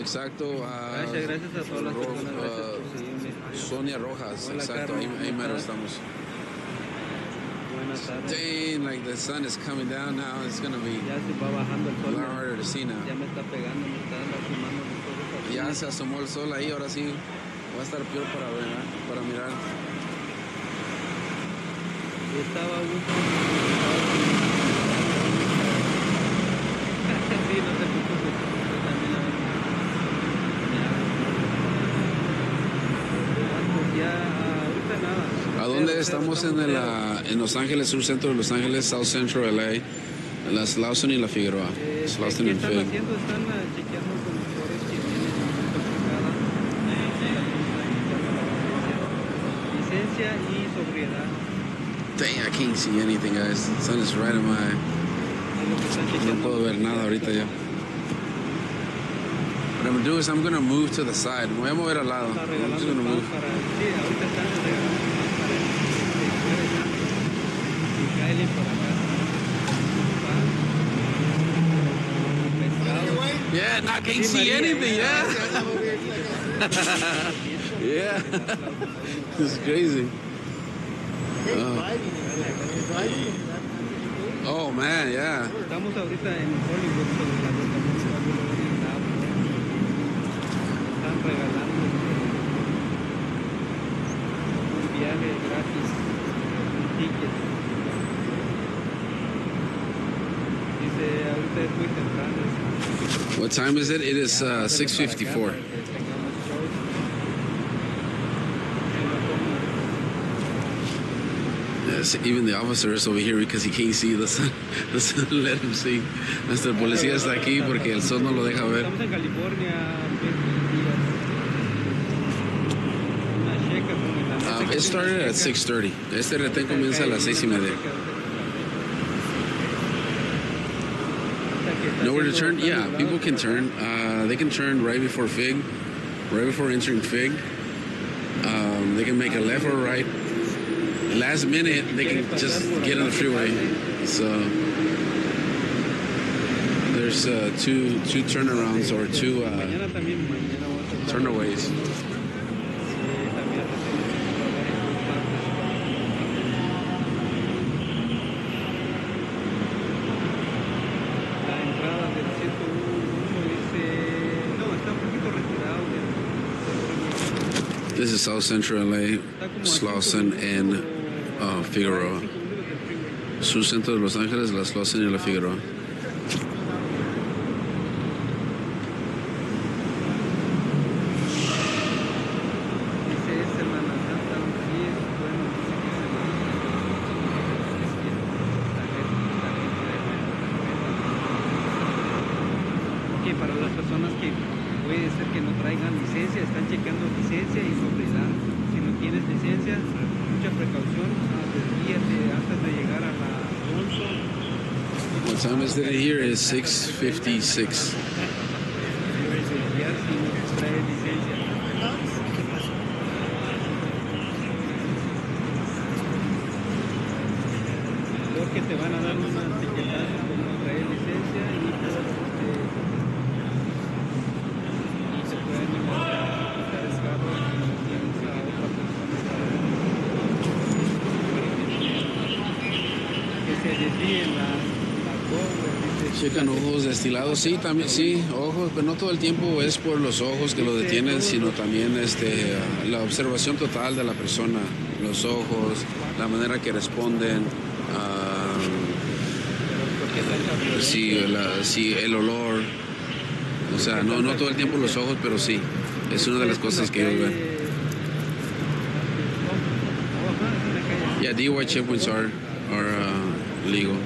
exacto. Gracias a todas las personas. Gracias por seguirme. Sonia Rojas, Hola, exacto. Carmen, Ahí mero estamos. Buenas tardes. Dang, like the sun is coming down now. It's gonna be Ya se va bajando el a sol. lot harder to see now. Ya me está pegando, me está lastimando los ojos. Ya se asomó el sol ahí, ahora sí va a estar peor para ver, ¿eh? Para mirar. Estaba a gusto. Sí, no te preocupes. Yo también pues ya ahorita nada. ¿A dónde estamos? En Los Ángeles, sur centro de Los Ángeles, South Central LA, en la Slauson y la Figueroa. Slauson ¿Qué y están Fig. haciendo? Están chequeando conductores que vienen licencia y sobriedad. Dang, I can't see anything, guys. The sun is right in my eye. No puedo ver nada ahorita ya. What I'm gonna do is I'm gonna move to the side. Me voy a mover al lado. I'm just gonna move. Sí, ahorita están regalando para el por acá. Yeah, no, I can't see anything, yeah. Yeah. This is crazy. Oh, man, yeah. Estamos ahorita en Hollywood sobre la están regalando un viaje gratis, un ticket. Dice, ahorita es muy temprano. What time is it? It is 6:54. Yes, even the officer is over here because he can't see the sun. The sun let him see. Nuestro policía está aquí porque el sol no lo deja ver. Estamos en California. It started at 6:30. Este retén comienza a las 6:30. Nowhere to turn? Yeah, people can turn. They can turn right before Fig, right before entering Fig. They can make a left or right. Last minute, they can just get on the freeway. So there's two turnarounds or two turnaways. This is South Central LA, Slauson and Figueroa. Sur centro de Los Ángeles, la Slauson y la Figueroa. Para las personas que puede ser que no traigan licencia, están checando licencia y sobriedad. Si no tienes licencia, mucha precaución, desvíate antes de llegar a la Alonso. What time is it here? Is 6:56. Porque te van a dar una etiquetazo por no traer licencia y se pueden quitar el carro y no tienes a otra persona que se desvíen la Checan ojos destilados, sí, también, sí, ojos, pero no todo el tiempo es por los ojos que lo detienen, sino también la observación total de la persona, los ojos, la manera que responden, sí, el olor, o sea, no todo el tiempo los ojos, pero sí, es una de las cosas que ellos ven. Yeah, Dui Checkpoints are legal.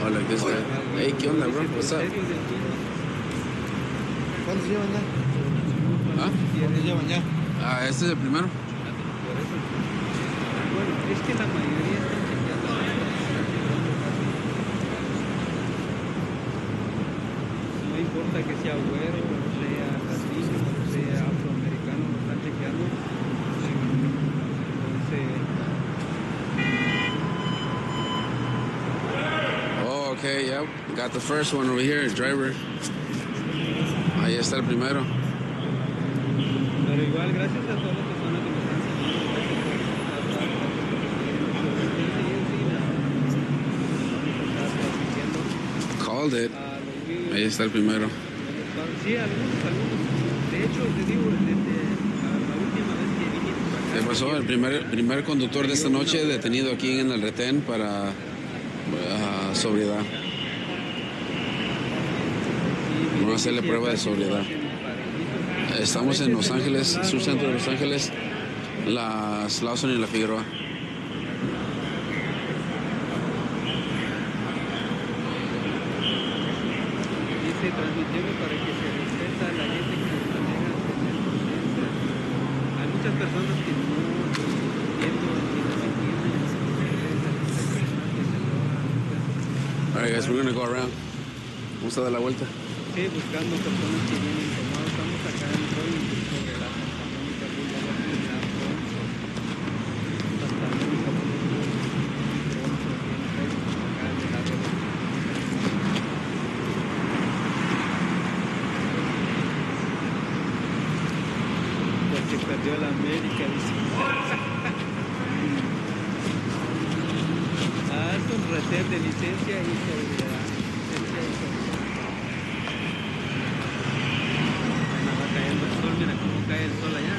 Oh, like this guy. Hey, ¿qué onda, bro? What's up? ¿Cuántos llevan ya? ¿Ah? ¿Cuántos llevan ya? Este es el primero. Bueno, es que la mayoría están chequeando. No importa que sea güero, o sea latino, o sea afroamericano, lo están chequeando. Entonces, Okay, yep. Got the first one over here, driver. Ahí está el primero. Pero igual, gracias a todas las personas que me están siguiendo. Gracias por Called it. Ahí está el primero. Sí, algunos. De hecho, te digo, desde la última vez que vine para acá. ¿Qué pasó? El primer conductor de esta noche detenido aquí en el retén para sobriedad. Vamos a hacerle prueba de sobriedad. Estamos en Los Ángeles, sur centro de Los Ángeles, la Slauson y la Figueroa. Dice, transmitimos para que se respeta a la gente que se maneja en el proceso. Hay muchas personas que no All right, guys, we're going to go around. Vamos a dar la vuelta. Sí, buscando personas que vienen tomados. Estamos acá en Hollywood sobre la Santa Mónica Boulevard en la Bronx. Santa Mónica Boulevard acá de la red. Porque perdió la América, dice. Es un retén de licencia y seguridad. Va cayendo el sol, mira cómo cae el sol allá.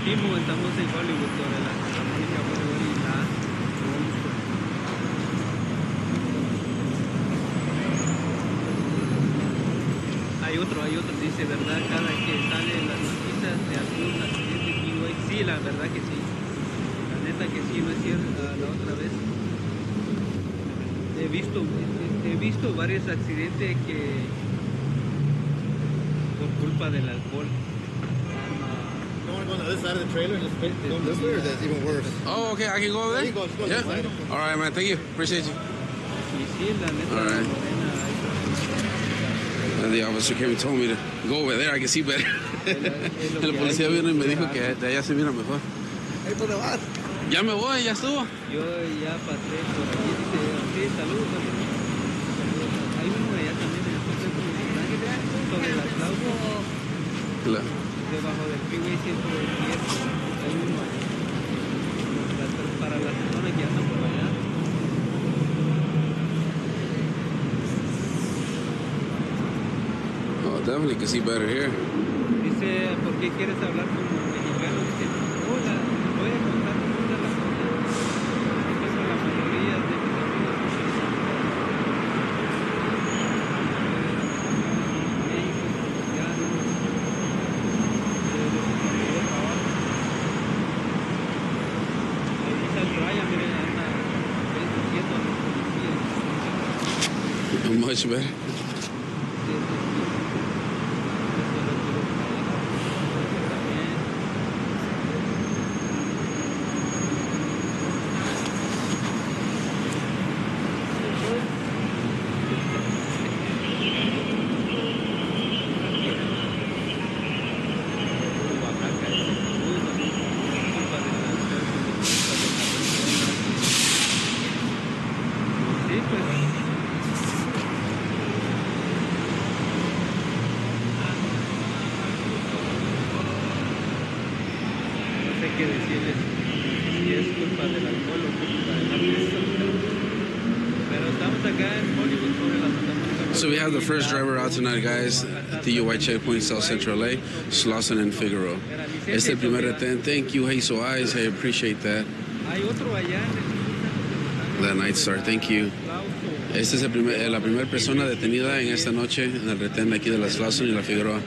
Timo, estamos en Hollywood sobre la Santa Mónica Boulevard y la Bronx. Hay otro, dice, ¿verdad? Cada que sale en las noticias de algún accidente aquí hoy. Sí, la verdad que sí. La neta que sí, no es cierto. La otra vez he visto varios accidentes que por culpa del alcohol. You want to go on the other side of the trailer and just go this way, or that's even worse? Oh, okay, I can go over there? There you go, just go Yeah. this side. All right, man, thank you. Appreciate you. Y sí, la neta, All right. And the officer came and told me to go over there, I can see better. El policía vino y me dijo que de allá se mira mejor. Hey, ¿dónde vas? Ya me voy, ya estuvo. Yo ya pasé por aquí, dice, sí, saludos. Hay uno allá también en el centro de Los Ángeles, sobre las Slauson, debajo del freeway 110. Hay uno allá. Para las personas que andan por allá. Oh, definitely can see better here. Dice, ¿por qué quieres hablar como mexicano? Dice, hola, voy a contar una de las cosas. Eso la mayoría de mis amigos médicos, cristianos, de los compañeros de trabajo. Ahí está el Brian, miren, anda diciendo a los policías. Much better. Que decirles si es culpa del alcohol o culpa de la fiesta. Pero estamos acá en Hollywood sobre la Santa Mónica. So we have the first driver out tonight, guys, at the Dui Checkpoints, South Central LA, Slauson and Figueroa. Este es el primer retén. Thank you, Hazel Eyes. I appreciate that. Hay otro allá en The Night Star, thank you. Esta es la primera persona detenida en esta noche en el retén aquí de la Slauson y la Figueroa.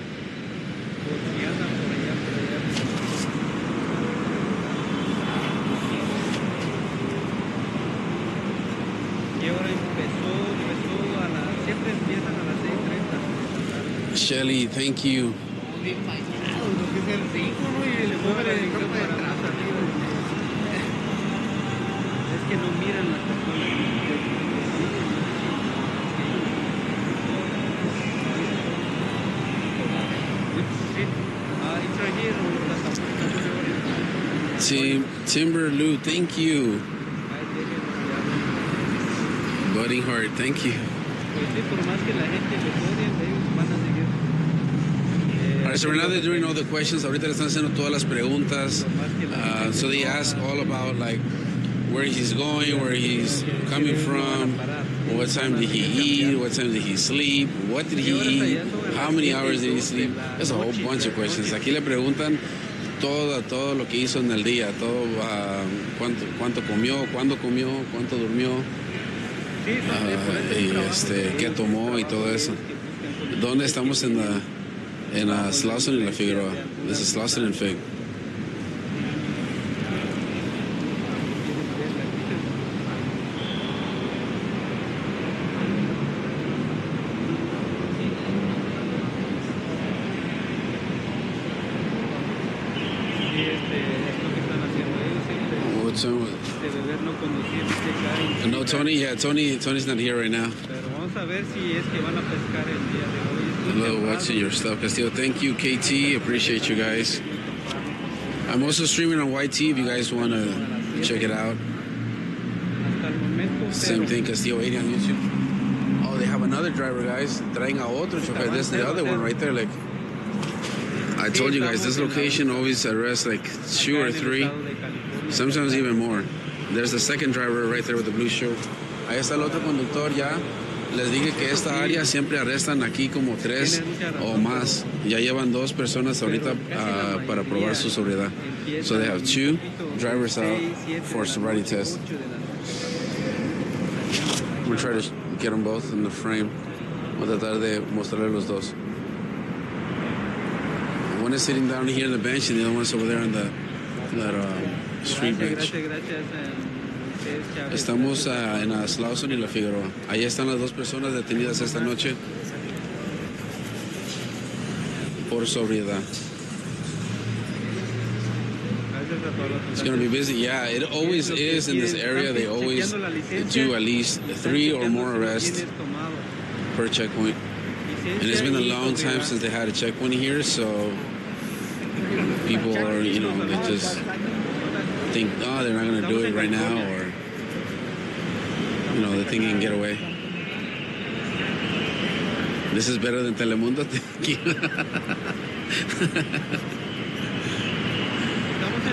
Y ahora empezó a las... Siempre empiezan a las 6:30. Shelly, thank you. Bien fallados, lo que es el 5, ¿no? Y le mueve el campo de atrás. Es que no miran las personas. It's right here on the Santa Mónica Boulevard. Timberloo, thank you. Ahí tiene Sweating hard, thank you. Pues sí, por más que la gente los odie, ellos van a seguir. Alright, so right now they're doing all the questions. Ahorita le están haciendo todas las preguntas. So they ask all about like where he's going, where he's coming from, what time did he eat, what time did he sleep, what did he eat, how many hours did he sleep. There's a whole bunch of questions. Aquí le preguntan todo lo que hizo en el día, todo cuánto comió, cuándo comió, cuánto durmió, y qué tomó y todo eso. ¿Dónde estamos en Slauson y La Figueroa? This is Slauson and Fig. No, Tony. Yeah, Tony's not here right now. Hello, watching your stuff, Castillo. Thank you, KT. Appreciate you guys. I'm also streaming on YT if you guys want to check it out. Same thing, Castillo 80 on YouTube. Oh, they have another driver, guys. Traen a otro chofer. This is the other one right there. Like I told you guys, this location always arrests like 2 or 3, sometimes even more. There's the second driver right there with the blue shirt. Ahí está el otro conductor ya. Les dije que esta área siempre arrestan aquí como 3 o más. Ya llevan 2 personas ahorita para probar su sobriedad. So they have 2 drivers out for sobriety test. We'll try to get them both in the frame. Voy a tratar de mostrarle los dos. One is sitting down here on the bench and the other one's over there on that street bench. Estamos en Slauson y La Figueroa. Ahí están las 2 personas detenidas esta noche por sobriedad. It's going to be busy. Yeah, it always is in this area. They always do at least 3 or more arrests per checkpoint. And it's been a long time since they had a checkpoint here, so people are, they just think, oh, they're not going to do it right now, or, they think they can get away. This is better than Telemundo.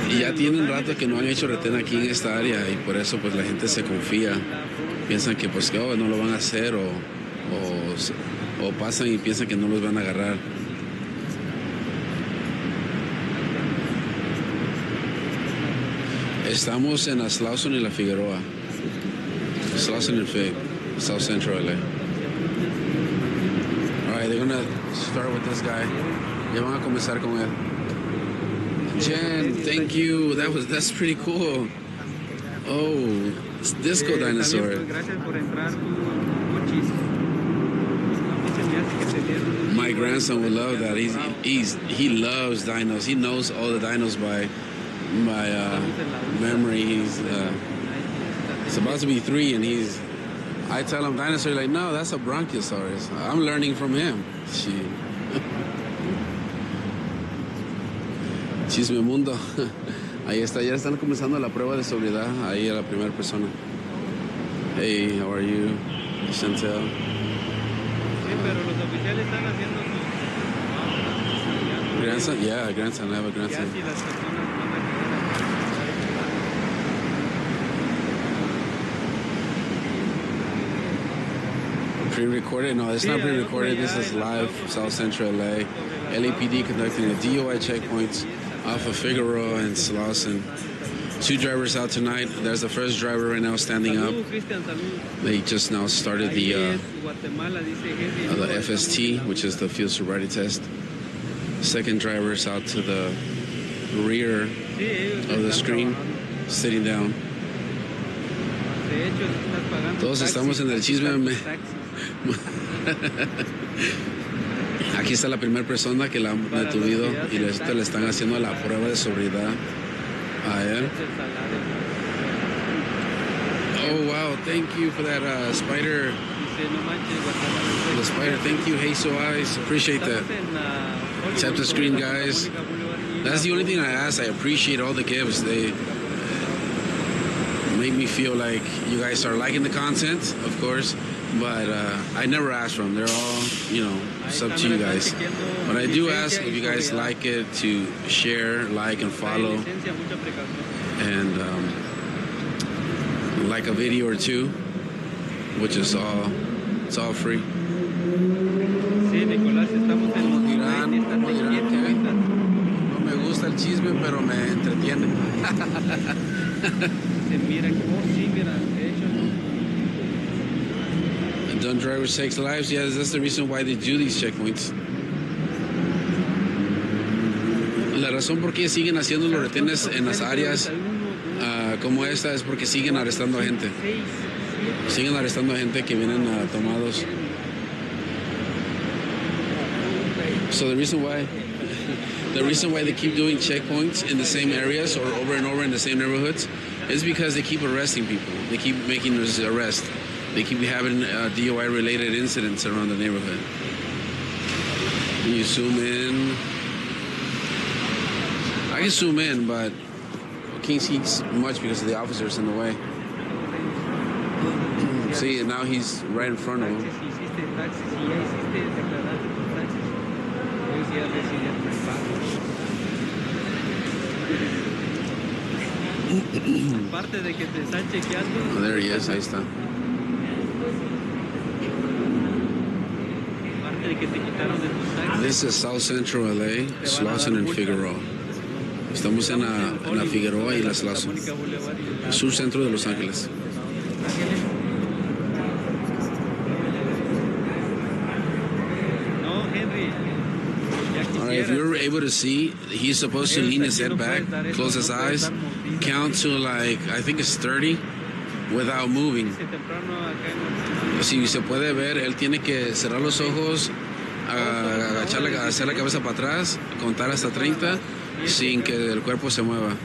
Y ya tienen rato que no han hecho retén aquí en esta área y por eso pues la gente se confía. Piensan que pues no lo van a hacer o pasan y piensan que no los van a agarrar. Estamos en Slauson y La Figueroa. Slauson and Fig, South Central LA. All right, they're gonna start with this guy. Ya van a comenzar con él. Jen, thank you. That's pretty cool. Oh, it's Disco Dinosaur. My grandson would love that. He loves dinos. He knows all the dinos by memory. He's about to be 3, and I tell him dinosaur, like, no, that's a Bronchiosaurus. I'm learning from him. Chisme Mundo. Ahí está, ya están comenzando la prueba de sobriedad. Ahí a la primera persona. Hey, how are you? Chantel. Sí, pero los oficiales están haciendo sus... Grandson? Yeah, grandson. I have a grandson. Ya si las personas van a Pre-recorded? No, it's not pre-recorded. This is live, South Central LA. LAPD conducting the DUI checkpoints off of Figueroa and Slauson. 2 drivers out tonight. There's the first driver right now standing up. They just now started the FST, which is the field sobriety test. Second driver's out to the rear of the screen, sitting down. Todos estamos en el chisme. Aquí está la primera persona que la han detenido y le están haciendo la prueba de sobriedad a él. Oh, wow. Thank you for that spider. The spider. Thank you, Hazel Eyes. Appreciate that. Tap the screen, guys. That's the only thing I ask. I appreciate all the gifts. make me feel like you guys are liking the content, of course. But I never ask for them. They're all, it's up to you guys. But I do ask if you guys like it to share, like, and follow, and like a video or two, which is it's all free. Sí, Nicolás, estamos en los Dirán, no me gusta el chisme, pero me entretiene. Se miran, sí, mira, de hecho. Drunk drivers takes lives. Yes, that's the reason why they do these checkpoints. La razón por qué siguen haciendo los retenes en las áreas como esta es porque siguen arrestando a gente. Siguen arrestando a gente que vienen tomados. So the reason why they keep doing checkpoints in the same areas or over and over in the same neighborhoods is because they keep arresting people. They keep making those arrests. They keep having DUI-related incidents around the neighborhood. Can you zoom in? I can zoom in, but I can't see much because of the officers in the way. See, now he's right in front of him. Oh, there he is, ahí está. This is South Central LA, Slauson and Figueroa. Estamos en la Figueroa y la Slauson, sur centro de Los Ángeles. Alright, if you're able to see, he's supposed to lean his head back, close his eyes, count to like, I think it's 30, without moving. Si se puede ver, él tiene que cerrar los ojos, hacer la cabeza para atrás, contar hasta 30, sin que el cuerpo se mueva.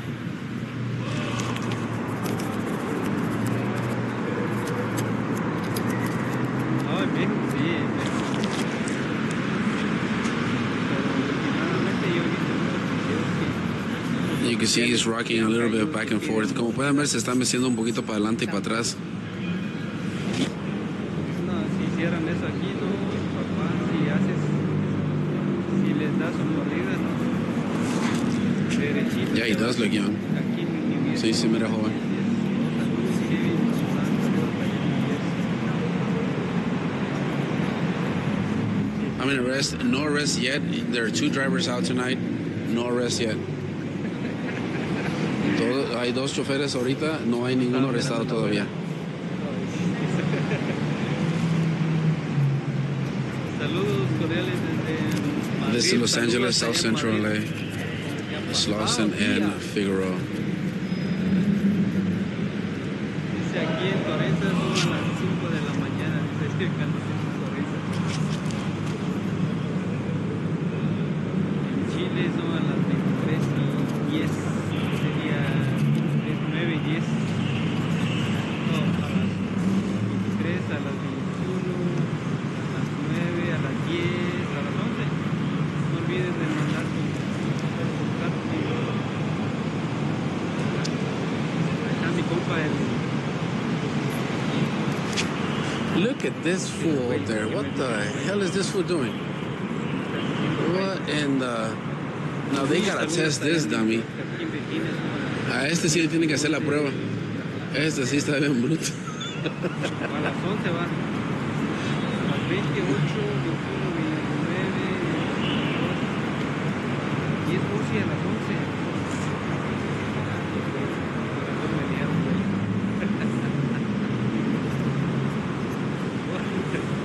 You can see he's rocking a little bit back and forth. Como pueden ver, se está meciendo un poquito para adelante y para atrás. Si hicieran eso aquí, no, papá, si les das una mordida, derechito. Yeah, he does look young. Sí, se mira joven. I mean, no arrest yet. There are 2 drivers out tonight. No arrest yet. Hay 2 choferes ahorita, no hay ninguno arrestado todavía. Saludos cordiales desde This is Los Angeles, South Central LA, Slauson and Figueroa. Dice aquí en Torrenta son las 5 de la mañana, dice cuando se Torrenta. En Chile son a las 23:10, sería 9:10. No, a las 23, a las 21, a las 9, a las 10, a las 11. No olvides de mandar tu carta. Ahí está mi compa Look at this fool up there. What the hell is this fool doing? What in the... Now they gotta test this dummy. A este sí le tienen que hacer la prueba. Este sí está bien bruto. A las 11 va. A las 28, 21, 29, 10, 11 a las 11.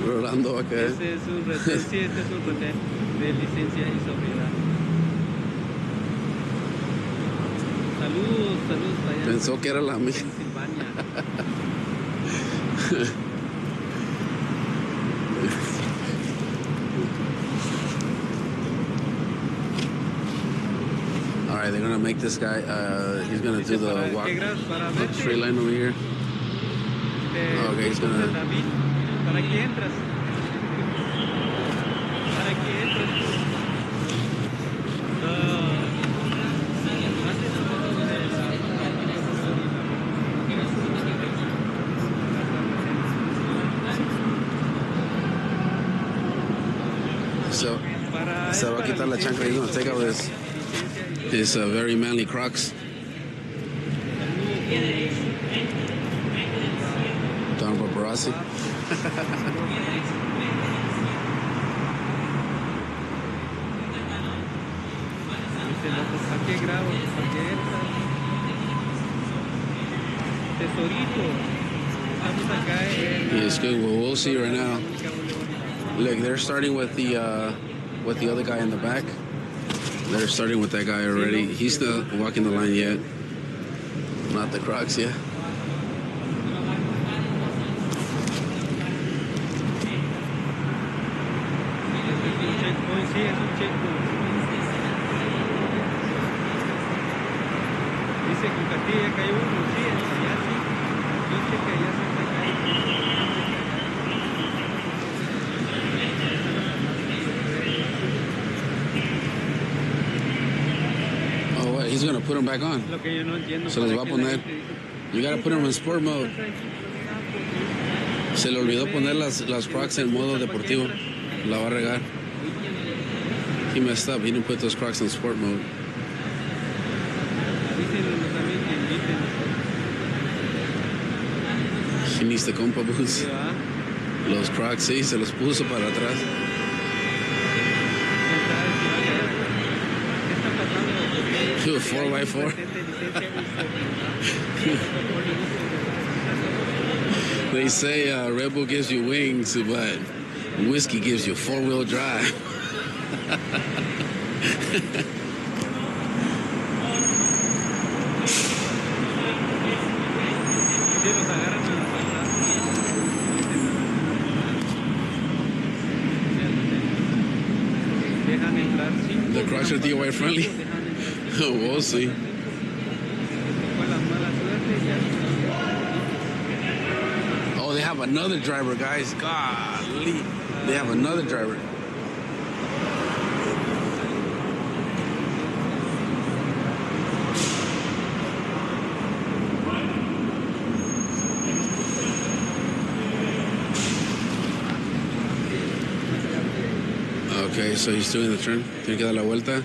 Rolando va a caer. Este es un retén, sí, este es un retén de licencia y sobriedad. Saludos para allá. Pensó que era la mía. Pensilvania. All right, they're gonna make this guy. He's gonna do the walk, the straight line over here. Okay, he's gonna. ¿Para qué entras? ¿Para qué entras? Se va a quitar la chancla. He's gonna take out his very manly Crocs. Don Paparazzi. ¿A qué grado? Tesorito. Estamos acá It's good. Well, we'll see right now. Look, they're starting with the other guy in the back. They're starting with that guy already. He's not walking the line yet. Not the Crocs yet. Sí, es un checkpoint. Dice que en Castilla que hay uno, sí, allá sí. Yo sé que allá sí está acá. Oh, what? He's gonna put them back on. Lo que yo no entiendo. Se los va a poner. You gotta put them in sport mode. Se le olvidó poner las Crocs en modo deportivo. La va a regar. He messed up. He didn't put those Crocs in sport mode. He needs the compa boots. Los Crocs, sí, se los puso para atrás. To a 4x4. They say Red Bull gives you wings, but whiskey gives you 4-wheel drive. The Crocs are DIY friendly? We'll see. Oh, they have another driver, guys. Golly. They have another driver. Okay, so he's doing the turn. Tiene que dar la vuelta.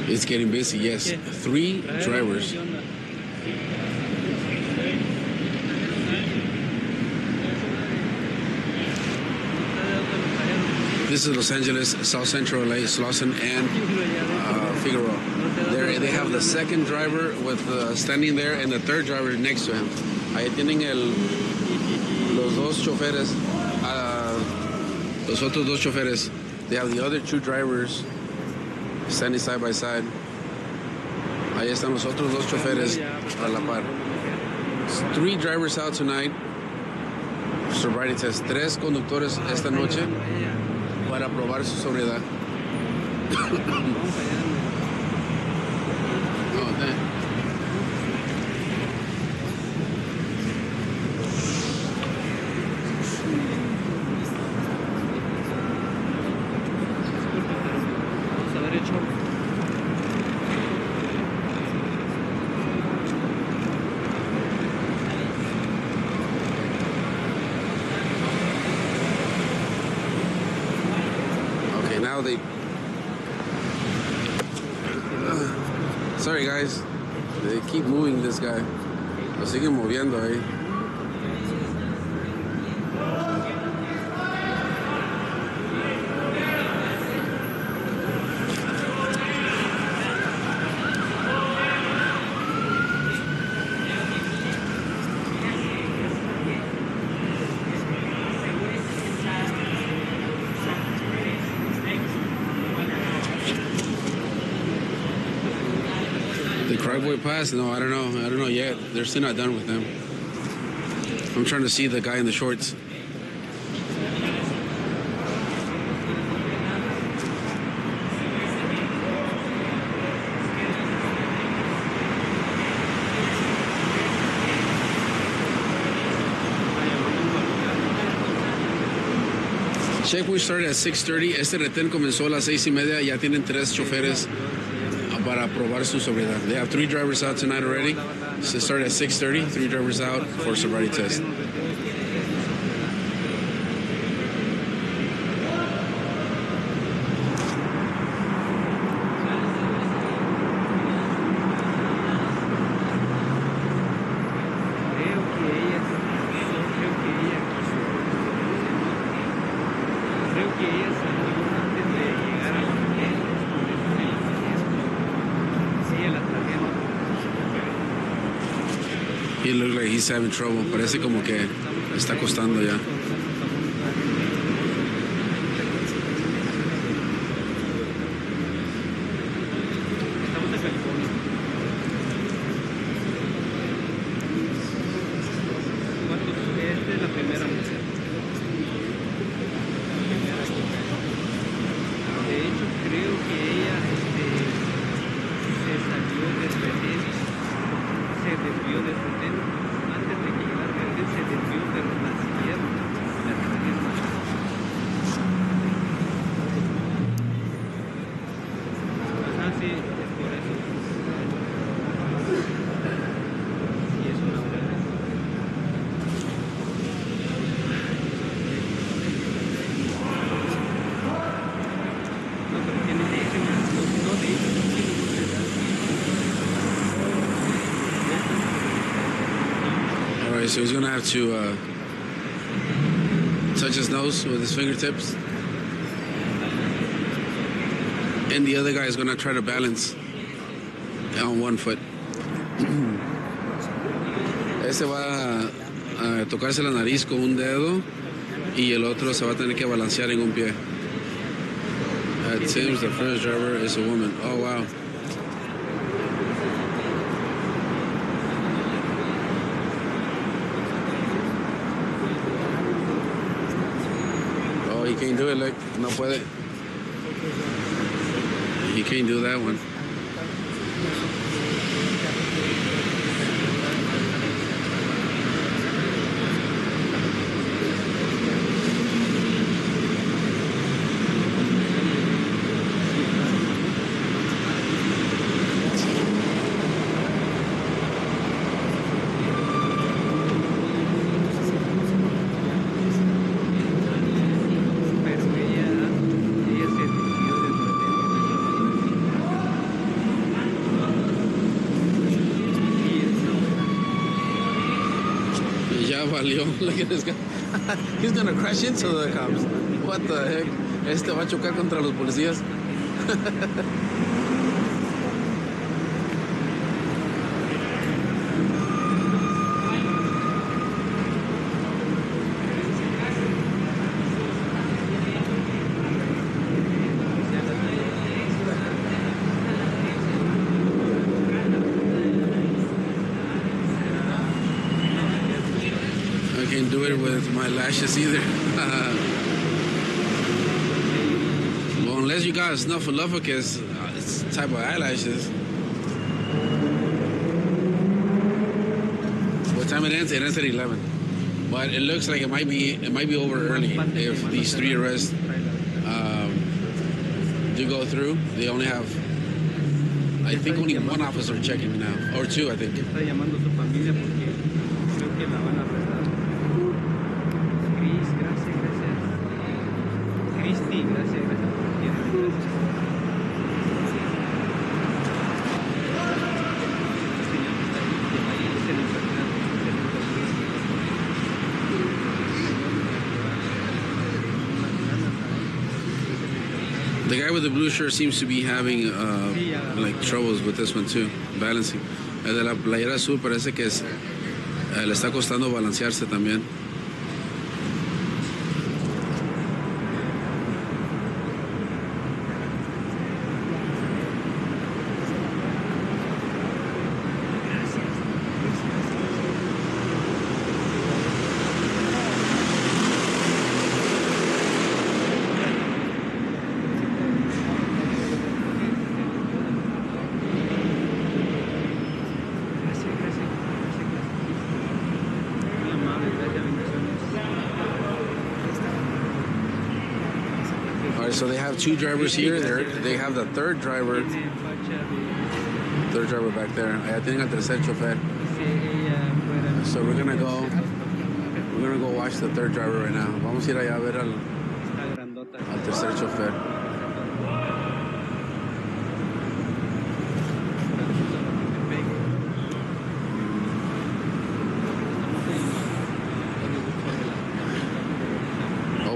It's getting busy, yes. 3 drivers. This is Los Angeles, South Central LA, Slauson and Figueroa. They have the second driver with standing there and the third driver next to him. Ahí tienen los dos choferes, los otros dos choferes. They have the other 2 drivers standing side by side. Ahí están los otros dos choferes a la par. 3 drivers out tonight. Sobriety test. 3 conductores esta noche para probar su sobriedad. Oh, damn. Sorry guys, they keep moving this guy. Lo siguen moviendo ahí. Boy pass? No, I don't know yet. They're still not done with them. I'm trying to see the guy in the shorts. Checkpoint started at 6:30. Este retén comenzó a las 6:30. Ya tienen 3 choferes para probar su sobriedad. They have 3 drivers out tonight already. So it started at 6:30. 3 drivers out for sobriety test. He looks like he's having trouble. Parece como que le está costando ya. Estamos en California. Esta es la primera mujer. De hecho, creo que ella se salió del retén, se desvió del retén. Antes de que llegara al retén, se desvió, pero la siguieron. La siguieron. Ajá, sí, es por eso. Y es una mujer. No, pero tiene muchísimas, no de hecho, no tiene mucha edad. All right, so he's gonna have to touch his nose with his fingertips, and the other guy is gonna try to balance on one foot. Ese va a tocarse la nariz con un dedo y el otro se va a tener que balancear en un pie. It seems the first driver is a woman. Oh, wow. Oh, he can't do it, like, no puede. He can't do that one. Pero ella se desvió del retén. Y Ya valió. Look at this guy. He's gonna crash into the cops. What the heck? Este va a chocar contra los policías. I can't do it with my lashes either. Well, unless you got snuffleupagus type of eyelashes. What time it ends? It ends at 11. But it looks like it might be over early if these 3 arrests do go through. They only have, I think, only one officer checking now, or 2, I think. está llamando a su familia porque creo que la van a arrestar. Cris, gracias. Cristi, gracias por gracias. The guy with the blue shirt seems to be having like troubles with this one too, balancing. El de la playera azul parece que le está costando balancearse también. So they have 2 drivers here. They have the third driver back there. Allá tienen al tercer chofer. So we're gonna go watch the third driver right now. Vamos a ir allá a ver al tercer chofer.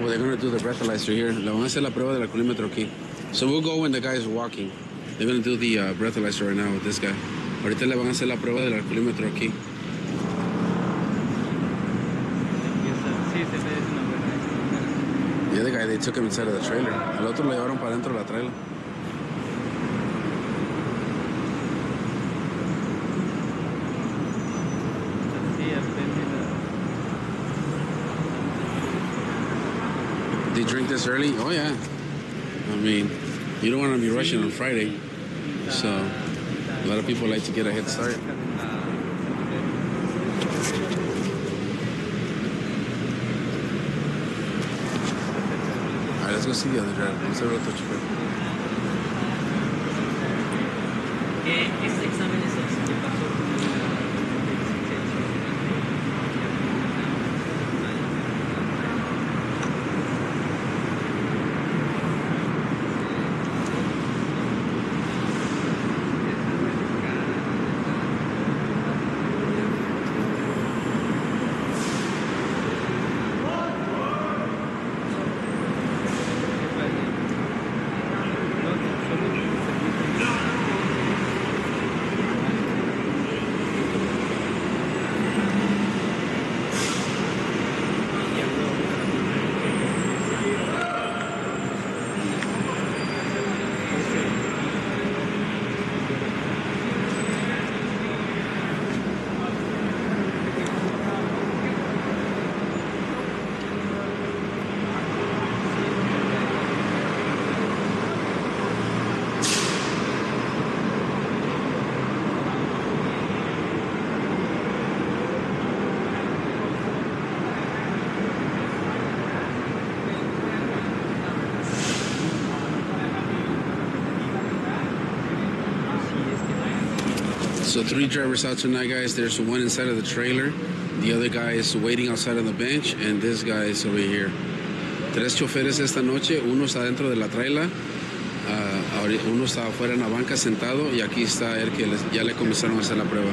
They're going to do the breathalyzer here. Le van a hacer la prueba del alcoholímetro aquí. So we'll go when the guy is walking. They're going to do the breathalyzer right now with this guy. Ahorita le van a hacer la prueba del alcoholímetro aquí. guy, they took him inside of the trailer. Al otro lo llevaron para dentro de la trailer. They drink this early? Oh yeah. I mean, you don't want to be rushing on Friday. So a lot of people like to get a head start. All right, let's go see the other driver. Vamos a ver otro chofer. Este examen es el que pasó con So 3 drivers out tonight, guys. There's one inside of the trailer. The other guy is waiting outside on the bench, and this guy is over here. 3 choferes esta noche. Uno está dentro de la trailer. Uno está afuera en la banca sentado, y aquí está el que ya le comenzaron a hacer la prueba.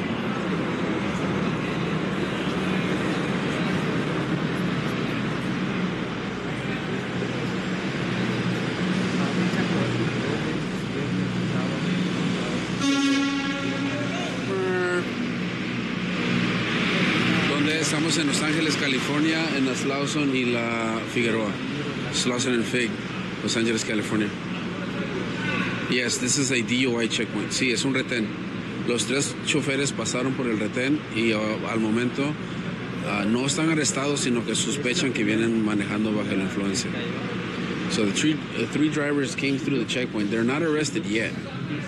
Estamos en Los Ángeles, California, en la Slauson y la Figueroa. Slauson and Fig, Los Ángeles, California. Yes, this is a DUI checkpoint. Sí, es un retén. Los 3 choferes pasaron por el retén y al momento no están arrestados, sino que sospechan que vienen manejando bajo la influencia. So the 3 drivers came through the checkpoint. They're not arrested yet,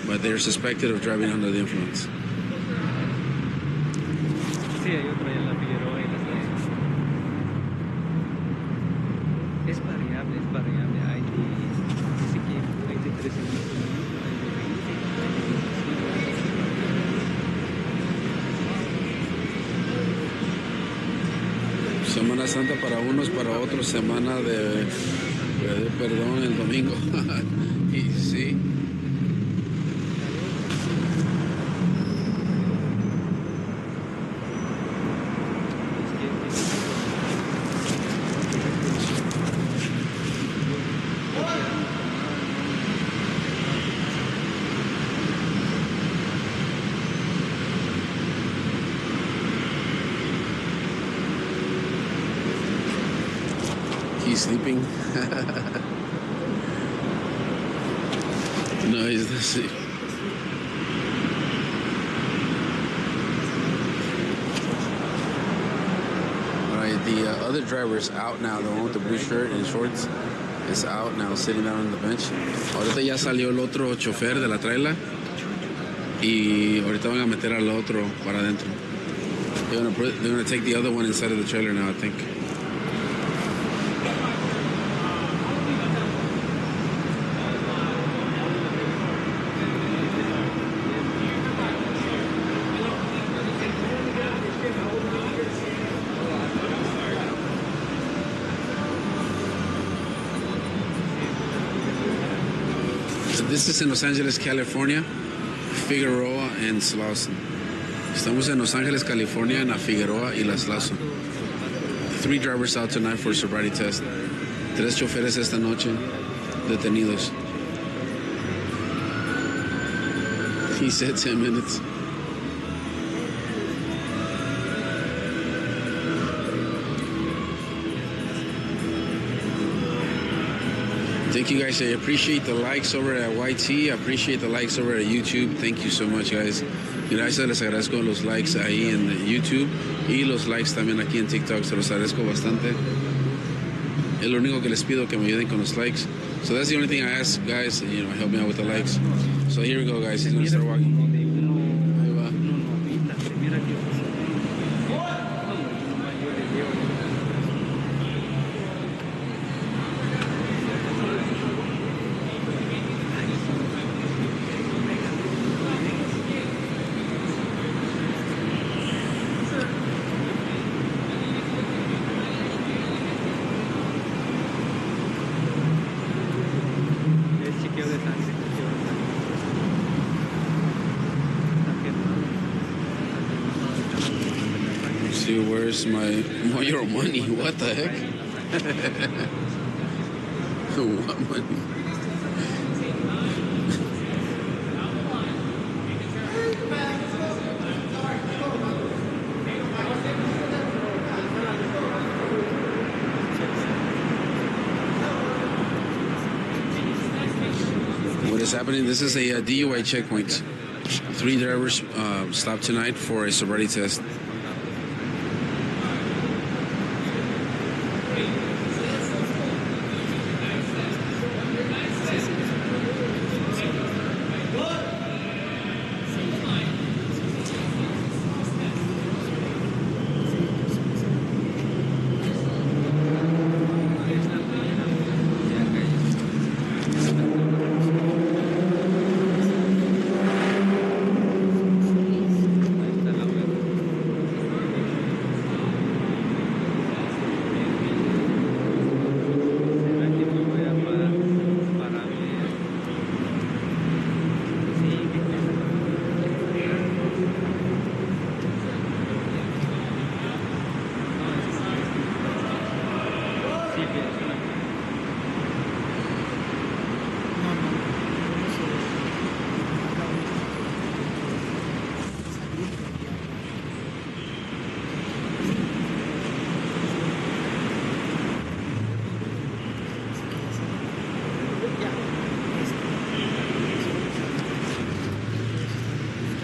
but they're suspected of driving under the influence. Sí, hay otra en la Figueroa y las dos. Es variable, es variable. Hay de, dice que hay de 13 minutos, hay de 20, hay de 25. Semana Santa para unos, para otros semana de perdón el domingo. Y sí. He's sleeping. No, he's not sleeping. All right, the other driver's out now. The one with the blue shirt and shorts is out now, sitting down on the bench. Ahorita ya salió el otro chofer de la trailer y ahorita van a meter al otro para adentro. They're gonna take the other one inside of the trailer now, I think. This is in Los Angeles, California, Figueroa and Slauson. Estamos en Los Angeles, California, en la Figueroa y la Slauson. 3 drivers out tonight for sobriety test. 3 choferes esta noche detenidos. He said 10 minutes. Thank you guys. I appreciate the likes over at YT. I appreciate the likes over at YouTube. Thank you so much, guys. Gracias, les agradezco los likes ahí en YouTube y los likes también aquí en TikTok. Se los agradezco bastante. Es lo único que les pido, que me ayuden con los likes. So that's the only thing I ask, guys. Help me out with the likes. So here we go, guys. He's gonna start walking. Ahí va. See, where's my your money? What the heck? What money? What is happening? This is a DUI checkpoint. 3 drivers stopped tonight for a sobriety test.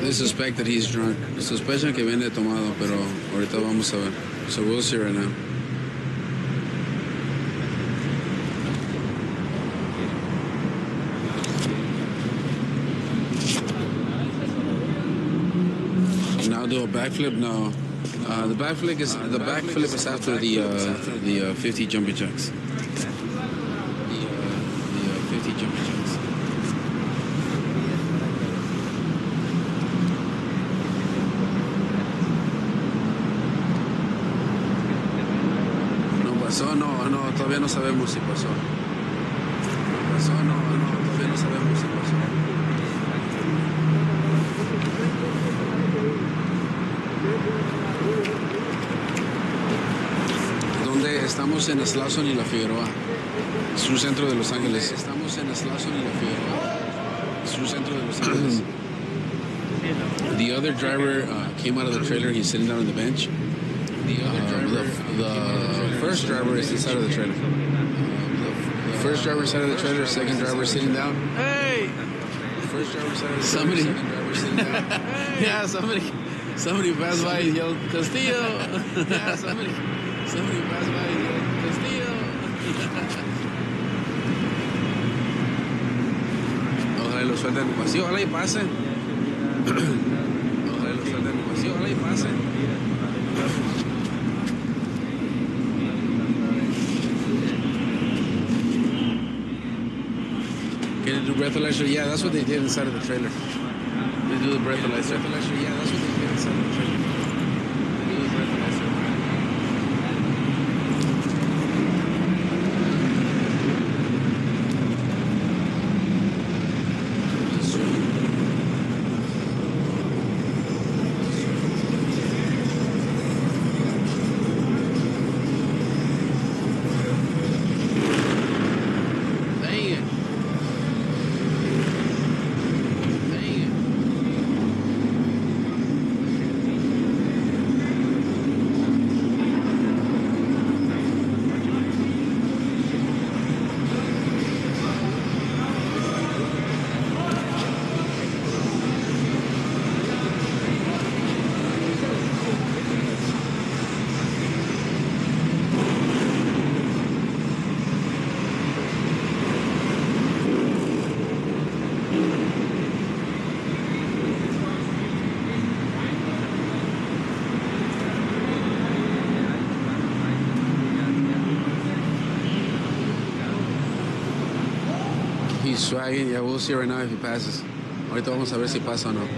They suspect that he's drunk. Sospechan que viene tomado, pero ahorita vamos a ver. So we'll see right now. Now do a backflip? No. The backflip is after the 50 jumping jacks. The 50 jumping jacks. ¿Pasó? No, todavía no sabemos si pasó. ¿Pasó? No, todavía no sabemos si pasó. ¿Dónde estamos? En Slauson y La Figueroa. Es un centro de Los Ángeles. Estamos en Slauson y La Figueroa. Es un centro de Los Ángeles. The other driver came out of the trailer. He's sitting down on the bench. The first driver is inside of the trailer. The first driver inside of the trailer, second driver sitting down. Hey! First driver inside of the trailer, second driver sitting down. Yeah, somebody passed by and yelled, Castillo! Yeah, somebody passed by and yelled, Castillo! Ojalá lo suelten. Sí, ojalá y pase. Ojalá lo suelten. Sí, ojalá y pase. Can you do breathalyzer? Yeah, that's what they did inside of the trailer. They do the breathalyzer. Yeah, that's what they did inside of the trailer. They do the breathalyzer. Swagging, yeah, we'll see right now if he passes. Ahorita vamos a ver si pasa o no.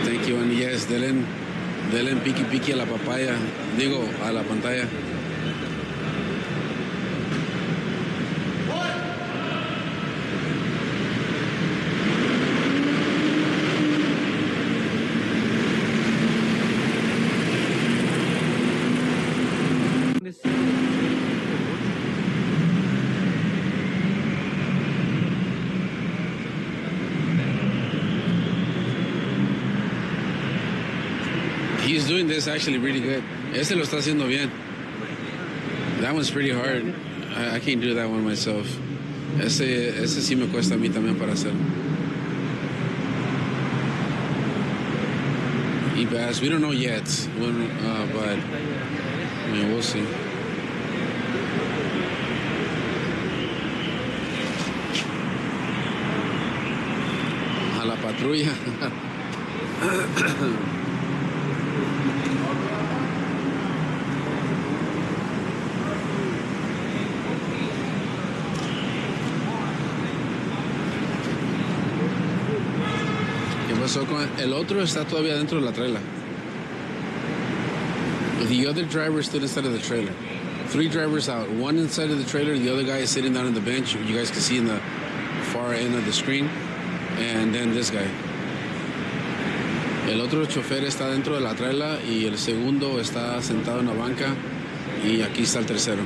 Thank you, and yes, denle piqui a la papaya, digo, a la pantalla. He's doing this actually really good. Este lo está haciendo bien. That one's pretty hard. I can't do that one myself. Ese sí me cuesta a mí también para hacer. He passed. We don't know yet, but I mean, we'll see. A la patrulla. El otro está todavía dentro de la trailer. The other driver stood inside of the trailer. 3 drivers out. One inside of the trailer. The other guy is sitting down on the bench. You guys can see in the far end of the screen. And then this guy. El otro chofer está dentro de la trailer y el segundo está sentado en la banca. Y aquí está el tercero.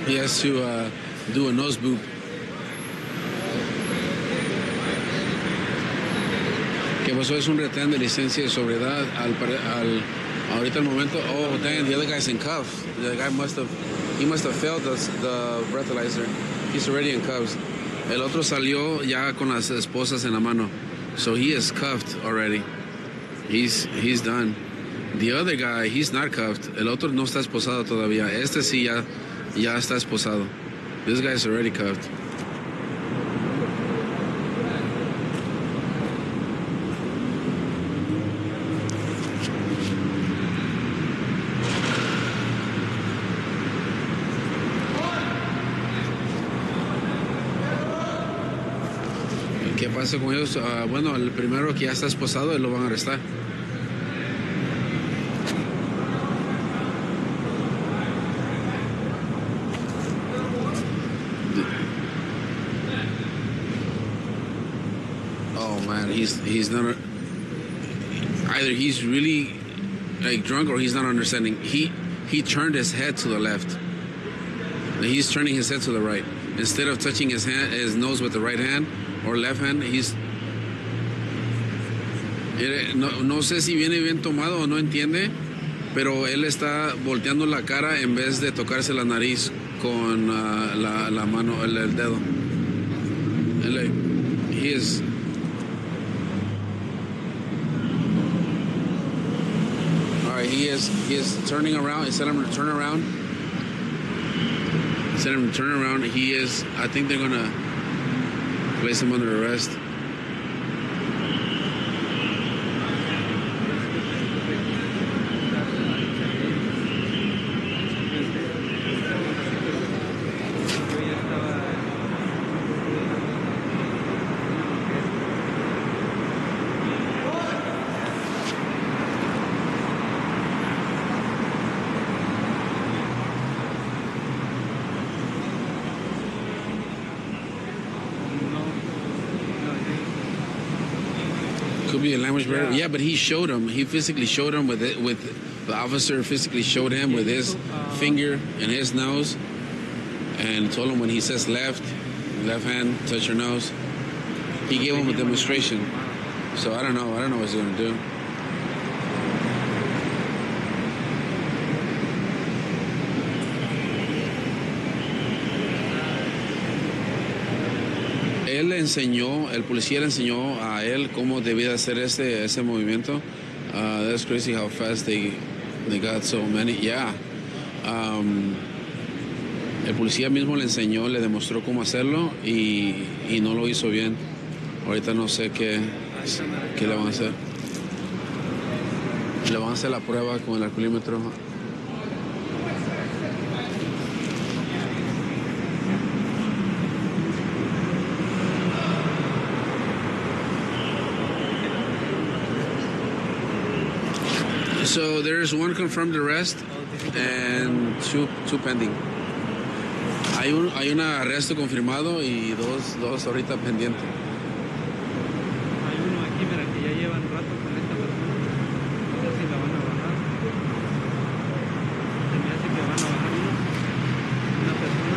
He has to do a nose boop. ¿Qué pasó? Es un retén de licencia de sobriedad ahorita el momento. Oh, damn, the other guy's in cuffs. The guy must have failed the breathalyzer. He's already in cuffs. El otro salió ya con las esposas en la mano. So he is cuffed already. He's done. The other guy, he's not cuffed. El otro no está esposado todavía. Este sí ya está esposado. This guy's already cuffed. ¿Qué pasa con ellos? Bueno, el primero que ya está esposado, él lo van a arrestar. Oh man, he's not. Either he's really like drunk or he's not understanding. He turned his head to the left. He's turning his head to the right instead of touching his nose with the right hand or left hand. No sé si viene bien tomado o no entiende, pero él está volteando la cara en vez de tocarse la nariz con la mano, el dedo. He is. All right, he is turning around. Instead of him to turn around. He is. I think they're gonna place him under arrest. Could be a language barrier. Yeah, but he showed him. He physically showed him with the officer physically showed him with his finger and his nose, and told him when he says left hand, touch your nose. He gave him a demonstration. So I don't know what he's gonna do. él le enseñó, el policía le enseñó a él cómo debía hacer ese movimiento. That's crazy how fast they got so many. Yeah. El policía mismo le enseñó, le demostró cómo hacerlo y no lo hizo bien. Ahorita no sé qué le van a hacer. Le van a hacer la prueba con el alcoholímetro. So there's one confirmed arrest and two pending. Hay un arresto confirmado y dos ahorita pendiente. Hay uno aquí, mira, que ya llevan rato con esta persona. No sé si la van a bajar. Se me hace que van a bajar una persona.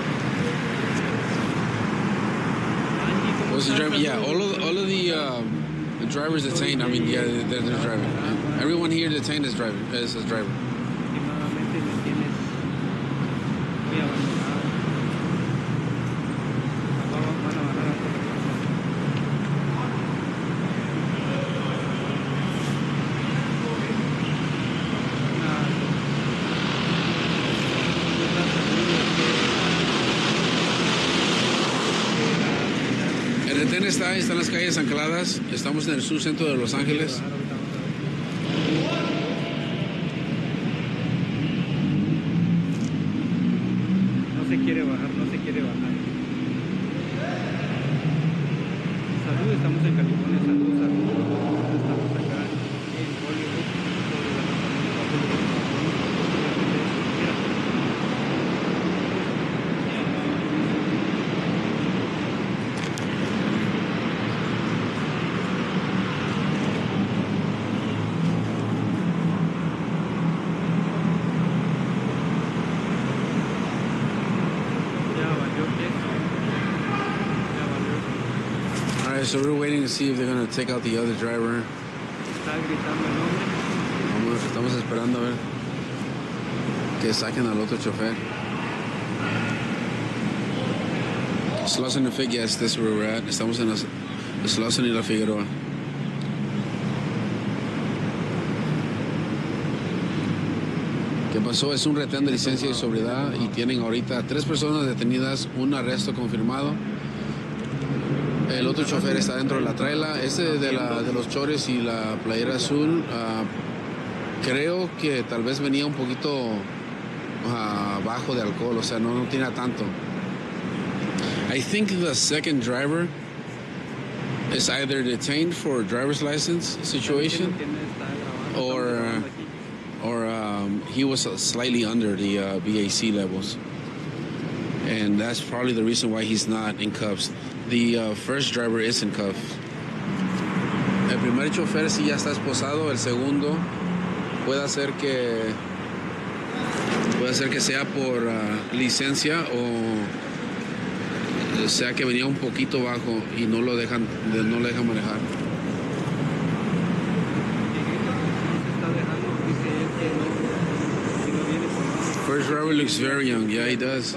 Angie, ¿cómo Was the estás? driver? Yeah, all of the drivers detained. I mean, yeah, they're driving. Everyone here detained is driver. Últimamente me tienes muy abandonado. Van a bajar a otra persona. El retén está en las calles ancladas. Estamos en el sur centro de Los Ángeles. No se quiere bajar. Salud, estamos en California. Salud. Estamos acá en Hollywood. So we're waiting to see if they're going to take out the other driver. Está gritando el nombre. Estamos esperando a ver que saquen al otro chofer. Slauson and Fig, yes, this is where we're at. Estamos en Slauson y La Figueroa. ¿Qué pasó? Es un retén de licencia y sobriedad y tienen ahorita 3 personas detenidas, un arresto confirmado. El otro chofer está dentro de la traila. De los chores y la playera azul, creo que tal vez venía un poquito bajo de alcohol, o sea, no tiene tanto. I think the second driver is either detained for a driver's license situation or he was slightly under the BAC levels. And that's probably the reason why he's not in cuffs. The first driver is in cuffs. El primer chofer sí ya está esposado. El segundo puede ser que sea por licencia o sea que venía un poquito bajo y no le dejan manejar. First driver looks very young. Yeah, he does.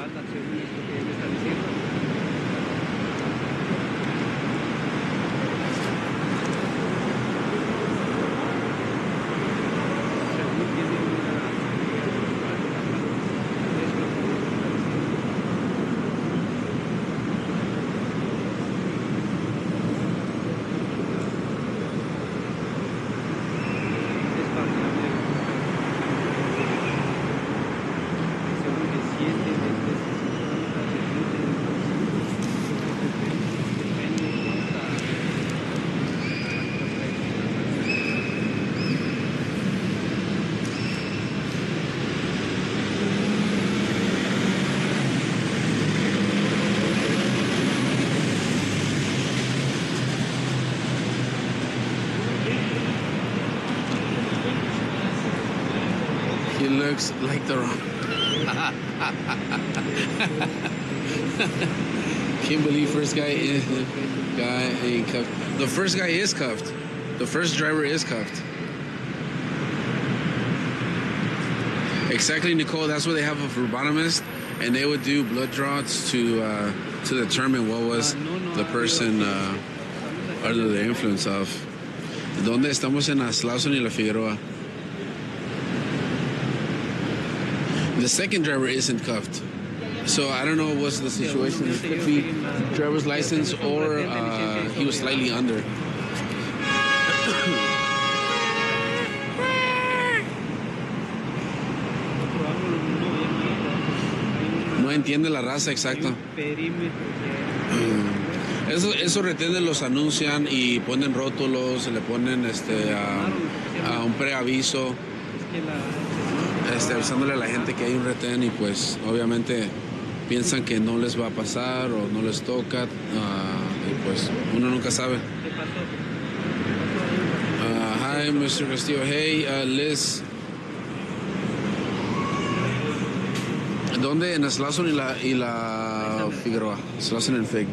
He looks like the Rock. Can't believe first guy ain't cuffed. The first guy is cuffed. The first driver is cuffed. Exactly, Nicole. That's where they have a phlebotomist, and they would do blood draws to to determine what was the person under the influence of. ¿Dónde estamos? En Slauson y La Figueroa. The second driver isn't cuffed. So I don't know what's the situation. It could be driver's license or he was slightly under. No entiende la raza, exacto. Eso retén los anuncian y ponen rótulos, le ponen a un preaviso, avisándole a la gente que hay un retén y pues obviamente piensan que no les va a pasar o no les toca y pues uno nunca sabe. Hi, Mr. Castillo. Hey, Liz. ¿Dónde? En Slauson y la Figueroa. Slauson and Fig.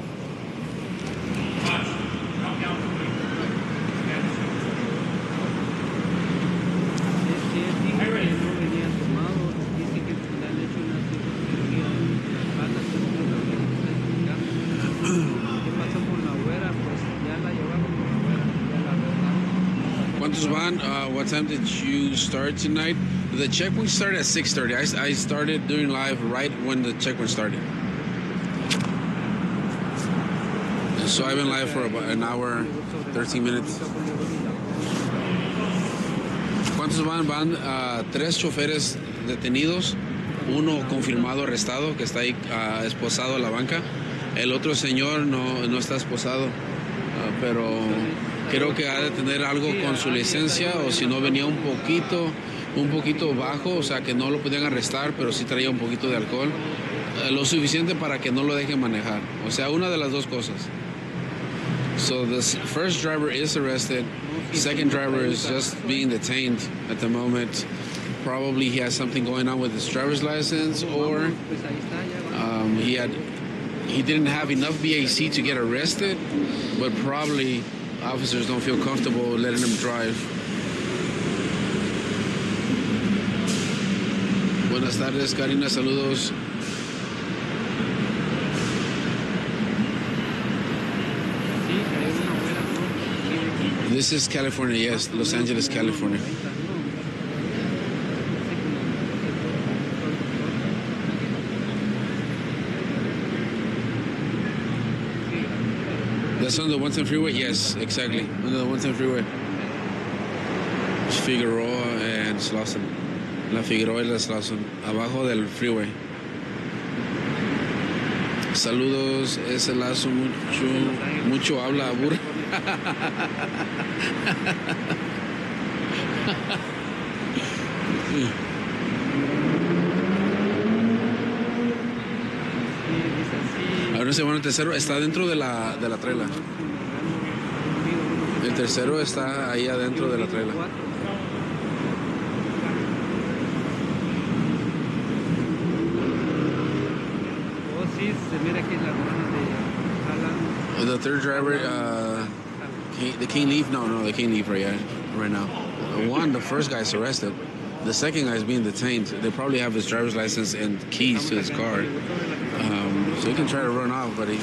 ¿Cuántos van? What time did you start tonight? The checkpoint started at 6:30. I started doing live right when the checkpoint started. And so I've been live for about an hour, 13 minutes. ¿Cuántos van? Van 3 choferes detenidos, uno confirmado arrestado que está ahí esposado a la banca. El otro señor no está esposado, pero creo que ha de tener algo con su licencia o si no venía un poquito bajo, o sea que no lo podían arrestar, pero sí traía un poquito de alcohol, lo suficiente para que no lo dejen manejar. O sea, una de las dos cosas. So the first driver is arrested. Second driver is just being detained at the moment. Probably he has something going on with his driver's license, or he didn't have enough BAC to get arrested, but probably officers don't feel comfortable letting him drive. Buenas tardes, Karina, saludos. This is California, yes, Los Angeles, California. That's on the 110 freeway? Yes, exactly. On the 110 freeway. Figueroa and Slauson. La Figueroa y la Slauson. Abajo del freeway. Saludos, ese lazo mucho habla, aburre. Ahora se van el tercero, está dentro de la trailer. El tercero está ahí adentro de la trailer. The third driver, they can't leave. No, they can't leave right now. The first guy's arrested. The second guy is being detained. They probably have his driver's license and keys to his car. So he can try to run off, but he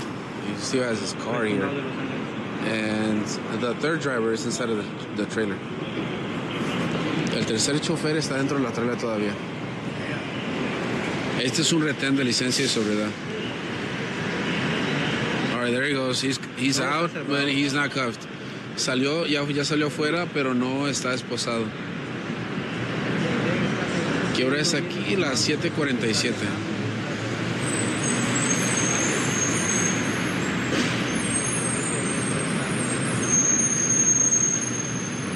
still has his car here. And the third driver is inside of the trailer. El tercer chofer está dentro de la trailer todavía. Este es un retén de licencia y sobriedad. All right, there he goes. He's out, but he's not cuffed. Ya salió afuera, pero no está esposado. ¿Qué hora es aquí? Las 7:47.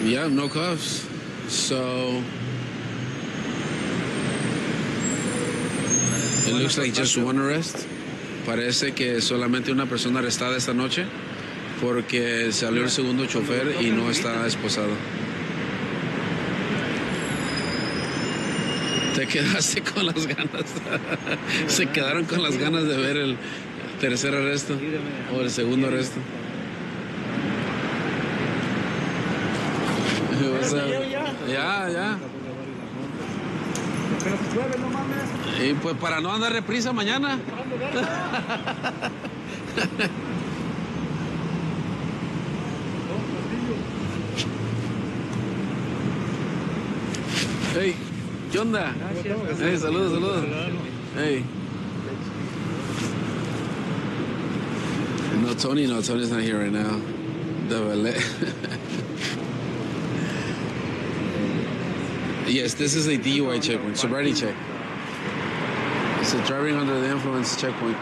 Yeah, no cuffs. So it looks like just one arrest. Parece que solamente una persona arrestada esta noche porque salió el segundo chofer y no está esposado. Te quedaste con las ganas. Se quedaron con las ganas de ver el tercer arresto o el segundo arresto. Ya. Y pues para no andar reprisa mañana. Hey, ¿qué onda? Gracias. Hey, saludos, saludos. Hey. No, Tony's not here right now. The valet. Yes, this is a DUI checkpoint, sobriety check. It's a driving under the influence checkpoint.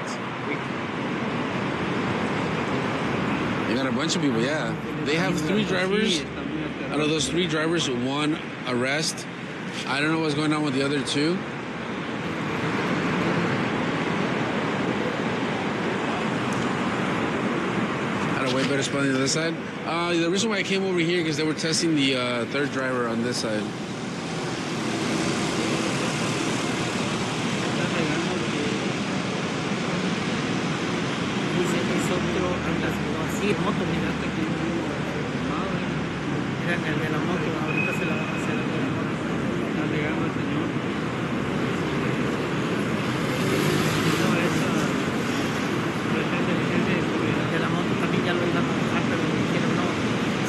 They got a bunch of people, yeah. They have 3 drivers. Out of those 3 drivers, 1 arrest. I don't know what's going on with the other 2. Had a way better spot on the other side. The reason why I came over here because they were testing the 3rd driver on this side. Moto, mira, hasta que era el de la moto, ahorita se la van a hacer el de la moto. Está llegando el señor. No, esa pretende licencia de seguridad. De la moto también ya lo iban a bajar, pero le dijeron no,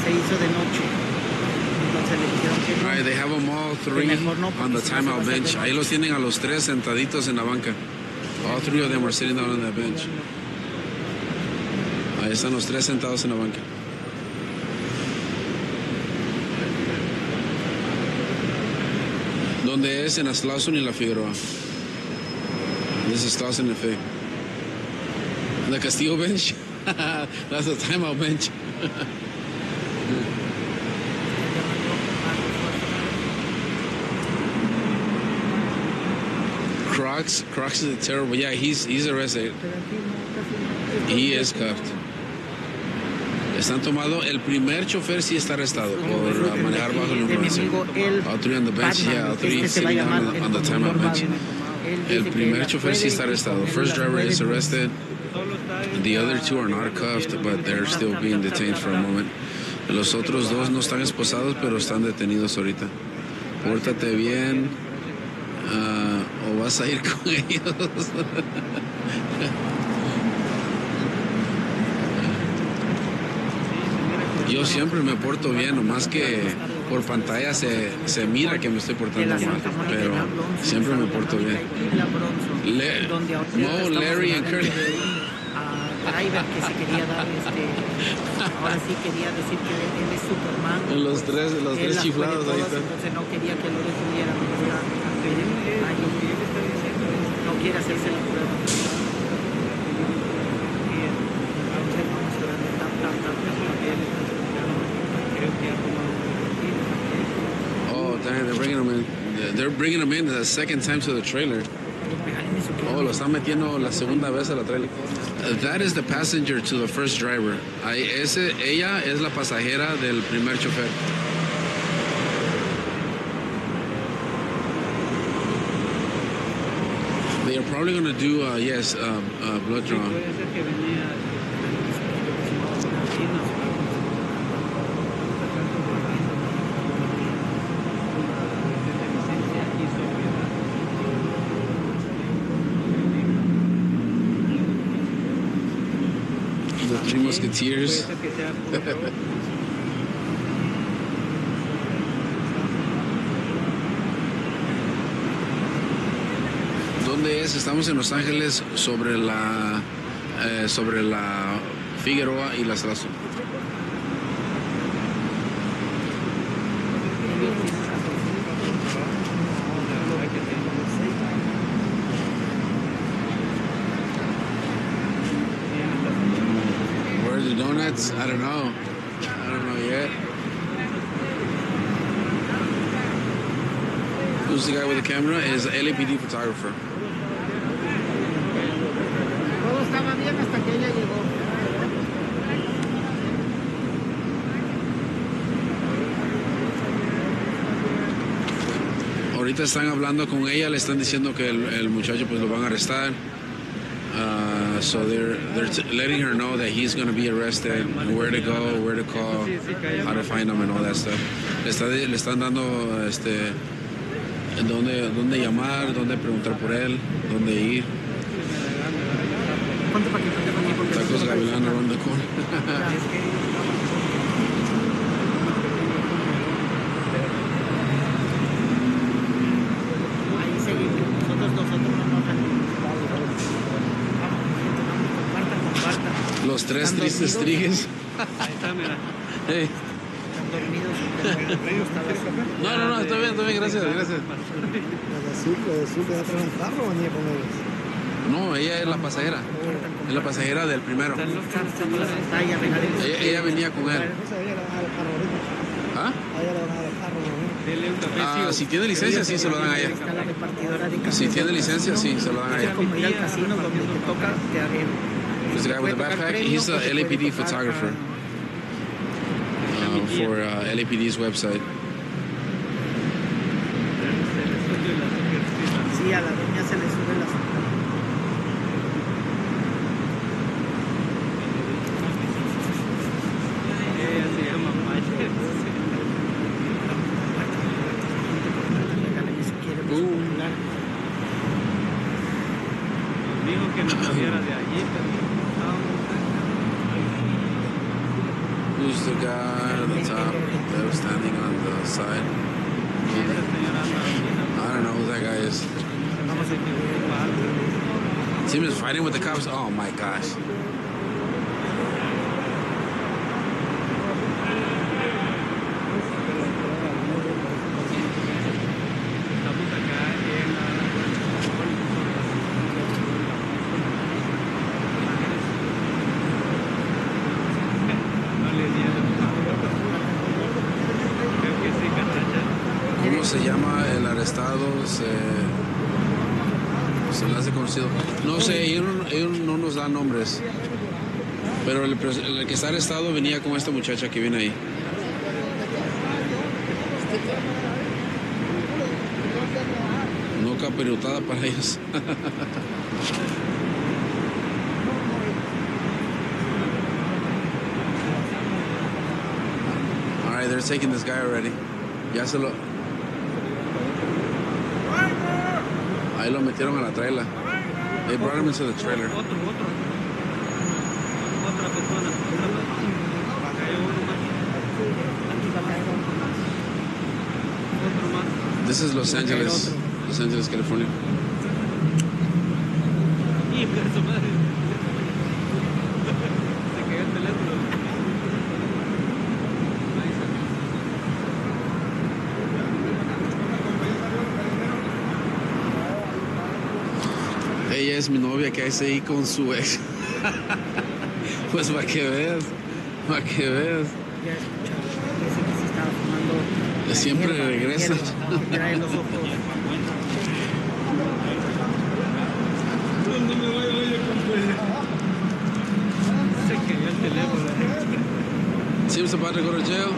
se hizo de noche. Entonces le dijeron que no. All right, they have them all 3 no, on the timeout bench. Ahí los tienen a los 3 sentaditos en la banca. All 3 of them are sitting down on that bench. Ahí están los 3 sentados en la banca. ¿Dónde es? En la Slauson y la Figueroa. This is Slauson and Fig. The Castillo bench? That's the timeout bench. Crocs is terrible. Yeah, he's arrested. He is cuffed. Están tomados. El primer chofer sí está arrestado por manejar bajo la influencia. All 3 on the bench, yeah, all 3 sitting on the timeout bench. El primer chofer sí está arrestado. First driver is arrested. The other 2 are not cuffed, but they're still being detained for a moment. Los otros 2 no están esposados, pero están detenidos ahorita. Pórtate bien, o vas a ir con ellos. Yo siempre me porto bien, nomás que por pantalla se mira que me estoy portando mal, pero siempre me porto bien. Mo, Larry y Kurt. Driver que se quería dar, ahora sí quería decir que él es Superman. Los tres chiflados ahí están. Entonces no quería que lo detuvieran. No quiere hacerse la prueba. Oh, damn, they're bringing him in the second time to the trailer. Oh, lo están metiendo la segunda vez a la trailer. That is the passenger to the first driver. Ella es la pasajera del primer chofer. They are probably going to do, blood draw. The 3 Musketeers. ¿Dónde es? Estamos en Los Ángeles sobre la Figueroa y la Slauson. Where are the donuts? I don't know yet. Who's the guy with the camera? Is LAPD photographer. Todo estaba bien hasta que ella llegó. Ahorita están hablando con ella, le están diciendo que el muchacho pues lo van a arrestar. So they're letting her know that he's going to be arrested, and where to go, where to call, how to find him, and all that stuff. Le están dando dónde llamar, dónde preguntar por él, dónde ir. Gavilán around the corner. Es que Ahí seguimos. Nosotros no nos rendimos. Vamos, compartan. Los tres tristes trigues. ahí está, mira. Hey. Están dormidos. ¿Cómo está la sopa? No, está bien, gracias. La de azul que va a traer un carro venía con ellos. No, ella es la pasajera. Es la pasajera del primero. Están los Está ahí arregladito. Ella venía con él. Esa ella le van a dar el carro ahorita. ¿Ah? A ella le van a dar el carro ahorita. Dele un café. Si tiene licencia, sí se lo dan a ella. Está la repartidora de café. Si tiene licencia, sí se lo dan a Es ella. como ir al casino donde te toca, te haré. There's a guy with a backpack. He's the LAPD photographer for LAPD's website. Sí, a la doña se le sube la sopa. Ella se llama Maya. Regáleme si quiere, pues, popular. Dijo que no saliera de allí, pero Who's the guy at the top that was standing on the side? esa señora anda I don't know who that guy is. Vamos a See him just fighting with the cops. Oh my gosh. estamos acá en no le dieron. Creo que sí, Cachacha. ¿Cómo se llama el arrestado? Se le hace conocido. No sé, ellos no nos dan nombres. Pero el que está arrestado venía con esta muchacha que viene ahí. No capirotada para ellos. Alright, they're taking this guy already. Ya se lo... Ahí lo metieron a la trailer. They brought him into the trailer. Otra persona. Acá hay uno más. Otro más. This is Los Angeles, California. Y pero su madre. Se cayó el teléfono. Ahí está. Ella es mi novia que hace ahí con su ex. Pues para que veas. Ya escuchado. Ese que se estaba fumando. la Siempre hierba, regresa. hierba, que trae los ojos. Se cayó el teléfono. Seems about to go to jail.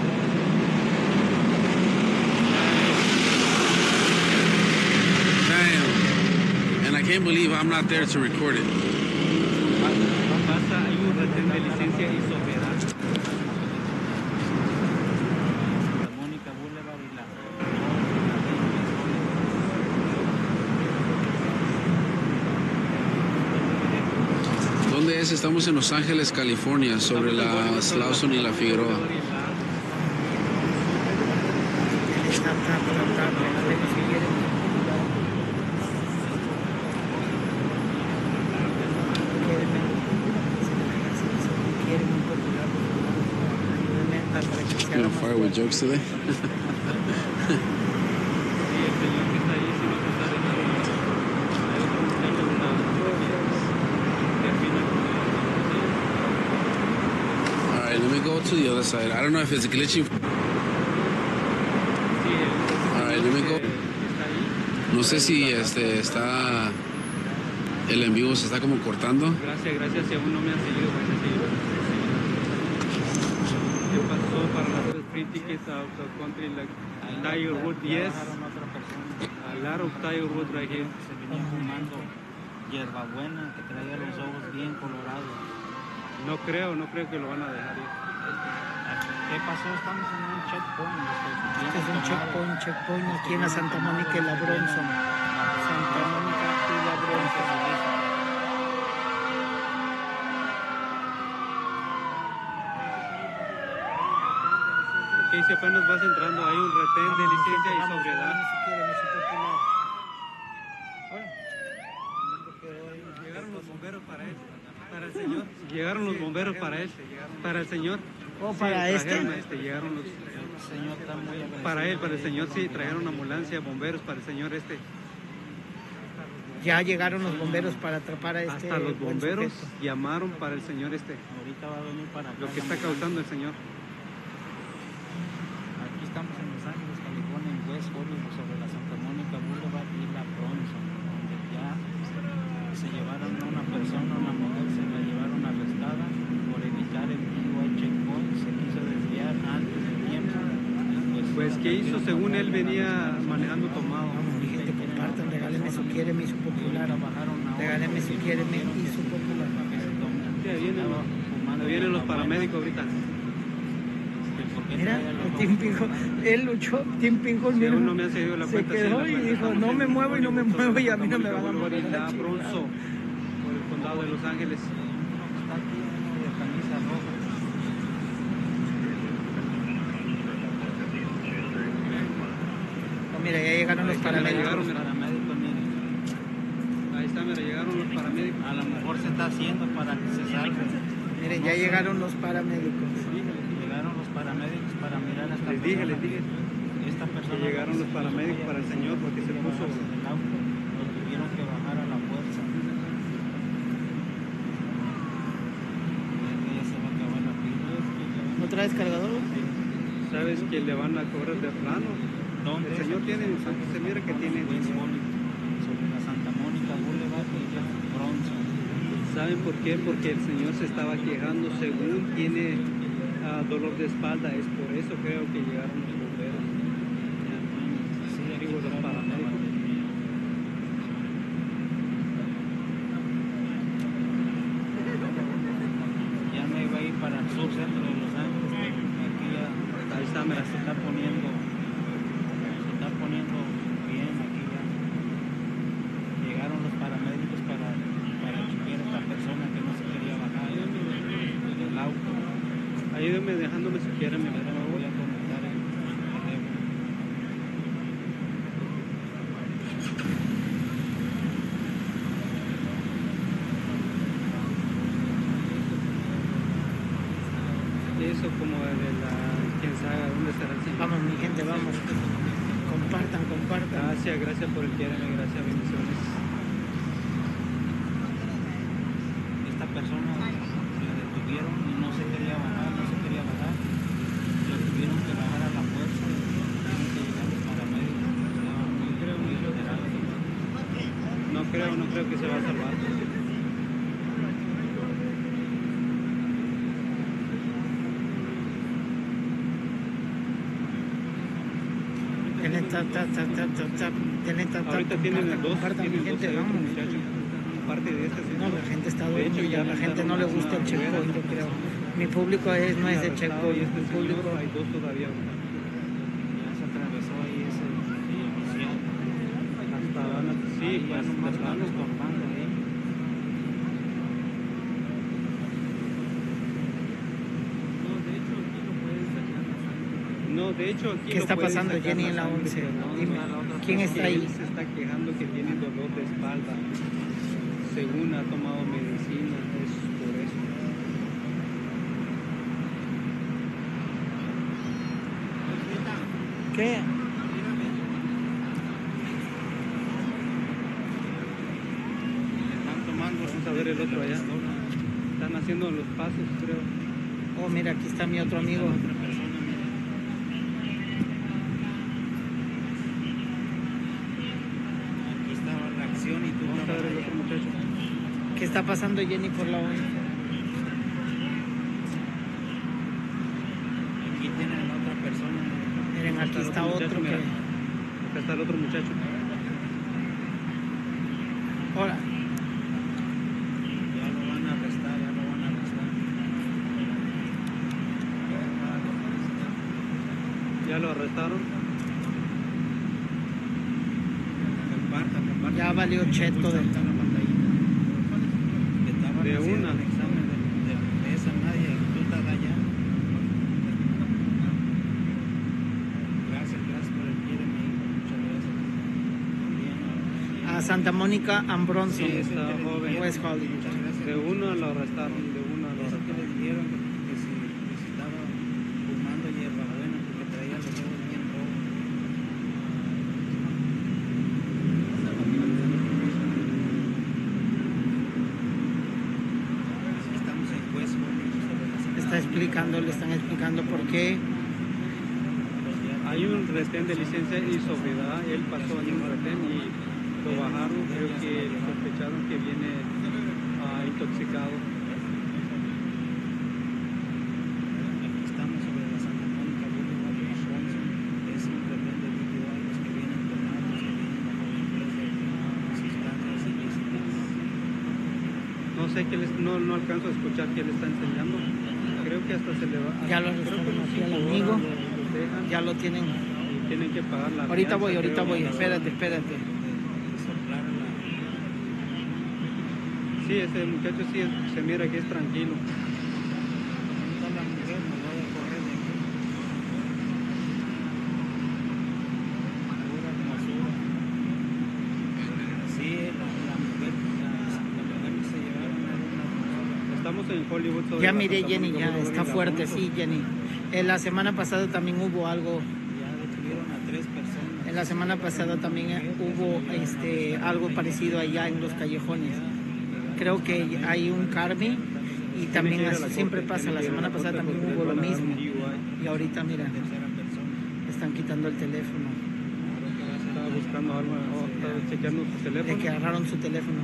Damn. And I can't believe I'm not there to record it. Pasa, hay un retén de licencia y sobriedad. Mónica Boulevard y la... ¿Dónde es? Estamos en Los Ángeles, California, sobre la Slauson y la Figueroa. Gonna fire with jokes today. Y el señor que está ahí, si no se está dejando. Hay otro muchacho que termina con Alright, let me go to the other side. I don't know if it's glitching. Alright, let me go. No sé si está el en vivo se está como cortando. Gracias, si aún no me han seguido, vayan a seguir. ¿Qué pasó para las free tickets out of country like Tiger Wood? Yes. A lot of Tiger Wood right here. Se venía fumando hierbabuena, que traía los ojos bien colorados. No creo que lo van a dejar ir. ¿Qué pasó? Estamos en un checkpoint. Este es un checkpoint aquí en la Santa Mónica y la Bronson. Santa Mónica y la Bronson. si apenas vas entrando, hay un retén de licencia y sobriedad. Llegaron los bomberos para él, para el señor. Llegaron los bomberos para él, para el señor. ¿O para este? Llegaron los... señor está muy agresivo. Para él, para el señor, sí, trajeron ambulancia, bomberos para el señor este. Ya llegaron los bomberos para atrapar a este. Hasta los buen bomberos sujeto. llamaron para el señor este, Ahorita va a venir para acá. lo que está causando el señor. Aquí estamos en Los Ángeles, California, en West Hollywood, sobre la Santa Mónica Boulevard y la Bronson, donde ya se llevaron a una persona, una mujer, se la llevaron arrestada por evitar el Dui Checkpoints, se quiso desviar antes del tiempo. Pues, ¿qué hizo? Según él venía manejando tomado. Vamos, mi gente, compartan, regálenme su quiéreme y su popular. Regálenme su quiéreme y su popular. Ya vienen los paramédicos ahorita. Mira, Tim Pinjo, él luchó, Tim Pinjo, Si mira, aún no me ha cedido la se cuenta, quedó sí, y la cuenta. dijo, Estamos no en me muevo y no me Hollywood, muevo y a Santa mí no me Mónica van a Boulevard, mover. la Bronzo, por el condado de Los Ángeles. Está aquí uno de camisa roja. No, mira, ya llegaron los paramédicos. Llegaron, Los paramédicos, miren. Ahí está, mira, llegaron los paramédicos. A lo mejor se está haciendo para que se salga. Miren, ya llegaron los paramédicos. Llegaron los paramédicos para mirar a esta Les dije, persona. les dije. Esta persona Que llegaron los paramédicos para el señor porque se puso... del auto, lo tuvieron que bajar a la fuerza. Ya se va a acabar la pila. ¿No traes cargador? ¿Sabes que le van a cobrar de plano? ¿Dónde? El señor tiene, se mira que tiene West dinero. Hollywood, sobre la Santa Mónica Boulevard y la Bronson. ¿Saben por qué? Porque el señor se estaba quejando, según tiene dolor de espalda, es por eso creo que llegaron los bomberos. Sí, aquí Digo, los paramédicos. ya me iba a ir para el sur centro de Los Ángeles, pero aquí ya Ahí está, mira. se está poniendo bien aquí ya. Llegaron los paramédicos para chequear a esta persona que no se quería bajar del auto. Ayúdenme dejándome si quieren, mi Pero madre. me voy a conectar el teléfono. Eso como de la... quién sabe dónde estará el señor. Vamos, mi gente, vamos. Compartan, compartan. Gracias por el quiéreme, gracias, bendiciones. Esta persona la detuvieron y no se quería bajar. Lo tuvieron que bajar a la fuerza y tuvieron que llegar los paramédicos. Estaban muy alterados. No creo que se va a salvar. Ahorita tienen dos, compartan, mi gente, hay otro vamos. muchacho. Parte de este No, la gente está De hecho, dormida, ya la gente no le mandaron gusta el a checkpoint, yo creo. Mi público no es de arrestado checkpoint, y este mi público... señor, hay dos todavía. Ya se atravesó ahí ese oficial. Hasta van a... Sí, Ahí ya pues, nomás de están plano. estorbando ahí. No, de hecho, aquí ¿Qué lo está pueden pasando, sacar Jenny, en la sangre, 11? pero no, Dime, la otra ¿quién persona está que ahí? él se está quejando que tiene dolor de espalda. Según ha tomado medicina, es por eso. ¿Qué? Están tomando Vamos a ver el otro allá. Están haciendo los pasos, creo. Oh, mira, aquí está mi otro amigo. otra persona. Aquí estaba la acción y tú Vamos a ver el otro muchacho. ¿Qué está pasando, Jenny, por la 11? Aquí tienen a la otra persona. Miren, aquí está otro que... Acá está el otro muchacho. Hola. Ya lo van a arrestar. Ya lo arrestaron. Compartan. Ya valió cheto de... Está la pantallita. Que estaban De haciendo una. el examen de esa nadie. Tú estás allá. Santa Mónica and Bronson, Sí, está joven. West Hollywood. De uno lo arrestaron, de uno lo Eso que arrestaron. le dijeron que si estaba fumando hierbabuena porque traía los ojos bien rojos. Estamos en West Hollywood. Le están explicando por qué. Hay un retén de licencia y sobriedad. Él pasó en un retén y lo bajaron. Creo que sospecharon que viene intoxicado. Aquí estamos sobre la Santa Mónica Boulevard y la Bronson. Es un retén de DUI, los que vienen tomados, que vienen bajo el influencia de sustancias ilícitas. No sé qué no alcanzo a escuchar qué le está enseñando. Creo que hasta se le va. Ya lo creo que arrestaron unos aquí al 5 amigo. horas los dejan Ya lo tienen. y tienen que pagar la Ahorita fianza, voy, creo. espérate. De soplar la... Sí, ese muchacho sí se mira que es tranquilo. ¿Dónde está la mujer? Me voy a correr de aquí. Pura hermosura. Sí, la mujer que se llevaron era una hermosura. Estamos en Hollywood. Sobre Ya la miré, Santa Jenny, Mónica ya Boulevard está y la fuerte, Bronson. sí, Jenny. La semana pasada también hubo algo. Ya detuvieron a 3 personas. En la semana pasada también hubo algo parecido allá en los callejones. Creo que hay un Carmi y también así siempre pasa. La semana pasada también hubo lo mismo. Y ahorita, mira, están quitando el teléfono. Estaba buscando algo, estaba chequeando su De teléfono. que agarraron su teléfono.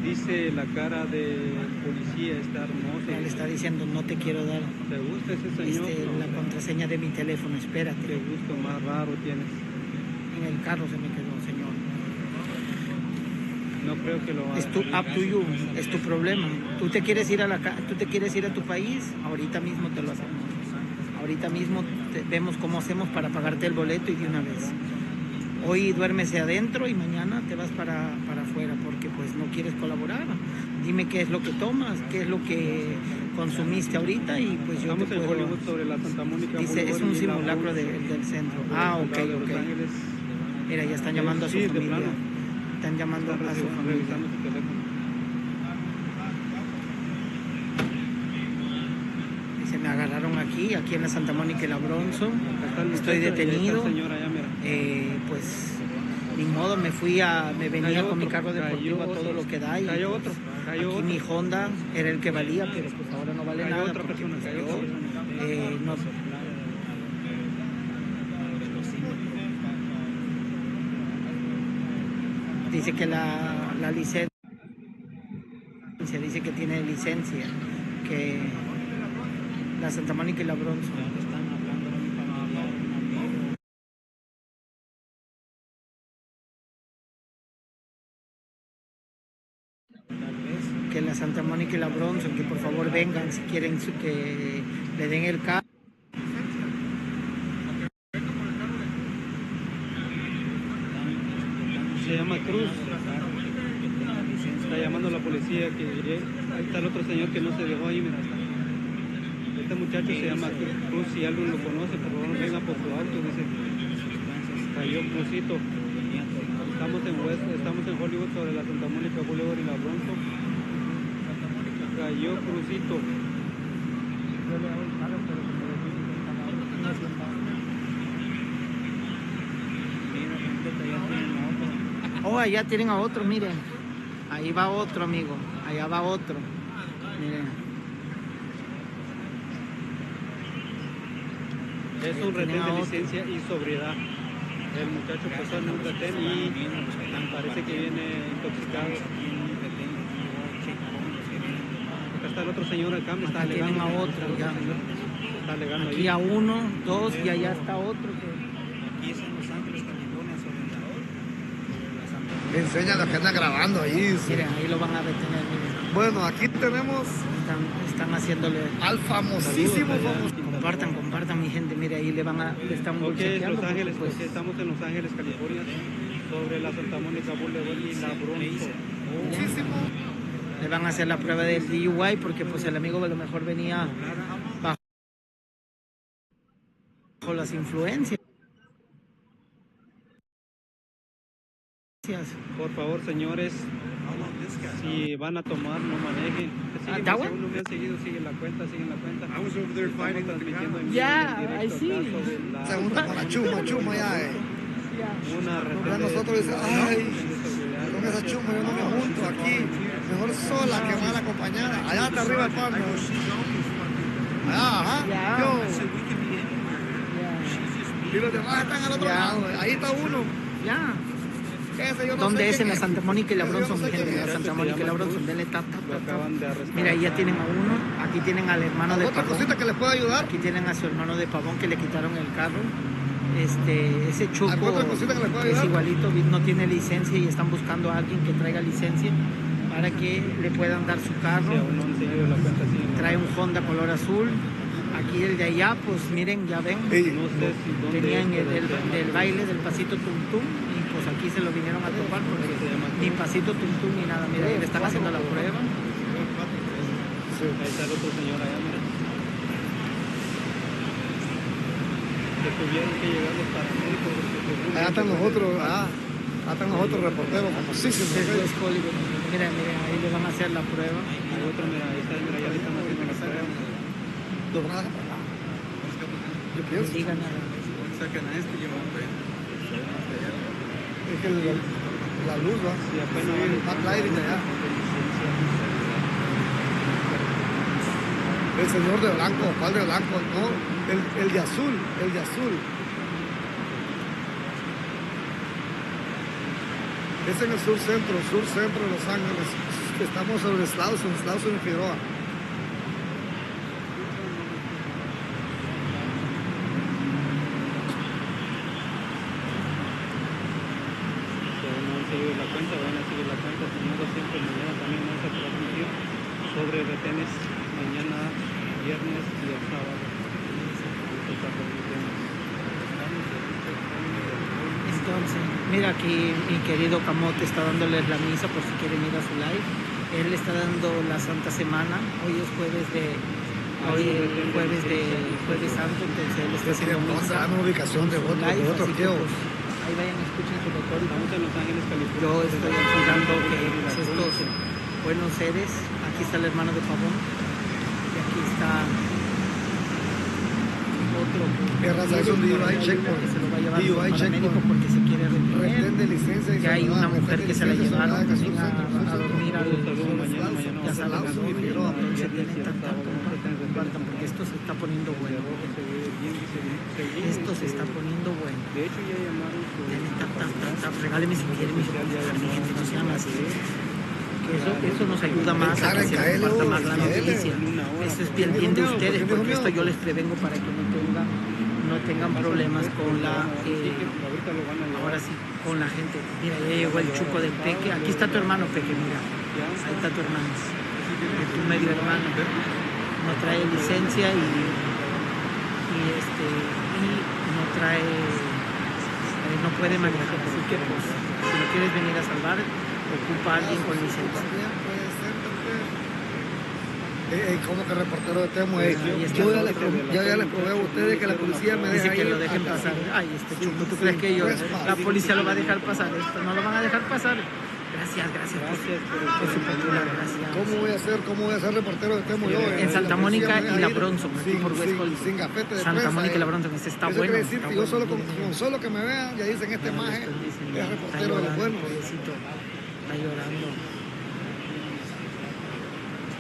Dice la cara del policía está hermosa. Le está diciendo, no te quiero dar ¿Te gusta ese señor? la No. contraseña de mi teléfono, Qué espérate. gusto más raro tienes. En el carro se me quedó, señor. No creo que lo haga. Es up to you, es tu problema. Tú te quieres ir a tu país, ahorita mismo te lo hacemos. Ahorita mismo vemos cómo hacemos para pagarte el boleto y de una vez. Hoy duérmese adentro y mañana te vas para afuera porque pues no quieres colaborar. Dime qué es lo que tomas, qué es lo que consumiste ahorita y pues yo Estamos te en puedo... Hollywood sobre la Santa Mónica Dice, es Boulevard un y la simulacro Bronson. del centro. Del Ah, ok, condado de Los ok. Ángeles. Mira, ya están llamando a su Sí, de familia. plano. Están llamando Están a su familia. revisando su teléfono. Dice, me agarraron aquí en la Santa Mónica y la Bronson. Está el Estoy muchacho y detenido. está el señor allá, mira. Pues ni modo, me venía Cayó con mi otro, carro deportivo cayó a todo otro. lo que da y Cayó pues, otro, cayó aquí otro. mi Honda era el que valía, pero pues ahora no vale Cayó nada otra porque persona, pues, cayó yo otra persona. no, dice que la licencia, dice que tiene licencia, que la Santa Mónica y la Bronson. Están hablando de mi familiar, un amigo. Tal vez. Que la Santa Mónica y la Bronson, que por favor vengan si quieren que le den el carro. Se llama Cruz. Está llamando a la policía que ahí está el otro señor que no se dejó ahí, mira. Este muchacho se llama Cruz, si alguien lo conoce, por favor venga por su auto, dice. Cayó Cruzito. Estamos en Hollywood sobre la Santa Mónica Boulevard y la Bronson. Cayó Cruzito. Oh, allá tienen a otro, miren. Ahí va otro, amigo. Allá va otro. Miren. Es un retén de licencia y sobriedad. El muchacho pasó en un retén y parece que viene intoxicado. Acá está el otro señor acá, me está Acá tienen alegando. a otro, ya. Está alegando Aquí ahí. a uno, dos y allá está otro. Aquí es en Los Ángeles, California, sobre la Santa Mónica. Enseña lo que anda grabando ahí. Miren, ahí lo van a detener, miren. Bueno, aquí tenemos Están haciéndole... al famosísimo, Compartan mi gente, mire, ahí le están Ok, chequeando, Los Ángeles, pues, porque estamos en Los Ángeles, California, sobre la Santa Mónica Boulevard y la Bronson. famosísimo. le van a hacer la prueba del DUI porque pues el amigo a lo mejor venía bajo las influencias. Gracias. Por favor, señores, si van a tomar, no manejen. that one? Según no me han seguido, siguen la cuenta. I was over there fighting with the Transmitiendo en cows. vivo y Yeah, en directo I see. acá sobre la- Se junta con la chuma ya. Una Ya nosotros dicen, ay, con esa chuma yo no me junto aquí. Mejor sola que mal acompañada. Allá está arriba el pan. Allá, ajá. Yeah. Yo. Yeah. Y los demás están al otro Ya. lado. Ahí está uno. Ya. Ese yo no ¿Dónde sé es? quién En la Santa Mónica y la Ese yo Bronson, no mi sé gente. quién En la es. Santa Mónica y la Bronson. Denle tap, tap, Lo tap, tap. acaban de arrestar. Mira, ahí ya tienen a uno. Aquí tienen al hermano de Otra Pavón. cosita que les pueda ayudar. Aquí tienen a su hermano de Pavón que le quitaron el carro. Ese chupo ¿Alguna otra cosita que les pueda es ayudar? igualito, no tiene licencia y están buscando a alguien que traiga licencia para que le puedan dar su carro. Si aún no han seguido la cuenta, siguen. Trae un Honda color azul. Aquí el de allá, pues miren, ya ven, Ey, No sé si dónde tenían es, pero del se llama- baile del pasito tum tum y pues aquí se lo vinieron a topar porque ni pasito tum tum ni nada. Mira, ahí le están haciendo la prueba. Ahí está el otro señor allá, mira. Que tuvieron que llegar los paramédicos. porque Allá están los otros, allá están los otros reporteros famosísimos. Es West Hollywood. Miren, ahí le van a hacer la prueba. Hay otro, mira, ahí está, mira, ya le están haciendo la prueba. Yo pienso. Digan a Es que la luz va. Sí, apenas el backlighting allá. El señor de blanco, ¿cuál de blanco? No, el de azul, el de azul. Es en el sur centro de Los Ángeles. Estamos sobre Slauson y Figueroa. Si aún no han seguido la cuenta, van a seguir la cuenta. Señores, siempre mañana también vamos a transmitir sobre retenes. Mañana, viernes y el sábado. Esto está transmitiendo. Entonces, mira aquí mi querido Camote está dándoles la misa por si quieren ir a su live. Él le está dando la Santa Semana. Hoy es jueves santo, entonces él está haciendo misa. Una ubicación de su otro, live, de otro así que, queo. pues, ahí vayan, escuchen su retórica. Estamos en Los Ángeles, California. Yo estoy jugando que pues, estos buenos seres. Aquí está el hermano de Pavón. Y aquí está otro. ¿Qué raza es un DUI checkpoint? Que se lo va a llevar DUI su paramédico checkpoint. porque se quiere Retén retener. de licencia y Ya hay soledad, una mujer retén que de se la licencia, llevaron soledad, también sur centro, a dormir al Saludos, mañana Slauson, vamos ya a saben a Slauson y dónde, Figueroa. entonces tienen compartan porque esto se está poniendo bueno. Esto se está poniendo bueno. De hecho, ya llamaron su... Denle tap, tap, tap, tap. Regáleme si quieren mis gente, no sean así. Que eso nos ayuda más a que se comparta más la noticia. Esto es bien de ustedes, porque esto yo les prevengo para que no tengan problemas con la ahora sí, con la gente. Mira, ya llegó el chuco del Peque. Aquí está tu hermano, Peque, mira. Ahí está tu hermano. Tu medio hermano. No trae licencia y no trae, no puede manejar. Así que pues, si lo quieres venir a salvar, ocupa a alguien con licencia. También puede ser, ¿cómo que reportero de Temo? Ahí está Yo el ya otro. les probé a ustedes que la policía me Dice deja que ir lo dejen a- pasar. Ay, chupo, ¿tú crees que ellos, la policía lo va a dejar pasar? Esto no lo van a dejar pasar. Gracias por su popular, gracias. ¿Cómo voy a ser reportero de Temo yo? En Santa La Mónica policía me y la deja ir Bronson, aquí sin- por West sin- Hollywood. Sin gafete de Santa prensa, Mónica y la Bronson, este está Eso bueno. quiere decir está que yo bueno. solo con solo que me vean, ya dicen este maje es Está reportero de los llorando, buenos. pobrecito. Está llorando.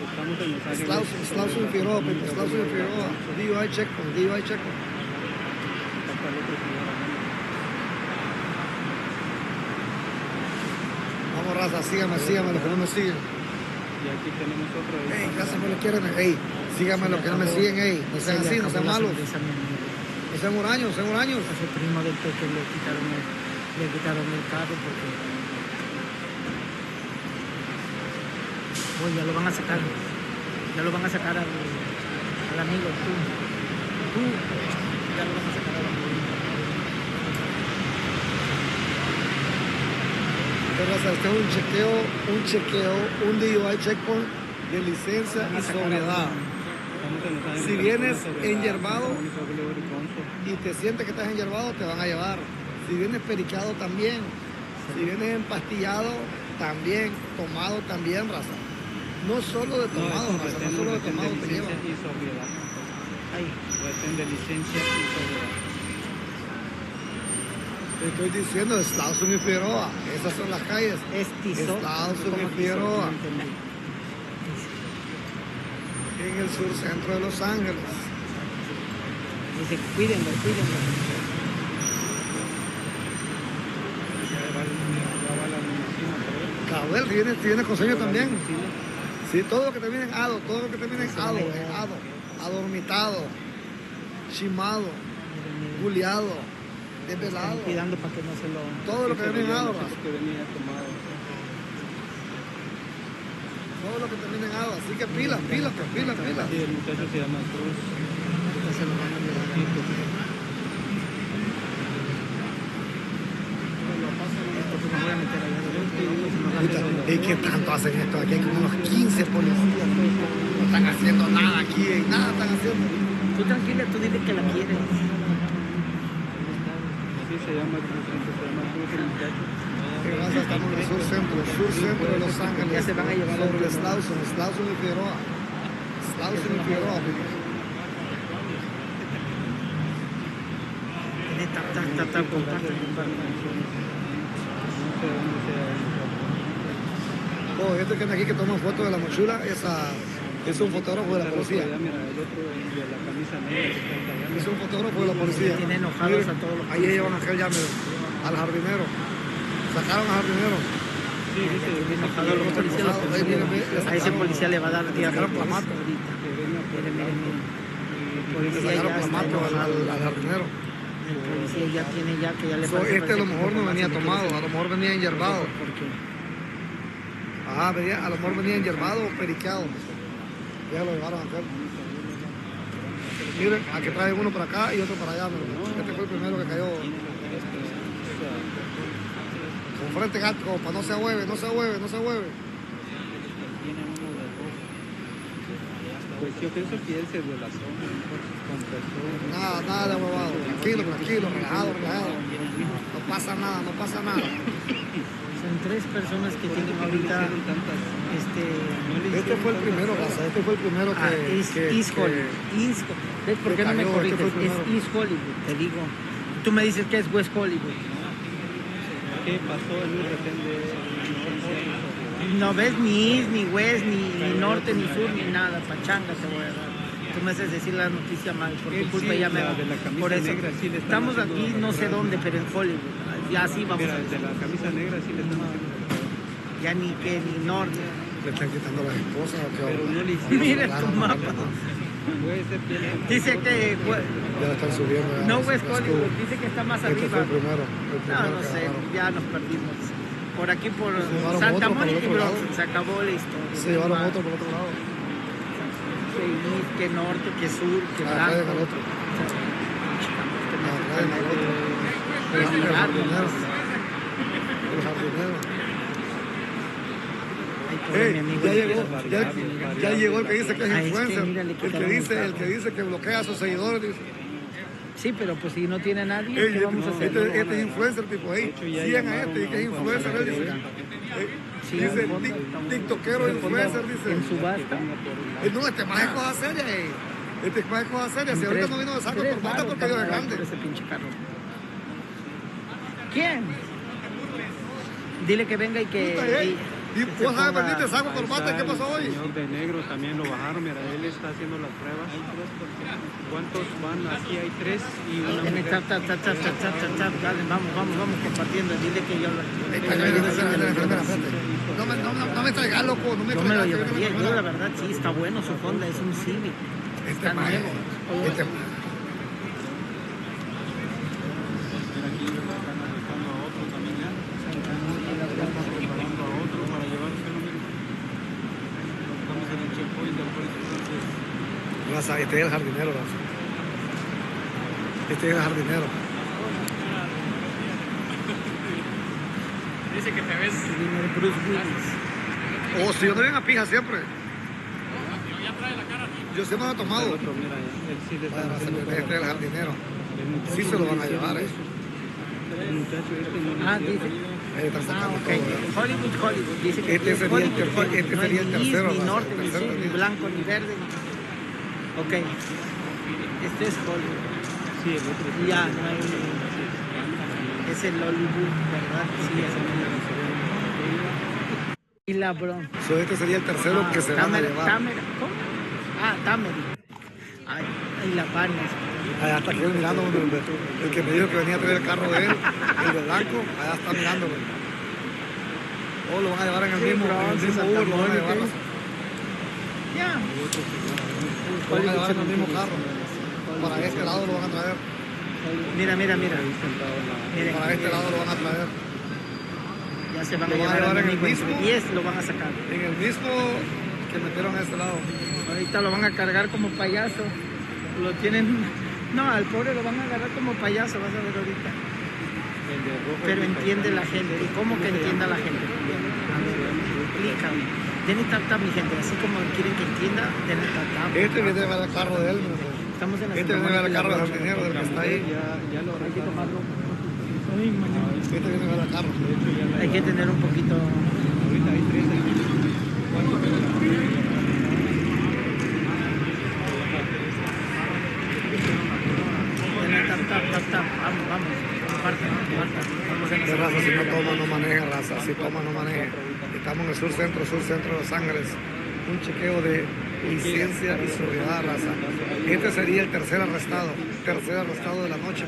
Estamos en Los Ángeles. Slauson y Figueroa, Pepe, Slauson y Figueroa. DUI checkpoint, DUI checkpoint. Hasta el otro señor allá. Vamos, raza, sígame los que no me siguen. Y aquí tenemos otro. Ey, gracias por lo quieren. Ey, síganme los que no me siguen, ey. No sean así, no sean malos. No sean huraños, sean huraños. Ese primo del Peque le quitaron el carro porque ya lo van a sacar. Ya lo van a sacar al amigo, tú. Ya lo van a sacar al amigo. Raza, este es un chequeo, un DUI checkpoint de licencia y sobriedad. Estamos en Los Ángeles. Si vienes sobre la enyerbado Santa Mónica Boulevard y Conso. y te sientes que estás enyerbado, te van a llevar. Si vienes periqueado también, Si vienes empastillado, también, tomado también, raza. No solo de tomado, raza, no solo de tomado te lleva. Y sobriedad. Ay, Retén de licencia y sobriedad. Te estoy diciendo, Estados Unidos y Figueroa. Esas son las calles. es Tizoc. Estados ¿Cómo Unidos y Tizoc? Figueroa. No entendí. En el sur centro de Los Ángeles. Dice, cuídenlo, cuídenlo. Cabel tiene coseño también. Sí, todo lo que termina en ado, todo lo que termina en ado, adormitado, chimado, guleado, desvelado. Cuidando para que no se lo... Todo lo que termina en ado, raza. Que venía tomado. Todo lo que termina en ado. Así que pila. Sí, el muchacho se llama Cruz. se lo van a llevar. Entonces me voy a meter allá adentro. ¿Y qué tanto hacen esto? Aquí hay como unos 15 policías. No están haciendo nada aquí, nada están haciendo. Tú tranquila, tú dile que la quieres. Así se llama Cruz, el muchacho. Estamos en el sur centro de Los Ángeles. Ya se van a llevar sobre el otro. Slauson y Figueroa. Slauson y Figueroa. Comparte. Oh, este que anda aquí que toma fotos de la mochila, es un fotógrafo de la policía. Mira, el otro de la camisa negra. Es un fotógrafo de la policía. Tiene enojados Miren, a todos los ahí llevan aquel ya, miren, al jardinero. Sacaron al jardinero. Sí, dice, Enojado a los policías. Ahí viene, A ese policía le va a dar le diarrea sacaron plamato. ahorita. Miren. El Le policía sacaron ya está plamato enojado. al jardinero. El policía ya tiene que ya le So, parece este a lo que mejor no más venía se le tomado, quiere a lo mejor venía enyerbado. hacer. ¿Por qué? Ajá, a lo mejor venía enyerbado o periqueado. Ya lo llevaron acá. Miren, aquí traen uno para acá y otro para allá. Miren. Este fue el primero que cayó. Con frente gato, para no se ahueve. Pues yo pienso que él se relacionó con personas. Nada de huevado. Tranquilo, relajado. No pasa nada. Son 3 personas que tienen ahorita Este fue el primero, raza. Este fue el primero que... East Hollywood. ¿Ves por qué no me cayó, corriges? este fue el Es primero. East Hollywood, te digo. Tú me dices que es West Hollywood. ¿Qué pasó en un retén de No ves ni East, ni West, ni norte, ni sur, ni nada. Pachanga te voy a dar. Tú me haces decir la noticia mal. Por tu culpa sí, ya me la va. de la camisa Por eso. negra, sí le están Estamos haciendo aquí, no sé retraso. dónde, pero en Hollywood. Ya sí vamos Mira, a el de ver. la camisa negra sí le están haciendo. Ya ni que ni norte. ¿Le están quitando las esposas o qué? Pero no le hicieron. Mira tu mapa. Puede ser que él- Dice que Ya lo están subiendo. ya, no las- West las Hollywood, cubas. dice que está más Este arriba. fue el primero. No sé, que agarraron. ya nos perdimos. Por aquí, por llevaron Santa otro para el Mónica y otro Bronx, lado. se acabó la historia. Se llevaron Más otro por otro lado. Que ir, que norte, que sur, que Traen blanco. al otro. Chicos, Traen al otro. Pues El mirar jardinero. nomás. El jardinero. Ay, pobre mi amigo. Ya llegó el que dice que es Ah, es que influencer. mira, le El quitaron el carro. que dice que bloquea a sus seguidores. Dice, Sí, pero pues si no tiene nadie, "Ey, ¿qué vamos a hacer? este es influencer, tipo, hey, sigan a este y que es influencer. Él dice, Sí, dice en fondo, tiktokero influencer, dice. En subasta. No, este más es cosa seria, Este más es cosa seria. Si ahorita no vino de saco de corbata porque yo es grande. Ese pinche carro. ¿Quién? Dile que venga y que... Y vos sabes, vendiste saco de corbata, ¿qué pasó hoy? El señor de negro también lo bajaron. Mira, él está haciendo las pruebas. ¿Cuántos van? Aquí hay 3 y una mujer. Dale, vamos compartiendo. Dile que yo... Espérate. No me traigas, loco. No me Yo me lo traigas. llevaría. Yo la verdad sí, está bueno su Honda. Es un Civic. Está nuevo. Este Aquí están arrestando a otro también. Están preparando a otro para llevárselo. Estamos en el checkpoint del puerto. Entonces, Raza, este es el jardinero, raza. Este es el jardinero. Viene el Bruce Willis. O si yo no vienen a pija siempre. Yo siempre lo he tomado. el otro, mira, él sí le están Bueno, haciendo este es el jardinero. El muchacho Sí se lo van a le hicieron llevar, eso. El muchacho este no le Ah, hicieron. dice. Ahí están sacando ok. todo, ¿verdad? Hollywood. Dice que Este es sería el Hollywood, tercer- este no sería es el ni gris, tercero, ni ¿verdad? norte, El ni tercero sur, ni también. blanco, ni verde. Ok. Este es Hollywood. Sí, el otro. Ya, no hay... Es el Hollywood, ¿verdad? Sí, es el Hollywood. Y la Bron. So, este sería el tercero que se van a llevar. ¿Cómo? Tameri. Ay, y la Barnes. Allá está aquí mirando, el que me dijo que venía a traer el carro de él, el de blanco, allá está mirando. O lo van a llevar en el mismo Uber, lo van a llevar. Ya. Lo van a llevar en el mismo carro. Para este lado lo van a traer. Mira. Miren, Para este lado lo van a traer. ya se van a Lo van a llevar llevar al en el amigo. mismo. Entre 10 lo van a sacar. En el mismo que metieron a este lado. Ahorita lo van a cargar como payaso. Lo tienen... No, al pobre lo van a agarrar como payaso, vas a ver ahorita. El de rojo. Pero entiende la gente. ¿Y cómo que entienda la gente? A ver, explícame. Denle tap, mi gente. Así como quieren que entienda, denle tap. Este viene a ver el carro de él. Estamos en la Este viene a ver el carro del jardinero, del que está ahí. Ya lo Hay que tomarlo. Este viene a ver el carro. Hay que tener un poquito... Ahorita hay 3 aquí. Denle tap. Vamos. Compartan. Vamos en De raza, si no toma, no maneja, raza. Si toma, no maneja. Estamos en el sur centro de Los Ángeles. Un chequeo de licencia y sobriedad, raza. Este sería el tercer arrestado de la noche.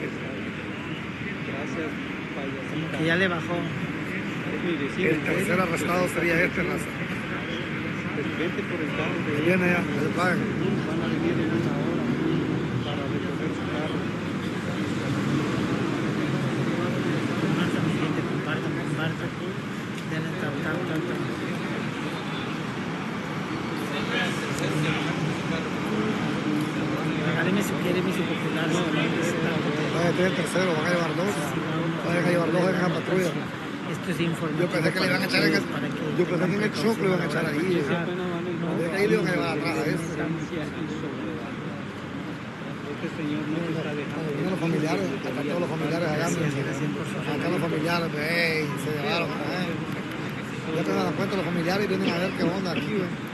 Gracias, payasita. Que ya le bajó. Es mi vecino. El tercer arrestado sería este, raza. Vete por el carro de Que él. viene ya, que se paguen. Van a venir en 1 hora para recoger su carro. Compartan, mi gente. Compartan. Denle tap. Regáleme su popular. Vaya a tener el tercero, van a llevar dos. Van a llevar dos en esa patrulla. Esto es informativo. Yo pensé que le iban a echar en el, yo pensé que en el choque lo iban a echar ahí. De ahí le iban a llevar atrás a este. Este señor no se está dejando. Vienen los familiares, acá todos los familiares allá. Acá los familiares, hey, se llevaron. Ya te dan cuenta los familiares y vienen a ver qué onda aquí, güey.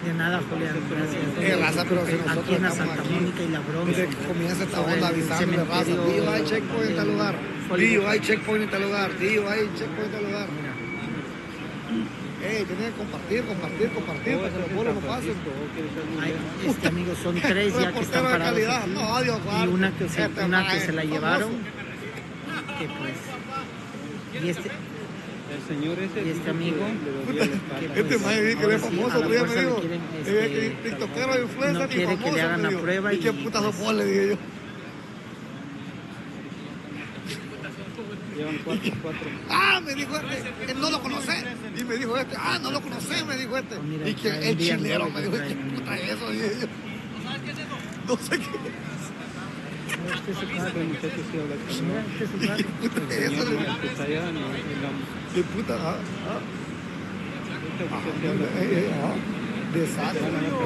De nada, Julián, gracias. Raza, pero si nosotros Aquí en la estamos Santa aquí, Mónica y la Bronx. desde que comienza esta sobre onda el avisándole, raza, cementerio tío, hay checkpoint en tal lugar. Hollywood. Tío, hay checkpoint en tal lugar. Tío, hay checkpoint en tal lugar. Tienen que compartir para que los pueblos no pasen. Ay, amigo, son 3 ya que están Reportero de parados calidad. aquí. No, Dios Y guarde. una que se la famoso. llevaron, que pues... Y El señor ese. Y este amigo, le dolía la espalda. Este maje dice que él es ahora sí, famoso, a la pero ya me fuerza le dijo. quieren, TikTokero, influencer no y quiere que famoso. le hagan me la dijo. prueba ¿Y qué y, putas pues, sopor? Le dije yo. Llevan 4. Me dijo este, él no lo conoce. Y me dijo este, no lo conoce, me dijo este. mira, Y que traen el bien chilero, doble, me dijo, ¿qué traen. puta es eso? Dije yo. No sé qué Este es su carro. Este muchacho sí habla español. Mira, este es su carro. puta es El eso. señor que está allá, no, ¿Qué puta? este muchacho sí habla. De saco.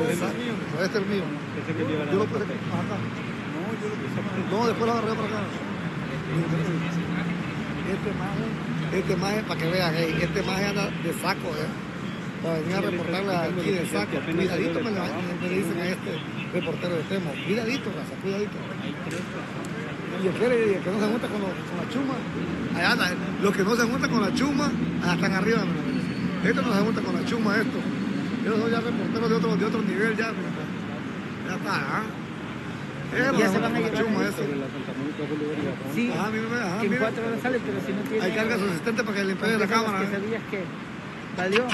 De saco. No, este es el mío. Pensé que le iban a Yo lo dar puse papel. acá. No, después lo agarré para acá. Este maje, para que vean, este maje anda de saco, para venir a reportarle aquí de saco. Cuidadito me dicen a este reportero de Temo. Cuidadito, raza, cuidadito. Y el que no se junta con la chuma, allá anda. Los que no se juntan con la chuma, allá están arriba. Esto no se junta con la chuma, esto. Yo soy ya reportero de otro nivel ya. Ya está, Ya se van a llevar chuma, a eso. Sobre la Santa Mónica Boulevard y la Bronx. Sí, que que en 4 horas sale, pero si no tiene... Ahí carga su asistente para que le pegue la cámara. Que sabías que valió.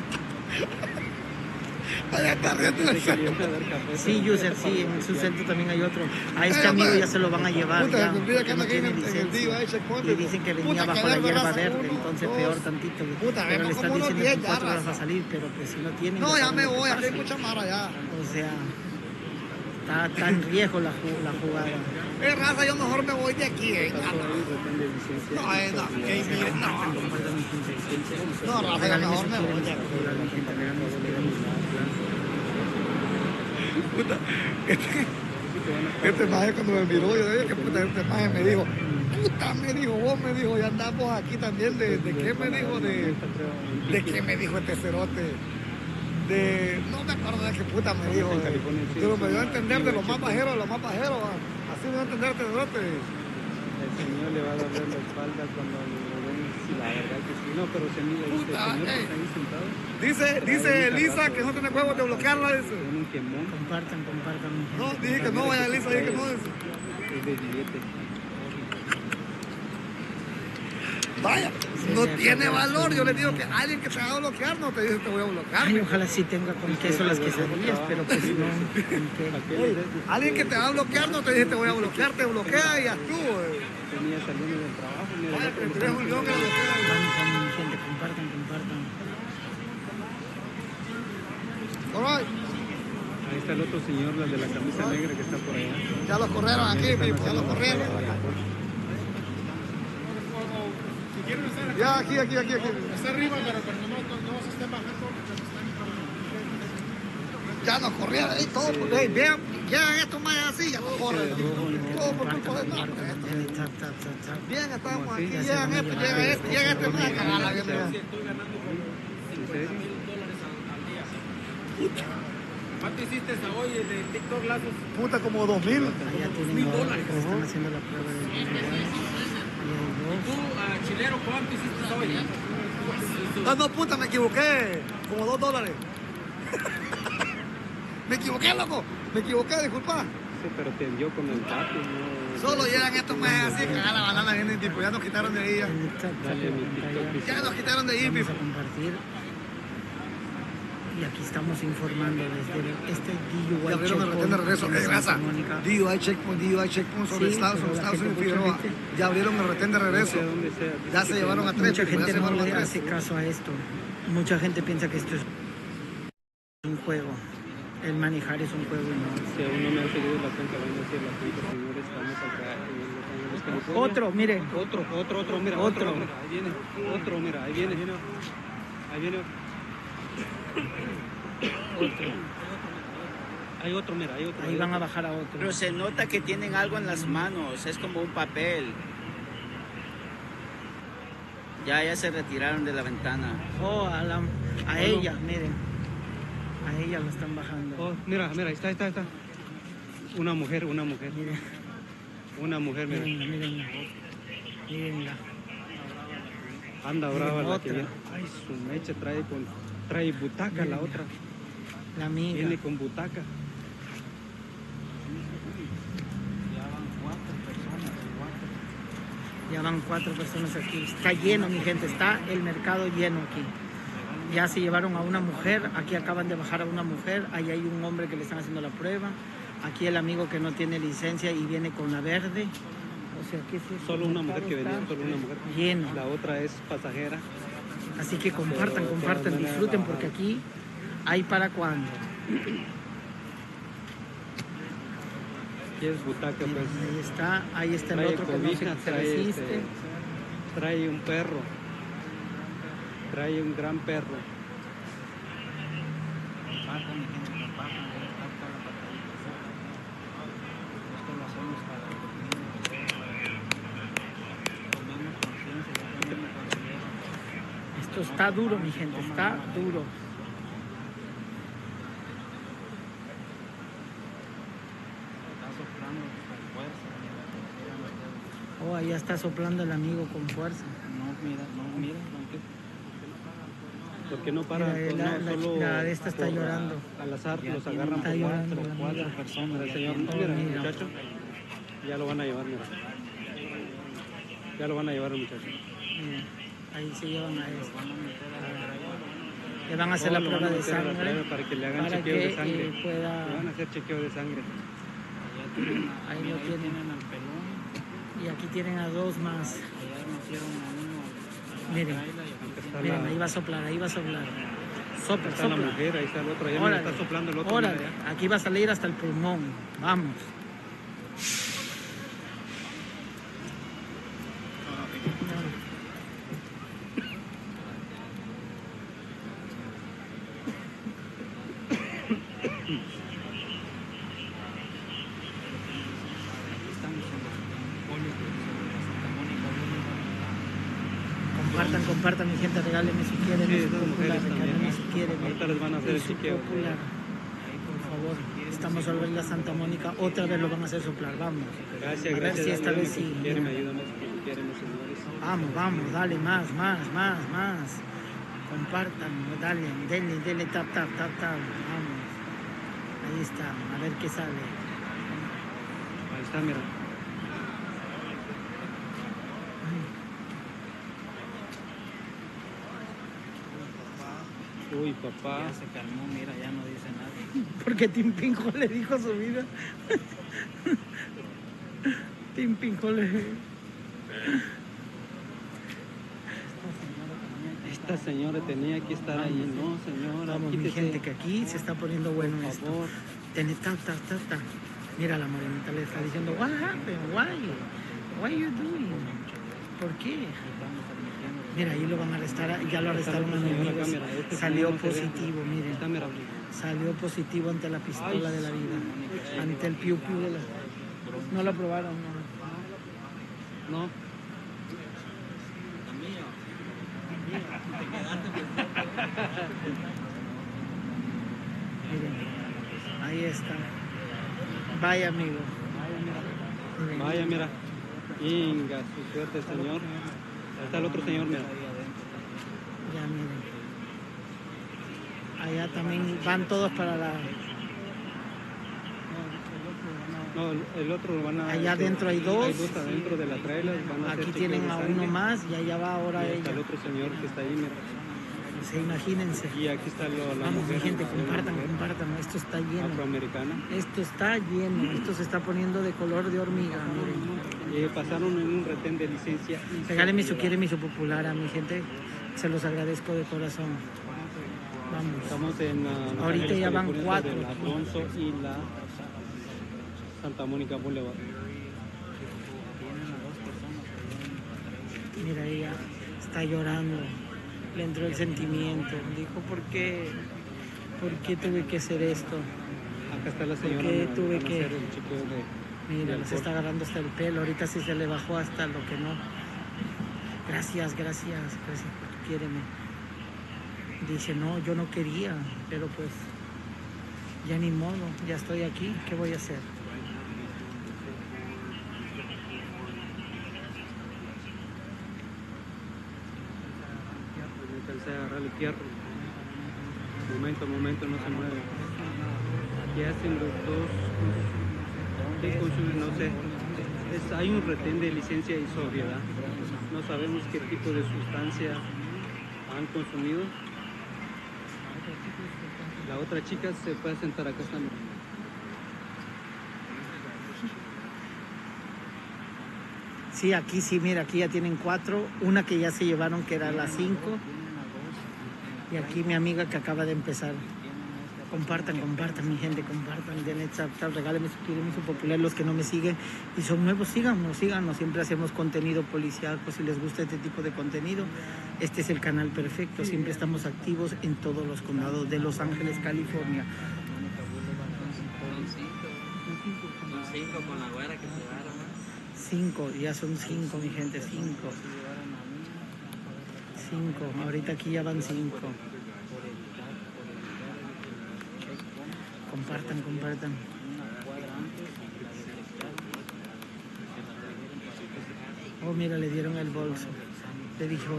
Allá está riendo. Se calienta a dar café. Sí, user, sí, en su centro también hay otro. A este amigo ya se lo van a llevar, Puta, ya, me olvida que porque anda no aquí tiene en el licencia. Dui Checkpoints. Le dicen que venía Puta, bajo que la verga, hierba raza, verde, uno, entonces dos. peor tantito. Puta, Pero le vemos están como unos diciendo 10 que en ya, 4 horas raza. va a salir, pero pues si no tienen... No, ya saben me lo que voy, aquí hay pasa. mucha mara ya. O sea, está en riesgo la jugada. Raza, yo mejor me voy de aquí, Pasó ahí, depende de licencia. No, no, no, raza, yo Regálame mejor su me voy de aquí. popular, mi gente, regálame su Puta, este maje cuando me miró, yo dije, que puta, este maje me dijo, puta, me dijo, vos me dijo, ya andamos aquí también, ¿de qué me dijo? ¿De qué me dijo este cerote? No me acuerdo de qué puta me dijo, pero me dio a entender de los más bajeros, así me dio a entender este cerote. El señor le va a doler la espalda cuando lo ven, si la verdad que sí. No, pero se mira, dice, el señor que está ahí sentado. Dice Elisa que no tiene huevos de bloquearla, dice. Tiene un quemón. Compartan. No, dije que no, vaya Elisa, dije que no, dice. Es de billete. Vaya, no tiene valor. Yo le digo que alguien que te va a bloquear no te dice te voy a bloquear. Ay, ojalá sí tenga con queso las quesadillas, pero pues no. Alguien que te va a bloquear no te dice te voy a bloquear, te bloquea y actúa. Tenía saliendo del trabajo. Mira, Vaya, que tú eres un león que lo bloquea. Vamos, gente, compartan. All right. Ahí está el otro señor, la de la camisa negra que está por allá. Ya los corrieron aquí, ya los corrieron. Ya, aquí. Está arriba, pero no se estén bajando. Ya nos corrieron ahí todos. Hey, vean, llegan estos más así, ya nos corren. Todo por culpa de nada. Bien, estamos aquí, llega este más a cagarla. ¿En serio? ¿Cuánto hiciste hoy de TikTok lazos? Puta, como 2,000. Allá tienen $1,000 que están haciendo la prueba de Tú, chilero, ¿cuánto hiciste hoy? No, puta, me equivoqué. Como $2. Me equivoqué, loco. Me equivoqué, disculpa. Sí, pero te envió con el papi, ¿no? Solo llegan estos más así, cagar la banana, vienen tipo, ya nos quitaron de ahí. Dale mi TikTok. Ya nos quitaron de ahí, Vamos tipo. a compartir. Y aquí estamos informando desde este DUI Ya abrieron el retén de regreso. Raza, DUI Checkpoint sobre Sí, Estados pero la Unidos gente, y Figueroa. mucha gente- Ya abrieron el retén de regreso. Donde sea. Ya se llevaron a tres. Mucha ya gente se no llevaron a le tres. hace caso a esto. Mucha gente piensa que esto es un juego. El manejar es un juego y no. Si aún no me han seguido la cuenta, van a decir la cuenta, señores, estamos acá en Los Ángeles, California. Otro, mire. Otro, mira, Otro. mira, ahí viene, otro, mira, ahí viene. Hay otro, mira, hay otro. Ahí van a bajar a otro. Pero se nota que tienen algo en las manos, es como un papel. Ya se retiraron de la ventana. Oh, a ella, miren. A ella la están bajando. Oh, mira, ahí está. Una mujer. Miren, Una mujer, mira. mírenla. Anda brava la que otra. viene. Ay, su mecha trae butaca la otra. La amiga. Viene con butaca. Ya van 4 personas aquí. Está lleno, mi gente. Está el mercado lleno aquí. Ya se llevaron a una mujer. Aquí acaban de bajar a una mujer. Ahí hay un hombre que le están haciendo la prueba. Aquí el amigo que no tiene licencia y viene con la verde. O sea, ¿qué es eso? Solo una El mujer que mercado venía, está solo una mujer. lleno. La otra es pasajera. Así que compartan, disfruten porque aquí hay para cuando. Aquí es butaca, pues. Ahí está el Trae otro que no cobija, se resiste. trae un perro. Trae un gran perro. Esto está duro, mi gente, está duro. Oh, allá está soplando el amigo con fuerza. No, mira. ¿Por qué no para? Mira, la de esta está llorando. Al azar los agarran Está por llorando la cuatro amiga. personas. El señor, Oh, mira, mira. muchacho. Ya lo van a llevar, mira. Ya lo van a llevar el muchacho. Mira, ahí se llevan a esto. Le van a hacer la Lo van prueba a de meter a la sangre prueba para que le hagan para chequeo de que sangre. pueda. Le van a hacer chequeo de sangre. Ahí lo tienen. al pelón, Y aquí tienen a 2 más. allá metieron a uno. Miren, Está miren, la, ahí va a soplar. Sopla, está la sopla. mujer, ahí está el otro. Allá me Órale, está soplando el otro. órale. mira, allá. Aquí va a salir hasta el pulmón. Vamos. Estamos en los polios de Santa Compartan, mi gente, regálenme si quieren. Sí, Es esas popular, mujeres también. regálenme si quieren. Ahorita les van a hacer el Es chequeo. popular. Por favor, estamos sobre la Santa Mónica, otra vez lo van a hacer soplar, vamos. Gracias, A ver gracias. si esta Ayúdenme vez con sí. su quieren, me ayudan con su quieren, los señores. Vamos, dale, más. Compartan, denle, tap. Vamos. Ahí está, a ver qué sale. Ahí está, mira. Uy, papá. Ya se calmó, mira, ya no dice nada. Porque Tim Pinjo le dijo su vida. Tim Pinjo le... Esta señora tenía que estar ahí. No, señora. Vamos, mi quítese. gente, que aquí se está poniendo bueno Por esto. favor. Ta. Mira, la morenita le está diciendo, what happened? Why you doing? ¿Por qué? Mira, ahí lo van a arrestar, ya lo arrestaron a mi amigo. Salió positivo, miren. Está, mira. Salió positivo ante la pistola de la vida. Ante el piu de la... No lo aprobaron, no. No. Miren, ahí está. Vaya, amigo. Miren. Vaya, mira. Inga, su suerte, señor. Ahí está el otro señor, mira. Ya, miren. Allá también van todos para la... No, el otro lo van a... Allá adentro hay dos. Hay dos adentro de la trailer. Van a hacer Aquí chequeo tienen de a sangre. uno más y allá va ahora Y está el ella. otro señor que está ahí, mira. Sí, imagínense. Y aquí está la Vamos, mi mujer. gente, la compartan. mujer Esto está lleno. afroamericana. Esto está lleno. Esto se está poniendo de color de hormiga, miren. Pasaron en un retén de licencia. y Regálenme su sobriedad. quiere y su popular a mi gente. Se los agradezco de corazón. Vamos. Estamos en Los Ahorita Ángeles, ya van California, 4. sobre la Alonso y la Santa Mónica Boulevard. Mira, ella está llorando. Le entró el sentimiento. Dijo, ¿por qué tuve que hacer esto? Acá está la señora. ¿Por qué mira, tuve van a que- hacer el chequeo de... Mira, de se está alcohol. agarrando hasta el pelo. Ahorita sí se le bajó hasta lo que no. Gracias por tu quiéreme. Dice, no, yo no quería, pero pues ya ni modo, ya estoy aquí, ¿qué voy a hacer? Alcancé a agarrar el fierro. Momento, no se mueve. Aquí hacen los dos. ¿Qué consumen? No sé. Hay un retén de licencia y sobriedad. No sabemos qué tipo de sustancia han consumido. La otra chica se puede sentar acá también. Sí, aquí sí, mira, aquí ya tienen 4, una que ya se llevaron que era la 5 y aquí mi amiga que acaba de empezar. Compartan, mi gente, compartan, denle tap, regálenme su quieren, su popular, los que no me siguen y son nuevos, síganos, siempre hacemos contenido policiaco, si les gusta este tipo de contenido, este es el canal perfecto, siempre estamos activos en todos los condados de Los Ángeles, California. Son 5 con la güera que se llevaron, ¿no? 5, ya son 5, mi gente, 5. 5, ahorita aquí ya van 5. Compartan. Oh, mira, le dieron el bolso. Le dijo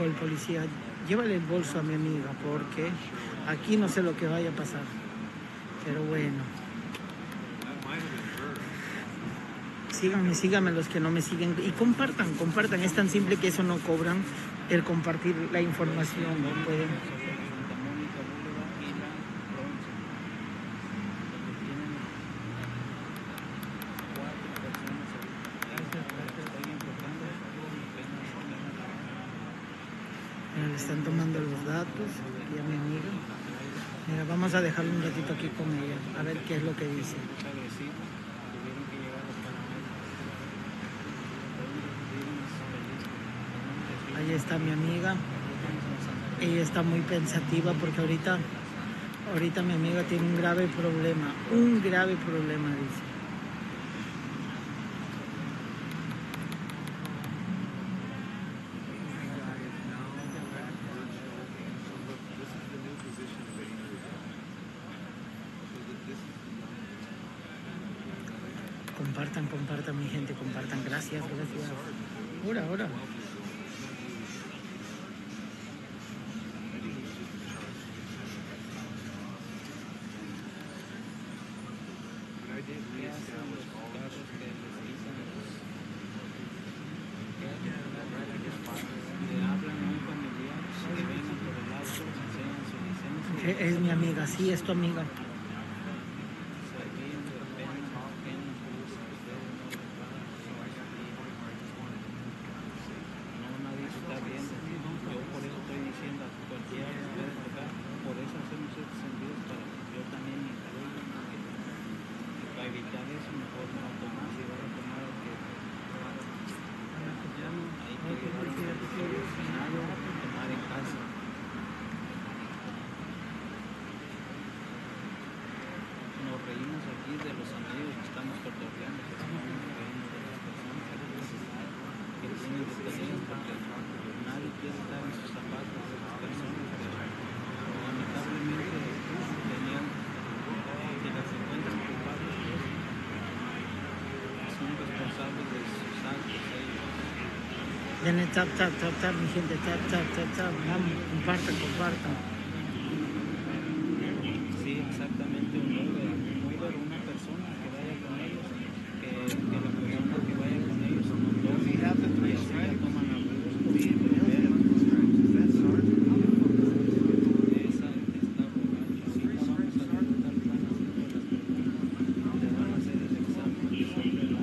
el policía, llévale el bolso a mi amiga, porque aquí no sé lo que vaya a pasar. Pero bueno. Síganme los que no me siguen. Y compartan. Es tan simple que eso no cobran el compartir la información. ¿No pueden? Mira, le están tomando los datos aquí a mi amiga. Mira, vamos a dejarlo un ratito aquí con ella, a ver qué es lo que dice. Ahí está mi amiga. Ella está muy pensativa porque ahorita mi amiga tiene un grave problema, dice. compartan, compartan, mi gente, compartan. Gracias, gracias. Ahora, ahora. ¿Qué hacen los carros que les quitan le hablan a un familiar que venga por el auto, les enseñan su licencia? Es mi amiga, sí, es tu amiga. Se ríen de pena ajena por eso que ustedes no les pagan. No, nadie se está viendo. Yo por eso estoy diciendo a cualquiera de ustedes acá, por eso hacemos estos envíos para que yo también me incluya. Para evitar eso, mejor no tomar. Si vas a tomar el que hay que llevar un certificado final o tomar en casa. Nos reímos aquí de los amigos que estamos cotorreando, pero no nos reímos de las personas que tienen dependencia, porque nadie quiere estar en sus zapatos de las personas. Lamentablemente tenían de las 50 culpables, son responsables de sus actos ellos. Denle tap, tap, tap, tap, mi gente, tap, tap, tap, tap. Vamos, compartan, compartan. Sí, exactamente, un Uber, una persona que vaya con ellos, que la persona que vaya con ellos no tome y así la toman a gusto y beber. Esa está borracho, sí, la vamos a tratar, van haciendo las preguntas, te van a hacer el examen sobre la...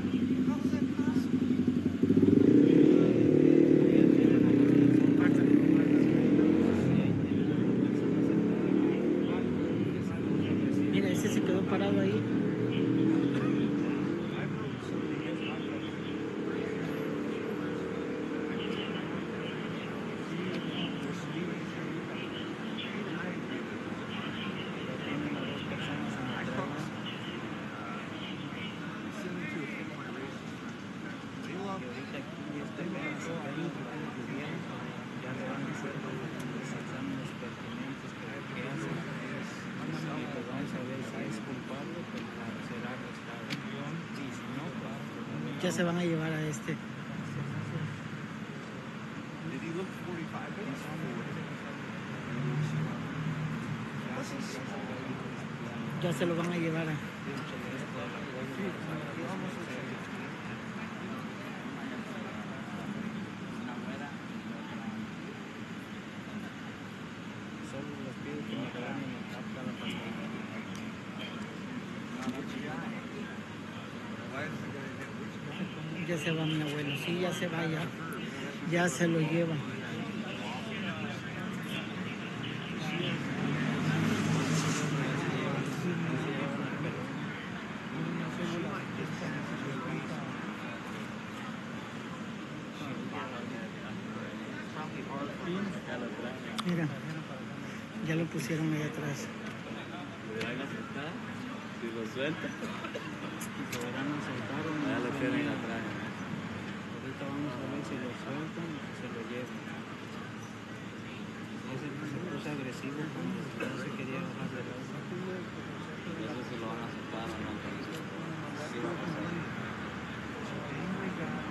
Mira, ese se quedó parado ahí. Ya se van a llevar a este. Ya se lo van a llevar a... Solo les pido que me graben y capta la pantalla. Ya se va mi abuelo, sí, ya se va, ya se lo lleva. Mira, ya lo pusieron ahí atrás. ¿Le van a soltar? Si lo suelta, Lo van a soltar o no. ya lo quieren atrás. Ahorita vamos a ver si lo sueltan o si se lo llevan. Ese que se puso agresivo cuando no se quería bajar del auto. No sé si lo van a soltar o no. Sí va a pasar.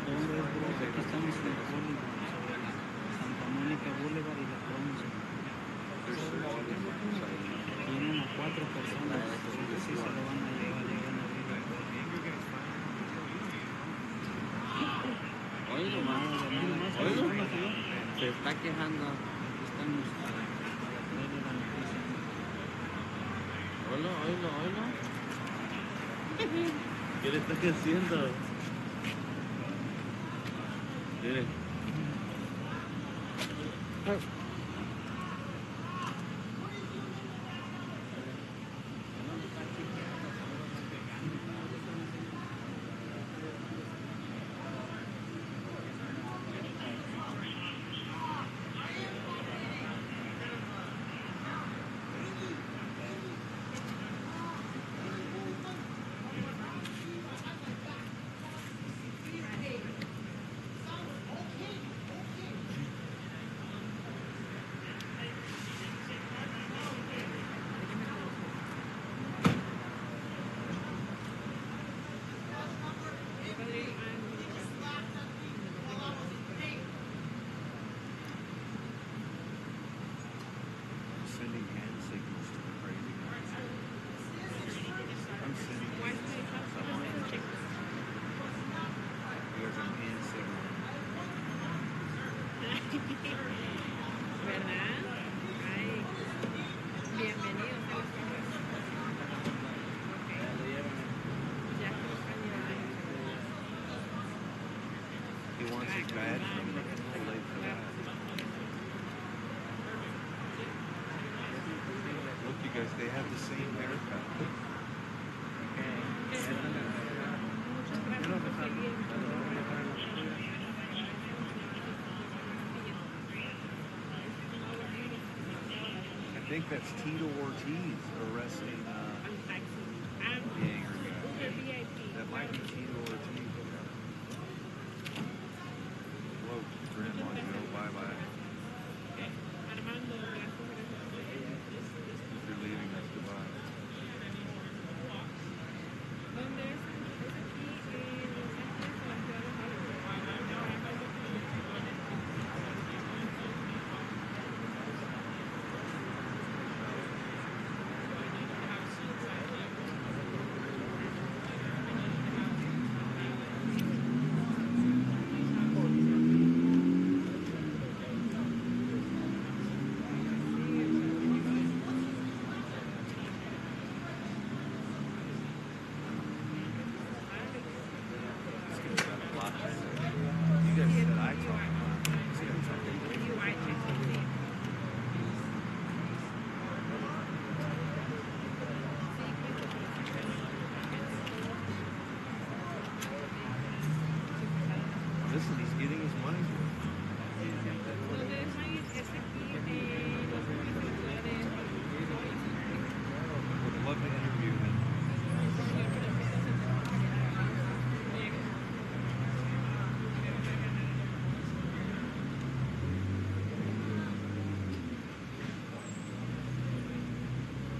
¿Dónde es, bro? Aquí estamos en el Hollywood, sobre la Santa Mónica Boulevard y la Bronx. Tienen a 4 personas, entonces sí se lo van a llevar, llegan arriba. Oílo, oílo. Se está quejando. Aquí estamos a la trailer de la noticia. Oílo. ¿Qué le estás haciendo? Mire. Sending hand signals to the crazy guys. I'm sending hand signals. Because I'm hand signaling. ¿Verdad? Ay, bienvenidos a los hombres. Ok. Ya se los han llevado. He wants his badge from me. I'm late for that. Look, you guys, they have the same haircut. I think that's Tito Ortiz arresting the angry guy. That might be Tito Ortiz. Whoa, Grandma, you know, bye-bye. If you're leaving, that's goodbye. ¿Dónde es? ¿Es aquí en Los Ángeles o en Ciudad de You guys said I talk. Listen, he's getting his money's worth. ¿Dónde es ahí? Es aquí en Los Ángeles, en Ciudad de Would love to interview him.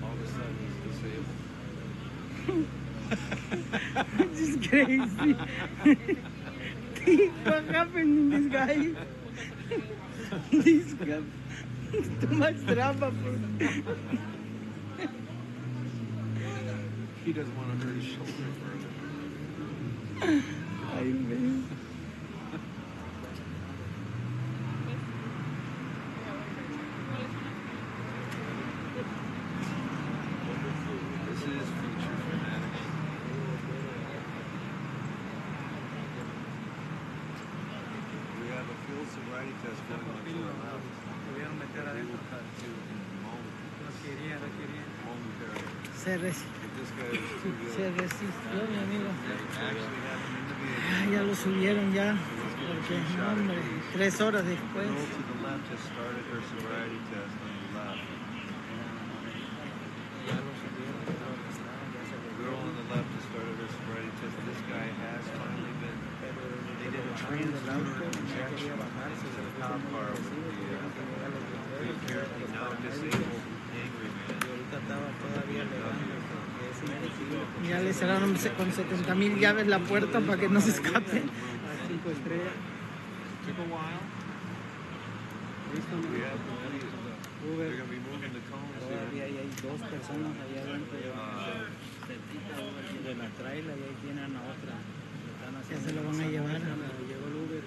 All of a sudden, he's disabled. This is crazy. What happened in this guy? This guy. Too much drama. He doesn't want to hurt his shoulder further. Ay, man. This is Future Fanatics. We have a field sobriety test going on to our mouth. Pudieron meter They will adentro. cut to in a moment. No querían. Momentarily. Se, res- But this guy is too good. se resistió, mi amigo. They actually have him in the vehicle. Ah, ya lo subieron ya. Porque, no, hombre, 3 horas The después. girl to the left has started her sobriety test on the left. Ya lo subieron, creo que estaba, ya se The girl on the left has started her sobriety test. This guy has finally been. They did a transducer injection into the cop car with the apparently now disabled angry man. ahorita estaba todavía alegando que es imposible. Ya le cerraron con 70,000 llaves la puerta para que no se escape. 5 estrellas. Took a while. Listo, We have they're going to be moving the cones Todavía here. hay 2 personas allá adentro cerquita de la trailer y ahí tienen a otra. Ya se lo van a llevar. Llegó el Uber.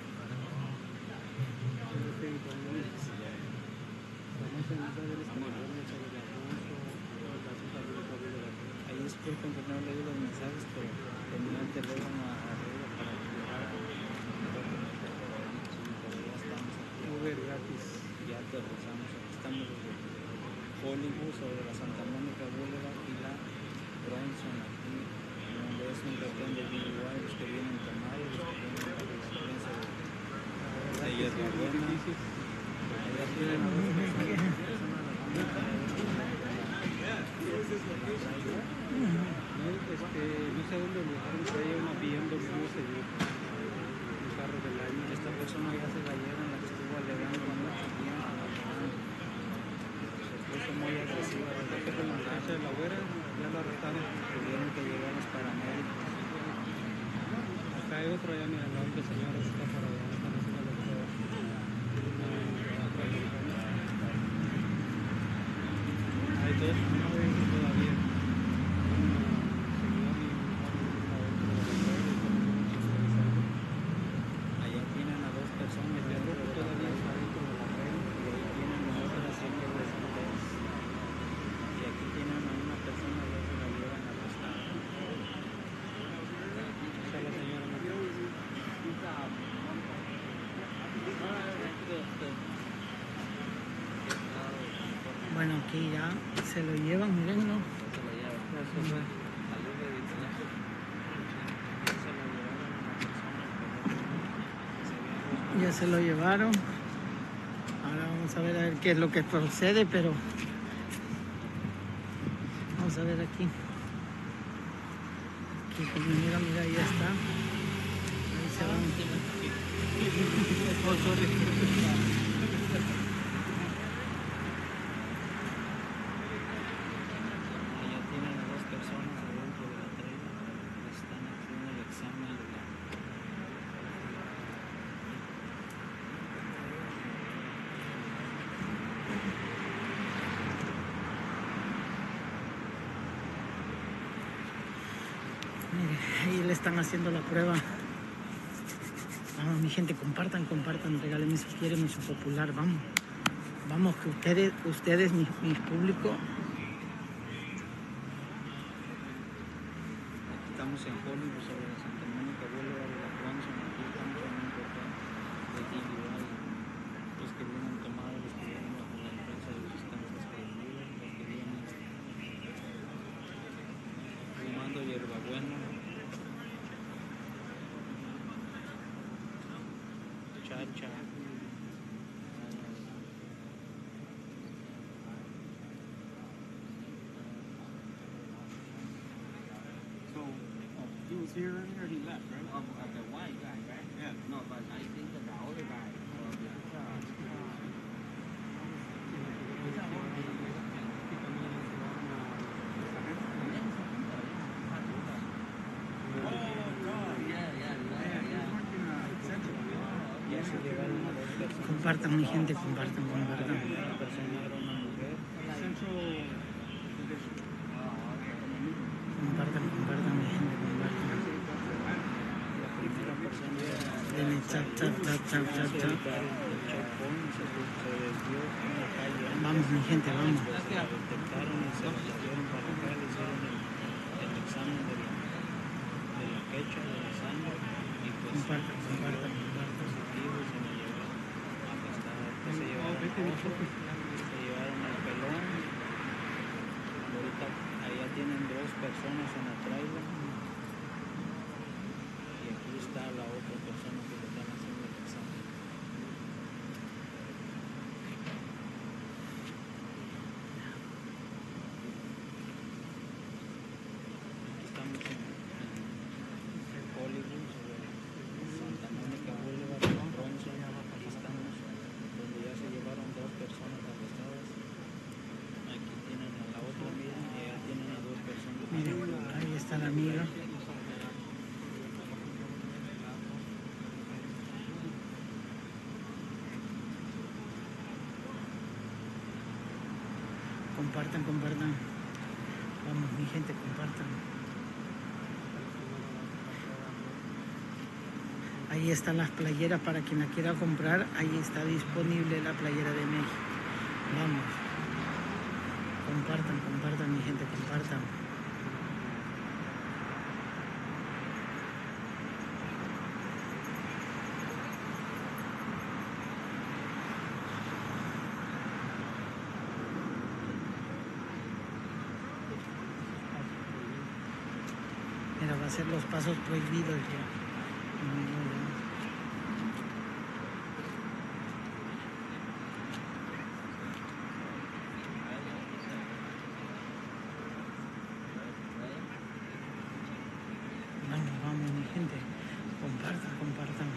Ahí disculpen que no leí los mensajes, pero tenía el teléfono arriba para activar. Ya estamos aquí. Uber gratis. Ya aterrizamos. Aquí estamos desde Hollywood sobre la Santa Mónica Boulevard y la Bronson aquí, donde es un retén de DUI, los que vienen tomados, los que vienen para la experiencia de ella es muy buena. Allá tienen a 2 personas. No sé dónde lo dejaron, traía una BMW, señor. Un carro del año. Esta persona ya se la llevan, la que estuvo alegando mucho tiempo. Se puso muy agresiva. Aparte con la muchacha de la güera, ya lo arrestaron. Tuvieron que llegar los paramédicos. Acá Hay otro allá, mira, la otra señora está para allá, están haciendo la prueba. Hay dos todavía. Allá tienen a dos personas dentro de la red, y ahí tienen a otra haciendo después. Y aquí tienen a una persona y se la llevan arrestada. Esa es la señora mayor. Bueno, aquí ya se lo llevan, mírenlo. Ya se lo llevaron. Ahora vamos a ver qué es lo que procede, pero vamos a ver aquí. Aquí como mira, ahí está. Ahí se van. Oh, sorry. Allá tienen a dos personas adentro de la trailer. Están haciendo el examen de la... Mire, ahí le están haciendo la prueba. Vamos, mi gente, compartan, regálenme si quieren su popular, vamos. Vamos, que ustedes, mi público. Aquí estamos en Hollywood, sobre la Santa Mónica Boulevard de la Bronson. Aquí estamos en un portal de DUI. Los que vienen tomados, los que vienen bajo la influencia de sustancias prohibidas, los que vienen fumando hierbabuena, chacha. He was here earlier, he left, right? The white guy, right? Yeah. No, but I think that the other guy, Ya se llevaron a dos personas. Compartan, mi gente, compartan. Una persona era una mujer. Compartan, mi gente, compartan. La primera persona era Denle tap. el checkpoint, se desvió en la calle. Vamos, mi gente, vamos. La detectaron y se la llevaron para acá, le hicieron el examen de la fecha, de la sangre, y pues Compartan. positivo, y se la llevaron a arrestar. Después se llevaron al pelón. Ahorita allá tienen dos personas en la trailer. Y aquí está la otra persona que le están haciendo el examen. Aquí estamos en Hollywood, sobre Santa Mónica Boulevard, Bronson. Aquí estamos, donde ya se llevaron dos personas arrestadas. Aquí tienen a la otra amiga y allá tienen a dos personas. Miren, ahí está la amiga. Compartan. Vamos, mi gente, compartan. Ahí están las playeras para quien la quiera comprar. Ahí está disponible la playera de México. Vamos. Compartan, mi gente, compartan. Mira, va a ser los pasos prohibidos ya. Vamos, mi gente. Compartan.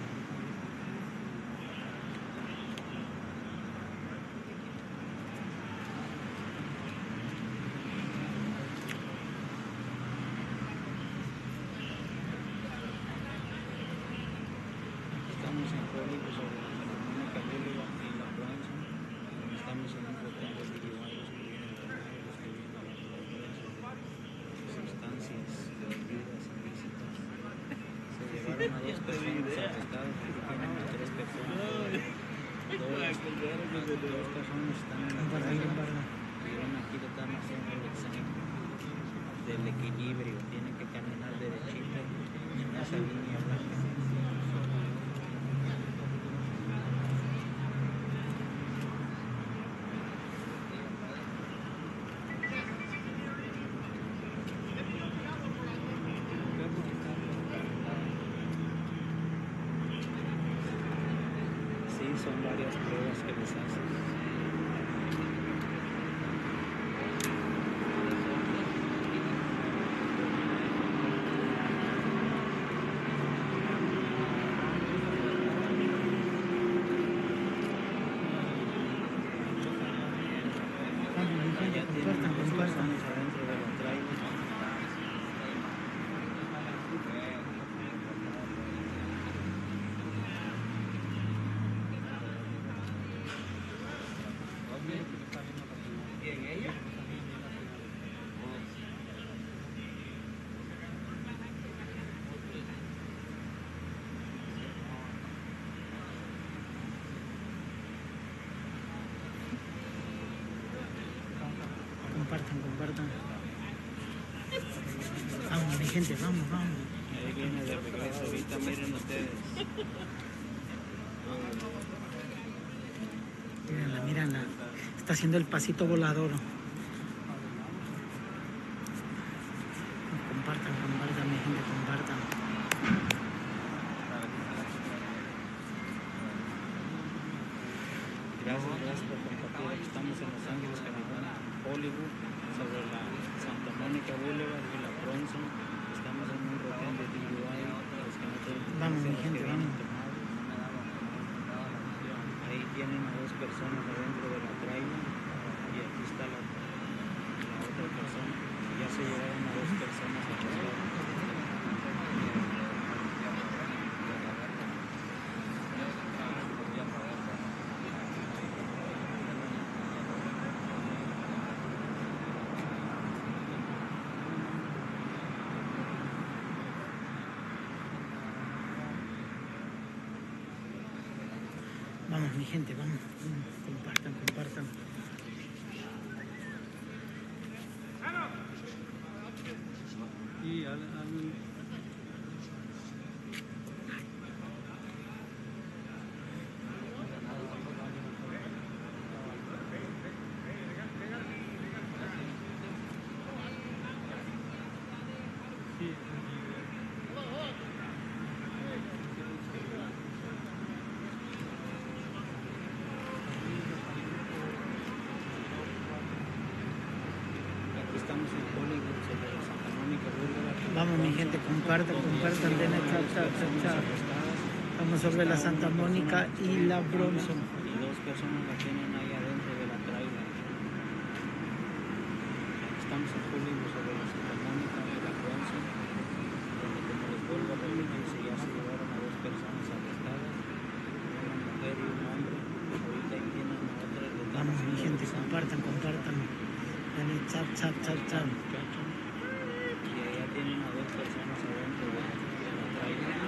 a 2 personas arrestadas, aquí tienen a 3 personas. Dos personas están en la cárcel y una aquí le están haciendo el examen del equilibrio. Tienen que caminar derechito en esa línea blanca. Sí, son varias pruebas que les hacen. Ya tienen a 2 personas adentro de la trailer. Compartan. Vamos, mi gente, vamos. Ahí viene de regreso, ahorita miren ustedes. Mírenla. Está haciendo el pasito volador. Compartan, mi gente, compartan. Gracias por compartir. Aquí estamos en Los Ángeles, California, Hollywood, sobre la Santa Mónica Boulevard y la Bronson. Estamos en un retén de DUI. Los que no tienen Vamos, mi gente, vamos. Ahí tienen a 2 personas adentro de la trailer y aquí está la otra persona. Ya se llevaron a 2 personas a Vamos, mi gente, vamos. Compartan. Y estamos en Hollywood, sobre la Santa Mónica Boulevard. Vamos, mi gente, compartan, denle chao. Vamos sobre la Santa Mónica y la Bronson. Y 2 personas la tienen ahí adentro de la trailer. Estamos en Hollywood, sobre la Santa Mónica y la Bronson, donde, como les vuelvo a repetir, ya se llevaron a 2 personas arrestadas, una mujer y un hombre. Ahorita ahí tienen a otra. Vamos, mi gente, compartan. Denle chao. Y allá tienen a 2 personas adentro de la trailer.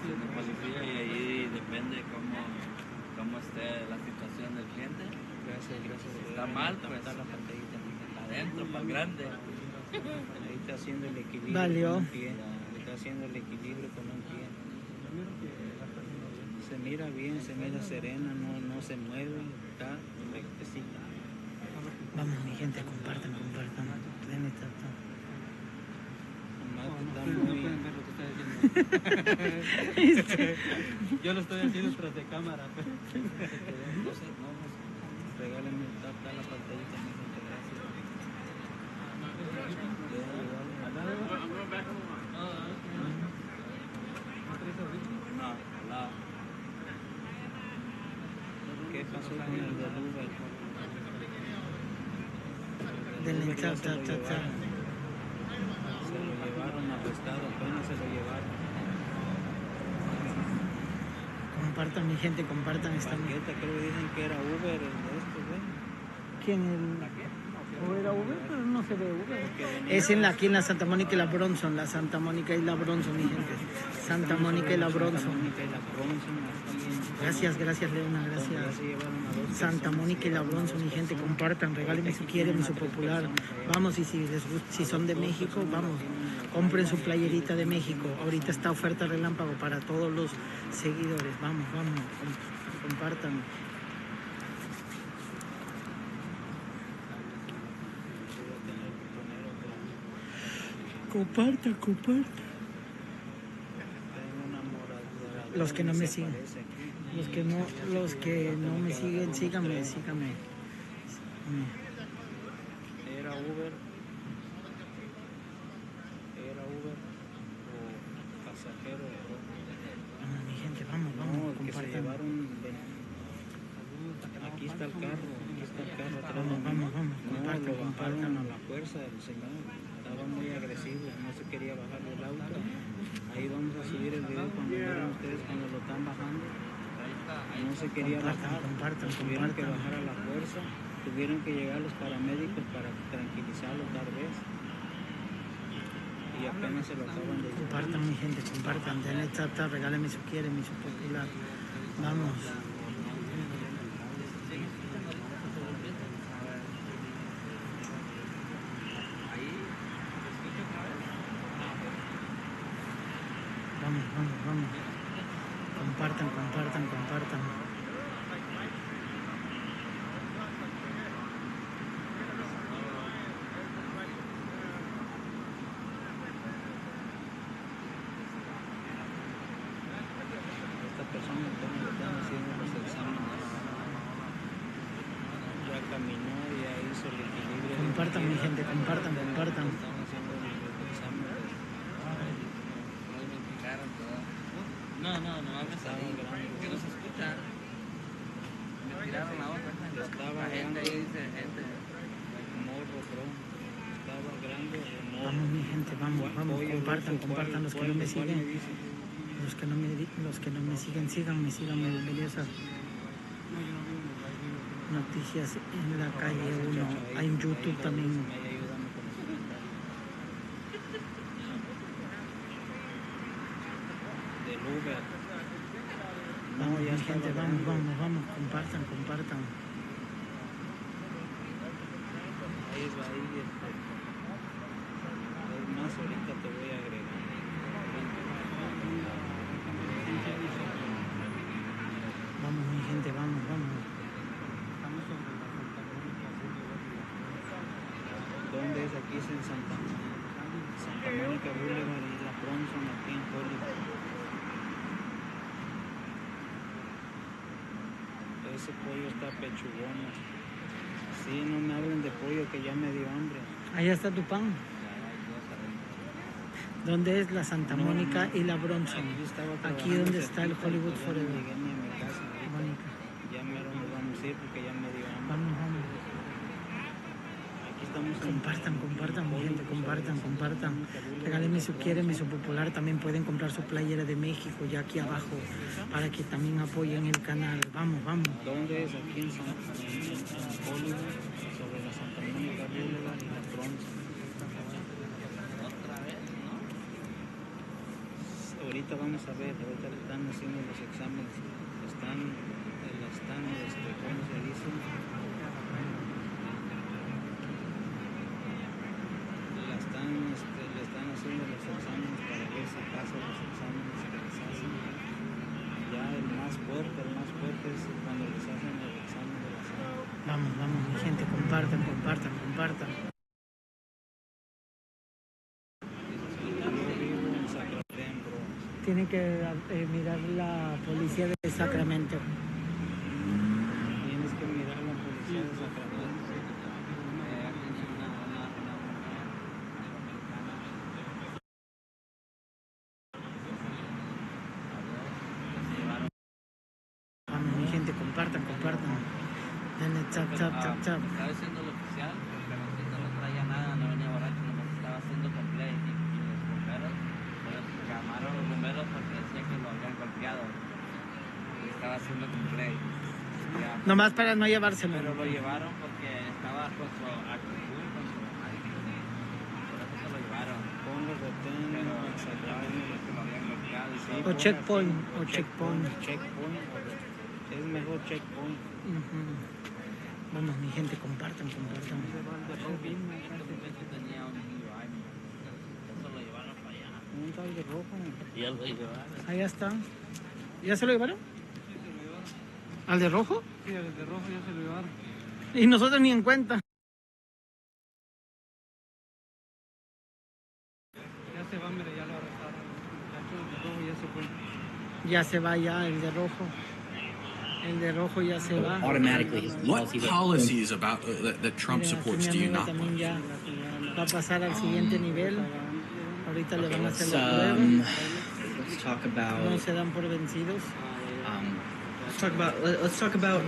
De policía y ahí depende cómo esté la situación del cliente. Gracias. Si está mal, pues está la pantallita. adentro, para grande. Ahí está haciendo el equilibrio Valió. con un pie. Está haciendo el equilibrio con un pie. Se mira bien, se mira serena, no se mueve, está rectecita. Vamos, mi gente, compartan. Denle chao. Nomás que está muy... yo lo estoy haciendo tras de cámara. Regálame, está la pantallita, mi gente, gracias. No. ¿Qué pasó con el del Uber? Denle chao. Se lo llevaron arrestado, apenas se lo llevaron. Compartan, mi gente, compartan esta. Paqueta, creo que dicen que era Uber el de estos, ¿ven? ¿Quién? O era Uber, pero no se ve Uber. Es aquí en la Santa Mónica y la Bronson. La Santa Mónica y la Bronson, mi gente. Santa Mónica y la Bronson. Gracias, gracias Leona, gracias. Santa Mónica y la Bronson, mi gente, compartan, regálenme si quieren, su popular. Vamos, y si les gusta, si son de México, vamos, compren su playerita de México. Ahorita está oferta relámpago para todos los seguidores. Vamos, vamos, compartan. Compartan, compartan. Los que no me siguen. Los que no me siguen, síganme. Era Uber o pasajero. Vamos, mi gente, vamos, compartan. Aquí está el carro atrás. Vamos, compartan. A la fuerza del señor. Estaba muy agresivo, no se quería bajar del auto. Ahí vamos a subir el video cuando vean ustedes cuando lo están bajando. No se quería bajar, tuvieron que bajar a la fuerza, tuvieron que llegar los paramédicos para tranquilizarlo tal vez. Y apenas se lo acaban de llevar. Compartan, mi gente, compartan. Denle tap, regálenme si quieren, mi su popular. Vamos. Vamos. Compartan. Esta persona están haciendo los exámenes. Ya caminó, ya hizo el equilibrio. Compartan, mi gente, compartan. Están haciendo los exámenes. No hables ahí, que no se escucha. Me tiraron la otra. Estaba gente grande. ahí dice gente. Morro, bro. Estaba grande. Vamos, mi gente, vamos, compartan los que no me siguen. Los que no me siguen, síganme. Bienvenidos a Noticias en la Calle 1. Hay en YouTube también. Del Uber. Vamos, mi gente, vamos, compartan. Ahí va, es más, ahorita te voy a agregar. Vamos, mi gente, vamos. ¿Dónde es? Aquí es en Santa Mónica Boulevard y la Bronson aquí en Hollywood. Ese pollo está pechugón. Sí, no me hablen de pollo que ya me dio hambre. Allá está tu pan. ¿Dónde es la Santa Mónica y la Bronson? Aquí donde está el Hollywood Forever. Llegué a mi casa. Mónica. Ya mero nos vamos a ir porque ya me dio hambre. Vamos. Aquí estamos. Compartan, mi gente, compartan. Regálenme si quieren, su popular. También pueden comprar su playera de México ya aquí abajo para que también apoyen el canal. Vamos. ¿Dónde es? Aquí en Hollywood, sobre la Santa Mónica Boulevard y la Bronson. Ahorita vamos a ver, ahorita le están haciendo los exámenes, ¿cómo se dice? Le están haciendo los exámenes para ver si pasa los exámenes que les hacen. Ya el más fuerte es cuando les hacen el examen de la sangre. Vamos, mi gente, compartan. Tiene que mirar la policía de Sacramento. Tienes que mirar la policía de Sacramento. Vamos, mi gente, compartan. Denle tap. Estaba haciendo el oficial, pero no traía nada, no venía borracho, nomás estaba haciendo complay. Y los bomberos, llamaron a los bomberos porque decía que lo habían golpeado. Y estaba haciendo complay. Nomás para no llevárselo. Pero lo llevaron porque estaba con su actitud, con su por eso se lo llevaron. Ponlo retén, Pero encerrado. que lo habían golpeado y Sí, todo. O checkpoint, o checkpoint. Checkpoint. Es mejor checkpoint. Ujú. Vamos, mi gente, compartan. Él tenía un DUI, eso lo llevaron para allá. Un tal de rojo. Y él lo llevaron. Allá está. ¿Ya se lo llevaron? ¿Al de rojo? Sí, al de rojo ya se lo llevaron. Y nosotros ni en cuenta. Ya se va, mire, ya lo arrestaron. El de rojo ya se fue. Ya se va ya el de rojo. El de rojo ya se va. Automatically, his What policies are- policies about that Trump Mira, aquí supports mi do you amigo not también like? ya va a pasar al siguiente nivel. Ahorita le Okay, van a hacer let's la prueba. let's talk No about se dan por vencidos. let's talk about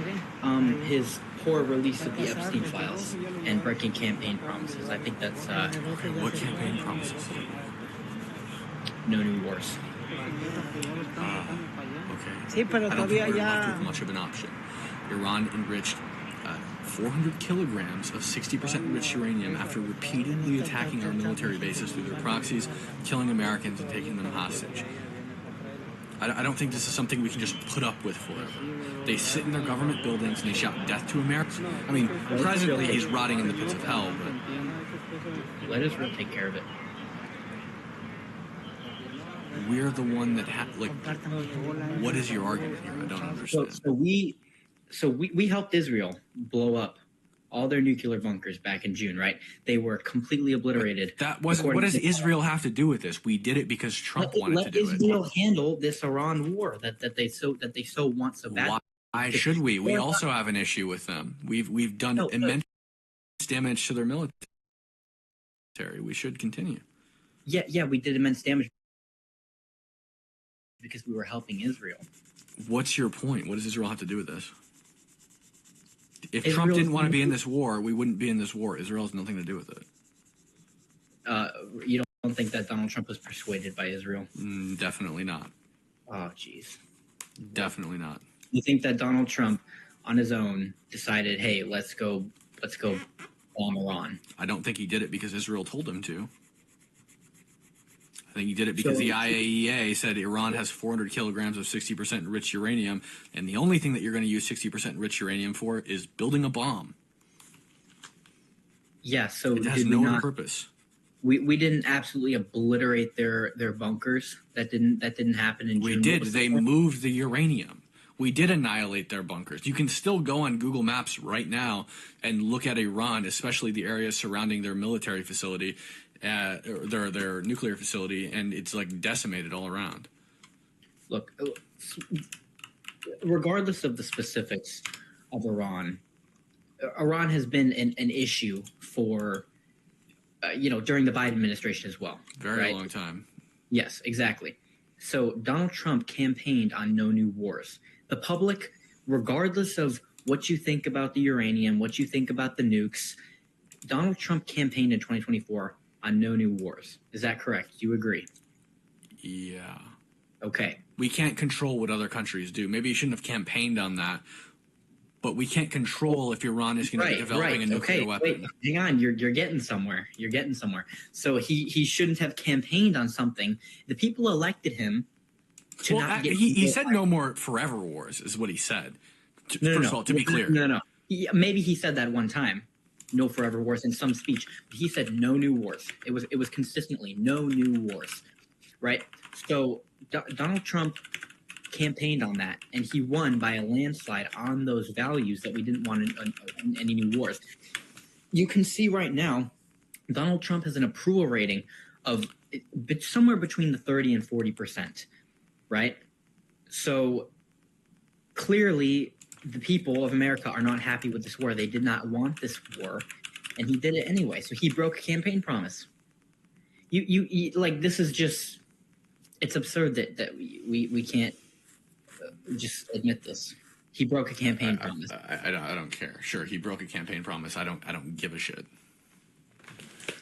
his poor release of the Epstein files and breaking campaign promises. I think that's What campaign promises? no new wars. Okay. Sí, pero I don't think todavía we're left ya. with much of an option. Iran enriched 400 kilograms of 60% enriched uranium after repeatedly attacking our military bases through their proxies, killing Americans and taking them hostage. I don't think this is something we can just put up with forever. They sit in their government buildings and they shout death to Americans. I mean, presently he's rotting in the pits of hell, but Let Israel take care of it. we're the one that what is your argument here? I don't understand. So we helped Israel blow up all their nuclear bunkers back in June, right? They were completely obliterated. That wasn't. What does Israel have to do with this? We did it because Trump wanted to do Let Israel handle this Iran war that they so want so badly. Why should we? We also have an issue with them. We've done immense damage to their military. We should continue. Yeah, we did immense damage because we were helping Israel. What's your point? What does Israel have to do with this? If Trump Israel's didn't want to be in this war, we wouldn't be in this war. Israel has nothing to do with it. You don't think that Donald Trump was persuaded by Israel? Definitely not. Oh, jeez. Definitely not. You think that Donald Trump, on his own, decided, "Hey, let's go bomb Iran"? I don't think he did it because Israel told him to. I think he did it because the IAEA said Iran has 400 kilograms of 60% enriched uranium, and the only thing that you're going to use 60% enriched uranium for is building a bomb. Yeah, so it has no other purpose. We didn't absolutely obliterate their bunkers. That didn't happen in June. We did. They moved the uranium. We did annihilate their bunkers. You can still go on Google Maps right now and look at Iran, especially the areas surrounding their military facility, their nuclear facility, and it's like decimated all around. Look, regardless of the specifics of Iran has been an issue for during the Biden administration as well. Very long time. Yes, exactly. So Donald Trump campaigned on no new wars. The public, regardless of what you think about the uranium, what you think about the nukes, Donald Trump campaigned in 2024 on no new wars. Is that correct? Do you agree? Yeah. Okay. We can't control what other countries do. Maybe you shouldn't have campaigned on that, but we can't control if Iran is going to be developing a nuclear weapon. Wait, hang on, you're getting somewhere. You're getting somewhere. So he shouldn't have campaigned on something. The people elected him to not get. He said no more forever wars is what he said. First of all, to be clear. No. Maybe he said that one time. No forever wars in some speech. But he said no new wars. It was consistently no new wars, right? So Donald Trump campaigned on that, and he won by a landslide on those values that we didn't want in any new wars. You can see right now, Donald Trump has an approval rating of somewhere between the 30 and 40%, right? So clearly, the people of America are not happy with this war. They did not want this war, and he did it anyway. So he broke a campaign promise. You like, this is just, it's absurd that we can't just admit this. He broke a campaign promise. I don't care. Sure, he broke a campaign promise. I don't give a shit.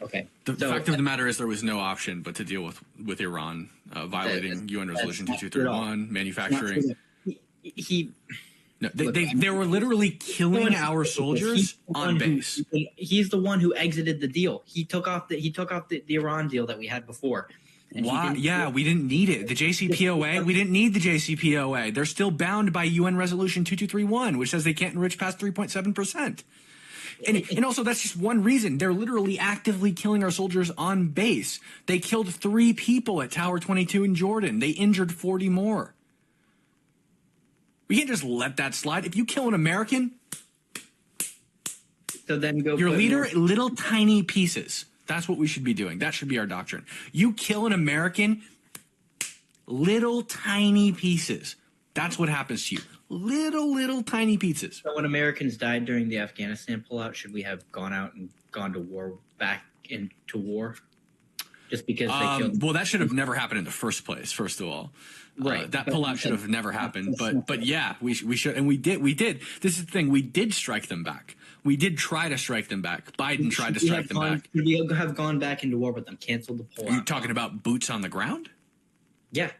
Okay. The fact of the matter is there was no option but to deal with Iran violating UN Resolution 2231, manufacturing. No, they were literally killing our soldiers on base. He's the one who exited the deal. He took off the Iran deal that we had before. Why? Yeah, we didn't need it. The JCPOA, we didn't need the JCPOA. They're still bound by UN Resolution 2231, which says they can't enrich past 3.7%. And also, that's just one reason. They're literally actively killing our soldiers on base. They killed 3 people at Tower 22 in Jordan. They injured 40 more. We can't just let that slide. If you kill an American, so then go your leader, little tiny pieces. That's what we should be doing. That should be our doctrine. You kill an American, little tiny pieces. That's what happens to you. Little tiny pieces. So when Americans died during the Afghanistan pullout, should we have gone out and gone to war, back into war? Just because they killed. Well, that should have never happened in the first place, first of all. Right. That pullout should have never happened. But yeah, we should, and we did. This is the thing. We did strike them back. We did try to strike them back. Biden tried to strike them back. Should we have gone back into war with them? Canceled the pullout. Are you talking about boots on the ground? Yeah.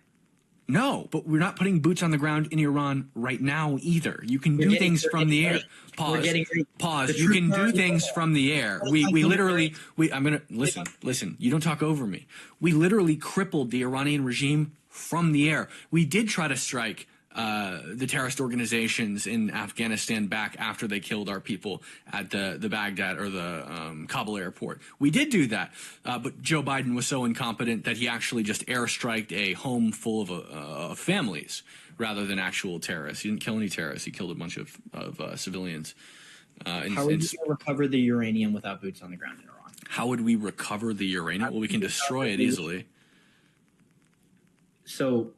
No, but we're not putting boots on the ground in Iran right now either. You can do things from the air. Pause. You can do things from the air. I'm gonna listen. You don't talk over me. We literally crippled the Iranian regime from the air. We did try to strike the terrorist organizations in Afghanistan back after they killed our people at the Baghdad or the Kabul airport. We did do that, but Joe Biden was so incompetent that he actually just airstriked a home full of families rather than actual terrorists. He didn't kill any terrorists. He killed a bunch of civilians. How would you recover the uranium without boots on the ground in Iran? How would we recover the uranium? Well, we can destroy it easily. So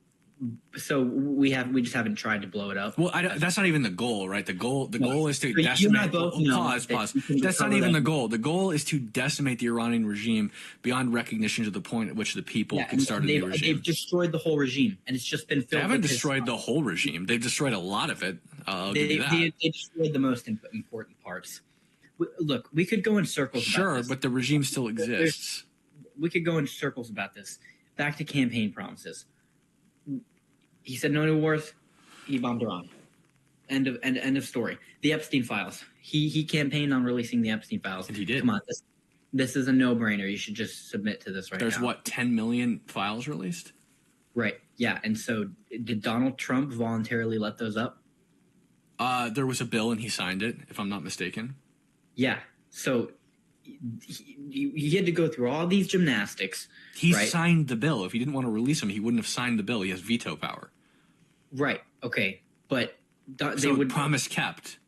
we just haven't tried to blow it up. Well, that's not even the goal, right? The goal is to decimate. Pause. That's not even the goal. The goal is to decimate the Iranian regime beyond recognition to the point at which the people can start a new regime. They've destroyed the whole regime, and it's just been filled. They haven't destroyed the whole regime. They've destroyed a lot of it. I'll give you that. They destroyed the most important parts. Look, we could go in circles. Sure, but the regime still exists. We could go in circles about this. Back to campaign promises. He said no new wars. He bombed Iran. End of story. The Epstein files. He campaigned on releasing the Epstein files. And he did. Come on, this is a no-brainer. You should just submit to this right now. There's what, 10 million files released? Right. Yeah. And so, did Donald Trump voluntarily let those up? There was a bill and he signed it, if I'm not mistaken. Yeah. So he had to go through all these gymnastics. He signed the bill. If he didn't want to release him, he wouldn't have signed the bill. He has veto power. Right. Okay. But they would promise kept.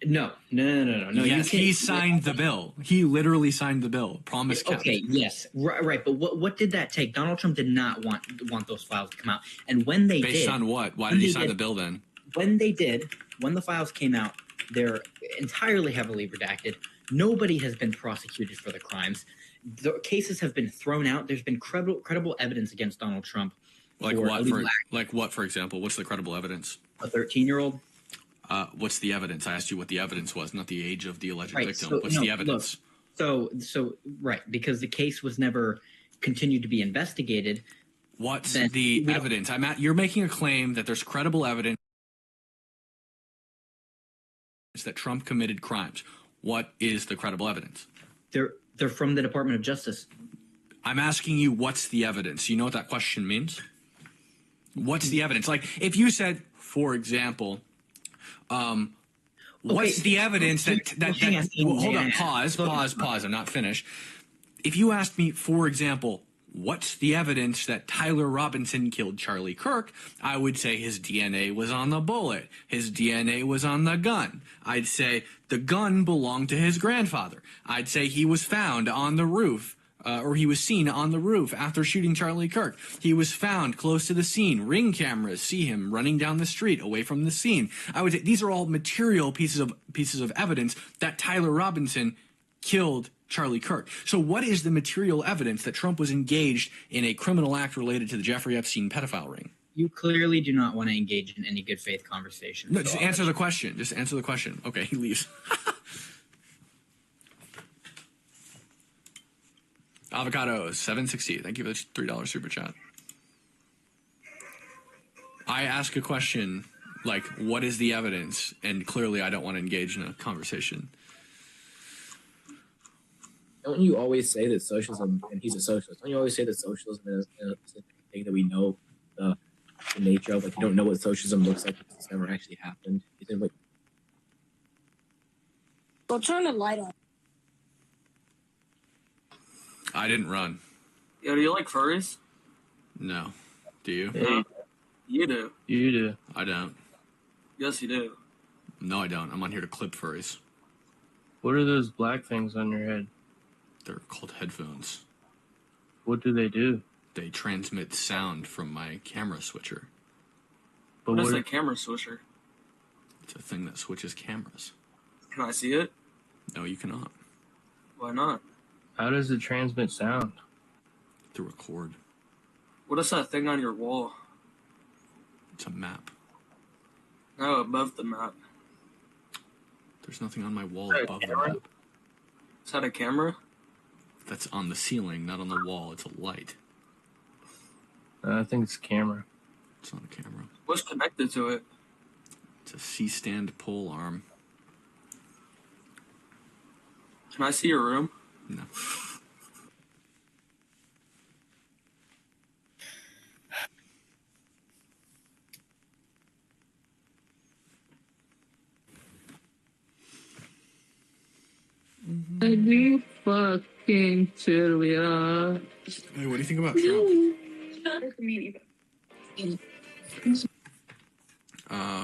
No. Yes, he signed the bill. He literally signed the bill. Promise kept. Okay. Yes. Right. But what did that take? Donald Trump did not want those files to come out. And when they did, based on what? Why did he sign the bill then? When the files came out, they're entirely heavily redacted. Nobody has been prosecuted for the crimes. The cases have been thrown out. There's been credible evidence against Donald Trump. Like what, for example? What's the credible evidence? A 13-year-old. What's the evidence? I asked you what the evidence was, not the age of the alleged victim. What's the evidence? Right, because the case was never continued to be investigated. What's the evidence? You're making a claim that there's credible evidence that Trump committed crimes. What is the credible evidence? They're from the Department of Justice. I'm asking you, what's the evidence? You know what that question means? What's the evidence? Like, if you said, for example, what's the evidence hold on, pause. I'm not finished. If you asked me, for example, what's the evidence that Tyler Robinson killed Charlie Kirk, I would say his DNA was on the bullet. His DNA was on the gun. I'd say the gun belonged to his grandfather. I'd say he was found on the roof, or he was seen on the roof after shooting Charlie Kirk. He was found close to the scene. Ring cameras see him running down the street away from the scene. I would say these are all material pieces of evidence that Tyler Robinson killed Charlie Kirk. So what is the material evidence that Trump was engaged in a criminal act related to the Jeffrey Epstein pedophile ring? You clearly do not want to engage in any good faith conversation. No, just answer the question. Just answer the question. Okay, he leaves. Avocados, 760. Thank you for the $3 super chat. I ask a question. Like, what is the evidence? And clearly, I don't want to engage in a conversation. Don't you always say that socialism, and he's a socialist, don't you always say that socialism is a thing that we know the nature of? Like, you don't know what socialism looks like because it's never actually happened. Isn't what? Go turn the light on. I didn't run. Yo, do you like furries? No. Do you? No. You do. You do. I don't. Yes, you do. No, I don't. I'm on here to clip furries. What are those black things on your head? They're called headphones. What do they do? They transmit sound from my camera switcher. But what is a camera switcher? It's a thing that switches cameras. Can I see it? No, you cannot. Why not? How does it transmit sound? Through a cord. What is that thing on your wall? It's a map. No, above the map. There's nothing on my wall above the map. Is that a camera? That's on the ceiling, not on the wall. It's a light. I think it's a camera. It's not a camera. What's connected to it? It's a C-stand pole arm. Can I see your room? No. I do fucking trivia. Hey, what do you think about Trump?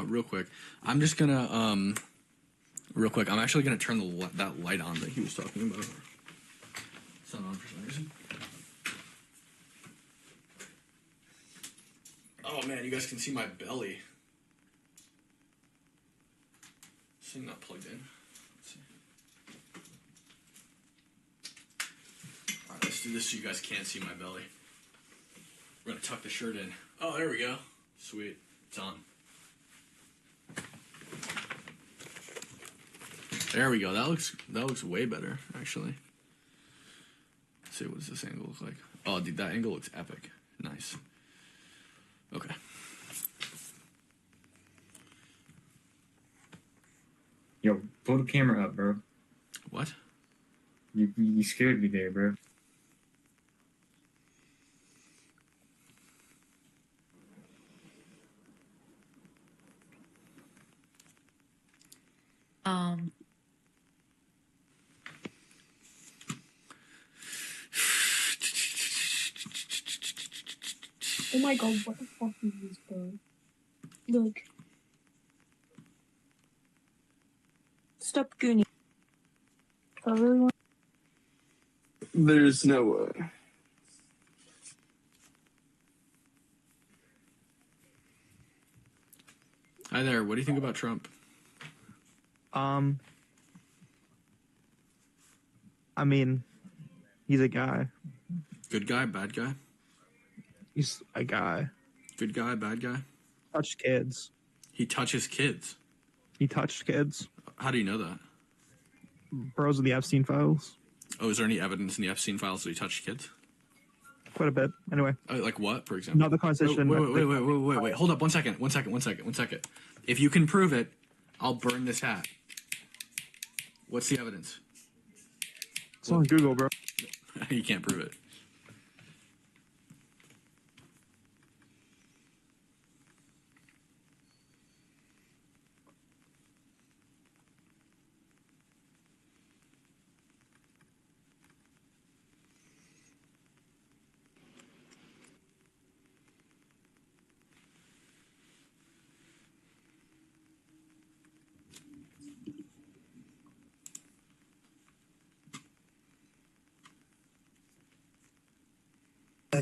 Real quick. I'm just gonna, real quick, I'm actually gonna turn that light on that he was talking about. It's not on for some reason. Oh man, you guys can see my belly. This thing not plugged in. Let's see. Alright, let's do this so you guys can't see my belly. We're gonna tuck the shirt in. Oh, there we go. Sweet. It's on. There we go. That looks way better, actually. Let's see, what does this angle look like? Oh, dude, that angle looks epic. Nice. Okay. Yo, pull the camera up, bro. What? You scared me there, bro. Oh my god, what the fuck is this, bro? Look. Stop gooning. I really want. There's no way. Hi there. What do you think about Trump? I mean, he's a guy. Good guy, bad guy? He's a guy. Good guy, bad guy? Touched kids. He touches kids. He touched kids. How do you know that? Bros in the Epstein files. Oh, is there any evidence in the Epstein files that he touched kids? Quite a bit. Anyway. Like what, for example? Not the conversation. Wait. Hold up. One second. If you can prove it, I'll burn this hat. What's the evidence? It's on Google, bro. You can't prove it. Hi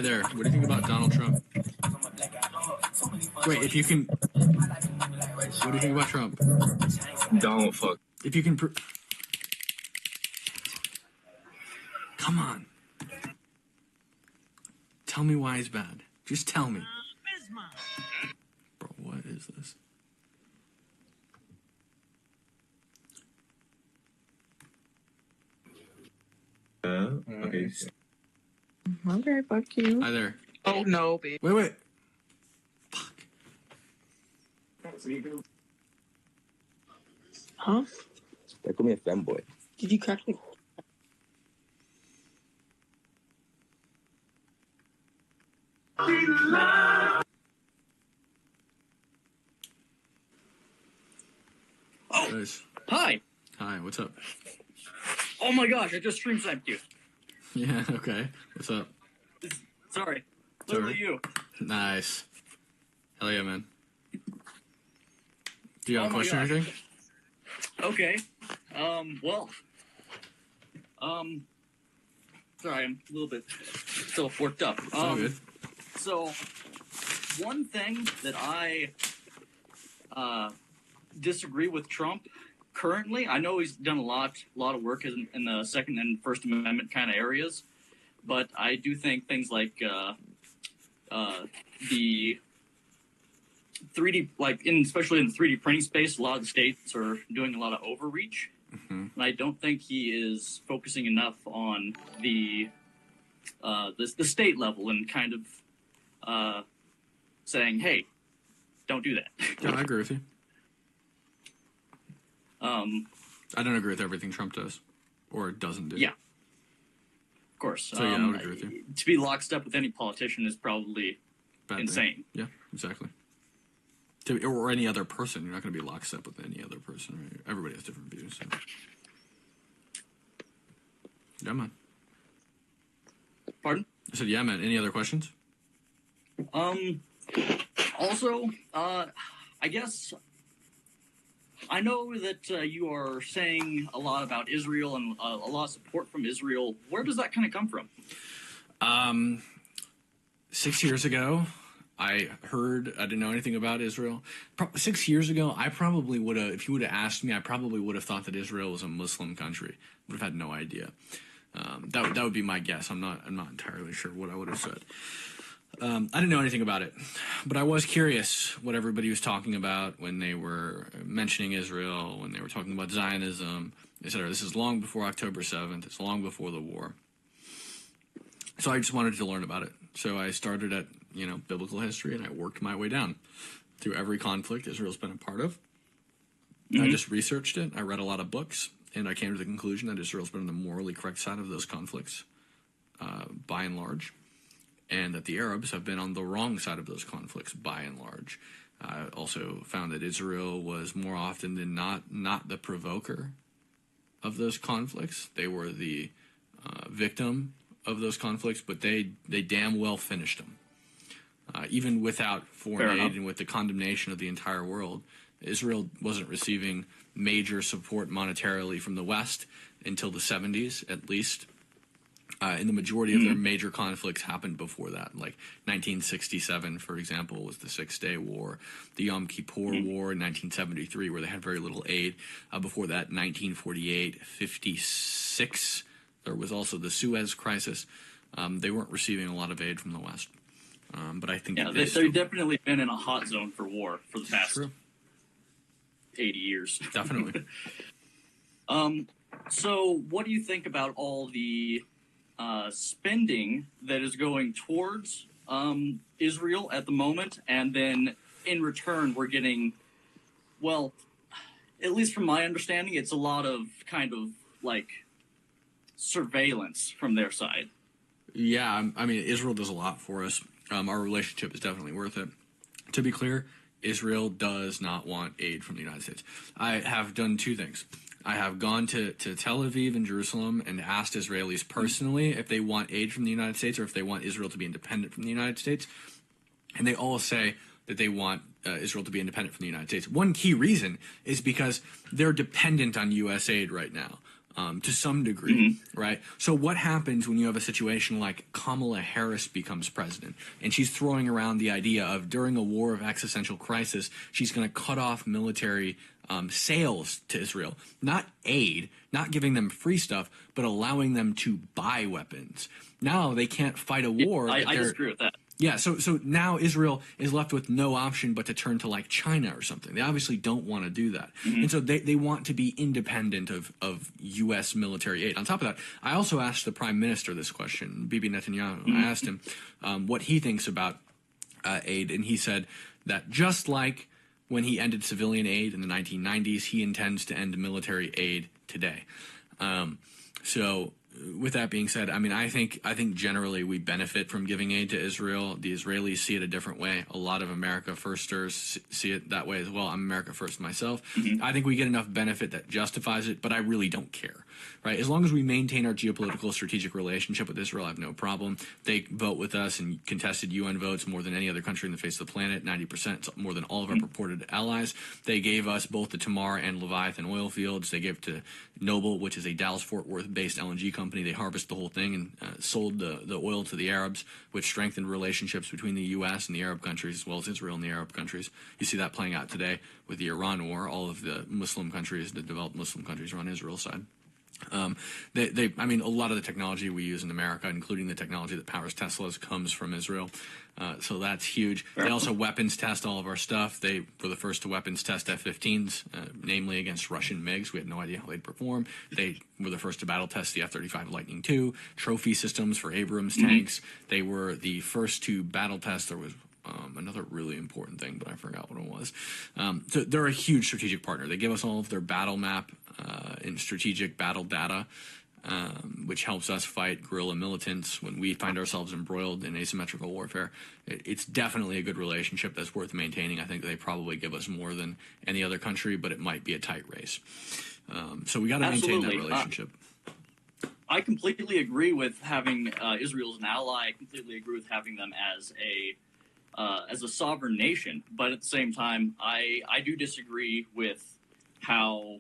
there. What do you think about Donald Trump? Wait, if you can... What do you think about Trump? Donald fuck. If you can... Tell me why he's bad. Just tell me. Bro, what is this? Okay. Okay, fuck you. Hi there. Oh no, babe. Wait. Huh? They call me a femboy. Did you crack me? Nice. Hi. Hi, what's up? Oh my gosh, I just stream sniped you. Yeah, okay. What's up? Sorry. Sorry. Literally you. Nice. Hell yeah, man. Do you have Oh a my question or gosh. anything? Okay. Well. Sorry, I'm a little bit still worked up. It's all good. So, one thing that I disagree with Trump currently, I know he's done a lot of work in the Second and First Amendment kind of areas, but I do think things like the 3D, especially in the 3D printing space, a lot of the states are doing a lot of overreach. And I don't think he is focusing enough on the state level and kind of saying, "Hey, don't do that." Yeah, I agree with you. I don't agree with everything Trump does or doesn't do. Yeah, of course. So yeah, I would agree with you. To be lockstep with any politician is probably Bad insane. thing. Yeah, exactly. Or any other person. You're not going to be lockstep with any other person. Right? Everybody has different views. So. Yeah, man. Pardon? I said, yeah, man. Any other questions? Also, I guess I know that you are saying a lot about Israel and a lot of support from Israel. Where does that kind of come from? 6 years ago, I didn't know anything about Israel. 6 years ago, I probably would have, if you would have asked me, I probably would have thought that Israel was a Muslim country. Would have had no idea. That would be my guess. I'm not entirely sure what I would have said. I didn't know anything about it, but I was curious what everybody was talking about when they were mentioning Israel, when they were talking about Zionism, etc. This is long before October 7th. It's long before the war. So I just wanted to learn about it. So I started at, biblical history, and I worked my way down through every conflict Israel's been a part of. Mm-hmm. I just researched it. I read a lot of books, and I came to the conclusion that Israel's been on the morally correct side of those conflicts, by and large, and that the Arabs have been on the wrong side of those conflicts, by and large. I also found that Israel was more often than not the provoker of those conflicts. They were the victim of those conflicts, but they damn well finished them. Even without foreign aid and with the condemnation of the entire world, Israel wasn't receiving major support monetarily from the West until the 70s, at least. And the majority of their major conflicts happened before that. Like 1967, for example, was the Six-Day War. The Yom Kippur War in 1973, where they had very little aid. Before that, 1948, 56, there was also the Suez Crisis. They weren't receiving a lot of aid from the West. But I think they've definitely been in a hot zone for war for the past 80 years. Definitely. So what do you think about all the spending that is going towards Israel at the moment, and then in return we're getting, well, at least from my understanding, it's a lot of kind of like surveillance from their side. Yeah, I mean, Israel does a lot for us. Our relationship is definitely worth it. To be clear, Israel does not want aid from the United States. I have done two things. I have gone to Tel Aviv and Jerusalem and asked Israelis personally if they want aid from the United States or if they want Israel to be independent from the United States. And they all say that they want Israel to be independent from the United States. One key reason is because they're dependent on U.S. aid right now. to some degree, right? So what happens when you have a situation like Kamala Harris becomes president and she's throwing around the idea of during a war of existential crisis, she's going to cut off military sales to Israel, not aid, not giving them free stuff, but allowing them to buy weapons. Now they can't fight a war. I disagree with that. Yeah, so now Israel is left with no option but to turn to like China or something. They obviously don't want to do that. And so they want to be independent of U.S. military aid. On top of that, I also asked the Prime Minister this question, Bibi Netanyahu. I asked him what he thinks about aid, and he said that just like when he ended civilian aid in the 1990s, he intends to end military aid today. So with that being said, I mean, I think generally we benefit from giving aid to Israel. The Israelis see it a different way. A lot of America Firsters see it that way as well. I'm America First myself. I think we get enough benefit that justifies it, but I really don't care, right? As long as we maintain our geopolitical strategic relationship with Israel, I have no problem. They vote with us and contested UN votes more than any other country in the face of the planet, 90%, more than all of our purported allies. They gave us both the Tamar and Leviathan oil fields. They gave to Noble, which is a Dallas-Fort Worth-based LNG company. They harvested the whole thing and sold the oil to the Arabs, which strengthened relationships between the U.S. and the Arab countries, as well as Israel and the Arab countries. You see that playing out today with the Iran war. All of the Muslim countries, the developed Muslim countries, are on Israel's side. I mean, a lot of the technology we use in America, including the technology that powers Teslas, comes from Israel. So that's huge. They also weapons test all of our stuff. They were the first to weapons test F-15s, namely against Russian MiGs. We had no idea how they'd perform. They were the first to battle test the F-35 Lightning II, trophy systems for Abrams tanks. They were the first to battle test. There was another really important thing, but I forgot what it was. So they're a huge strategic partner. They give us all of their battle map and strategic battle data, which helps us fight guerrilla militants when we find ourselves embroiled in asymmetrical warfare. It's definitely a good relationship that's worth maintaining. I think they probably give us more than any other country, but it might be a tight race. So we got to maintain that relationship. I completely agree with having Israel as an ally. I completely agree with having them as a sovereign nation. But at the same time, I do disagree with how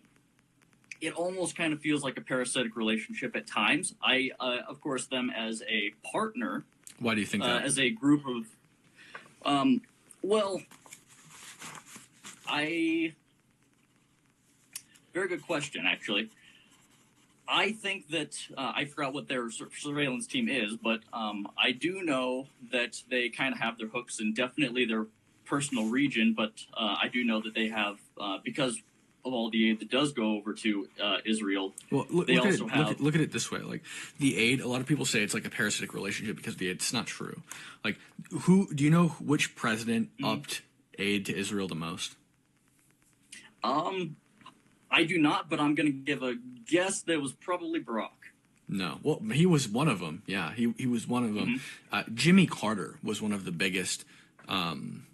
it almost kind of feels like a parasitic relationship at times. I, of course, them as a partner. Why do you think that? As a group of, well, very good question, actually. I think that, I forgot what their surveillance team is, but I do know that they kind of have their hooks in definitely their personal region, but I do know that they have, because of all the aid that does go over to Israel, well, look at it this way. Like the aid, a lot of people say it's like a parasitic relationship because of the aid. It's not true. Like, do you know which president upped aid to Israel the most? I do not, but I'm going to give a guess that it was probably Barack. No. Well, he was one of them. Yeah, he was one of them. Jimmy Carter was one of the biggest, one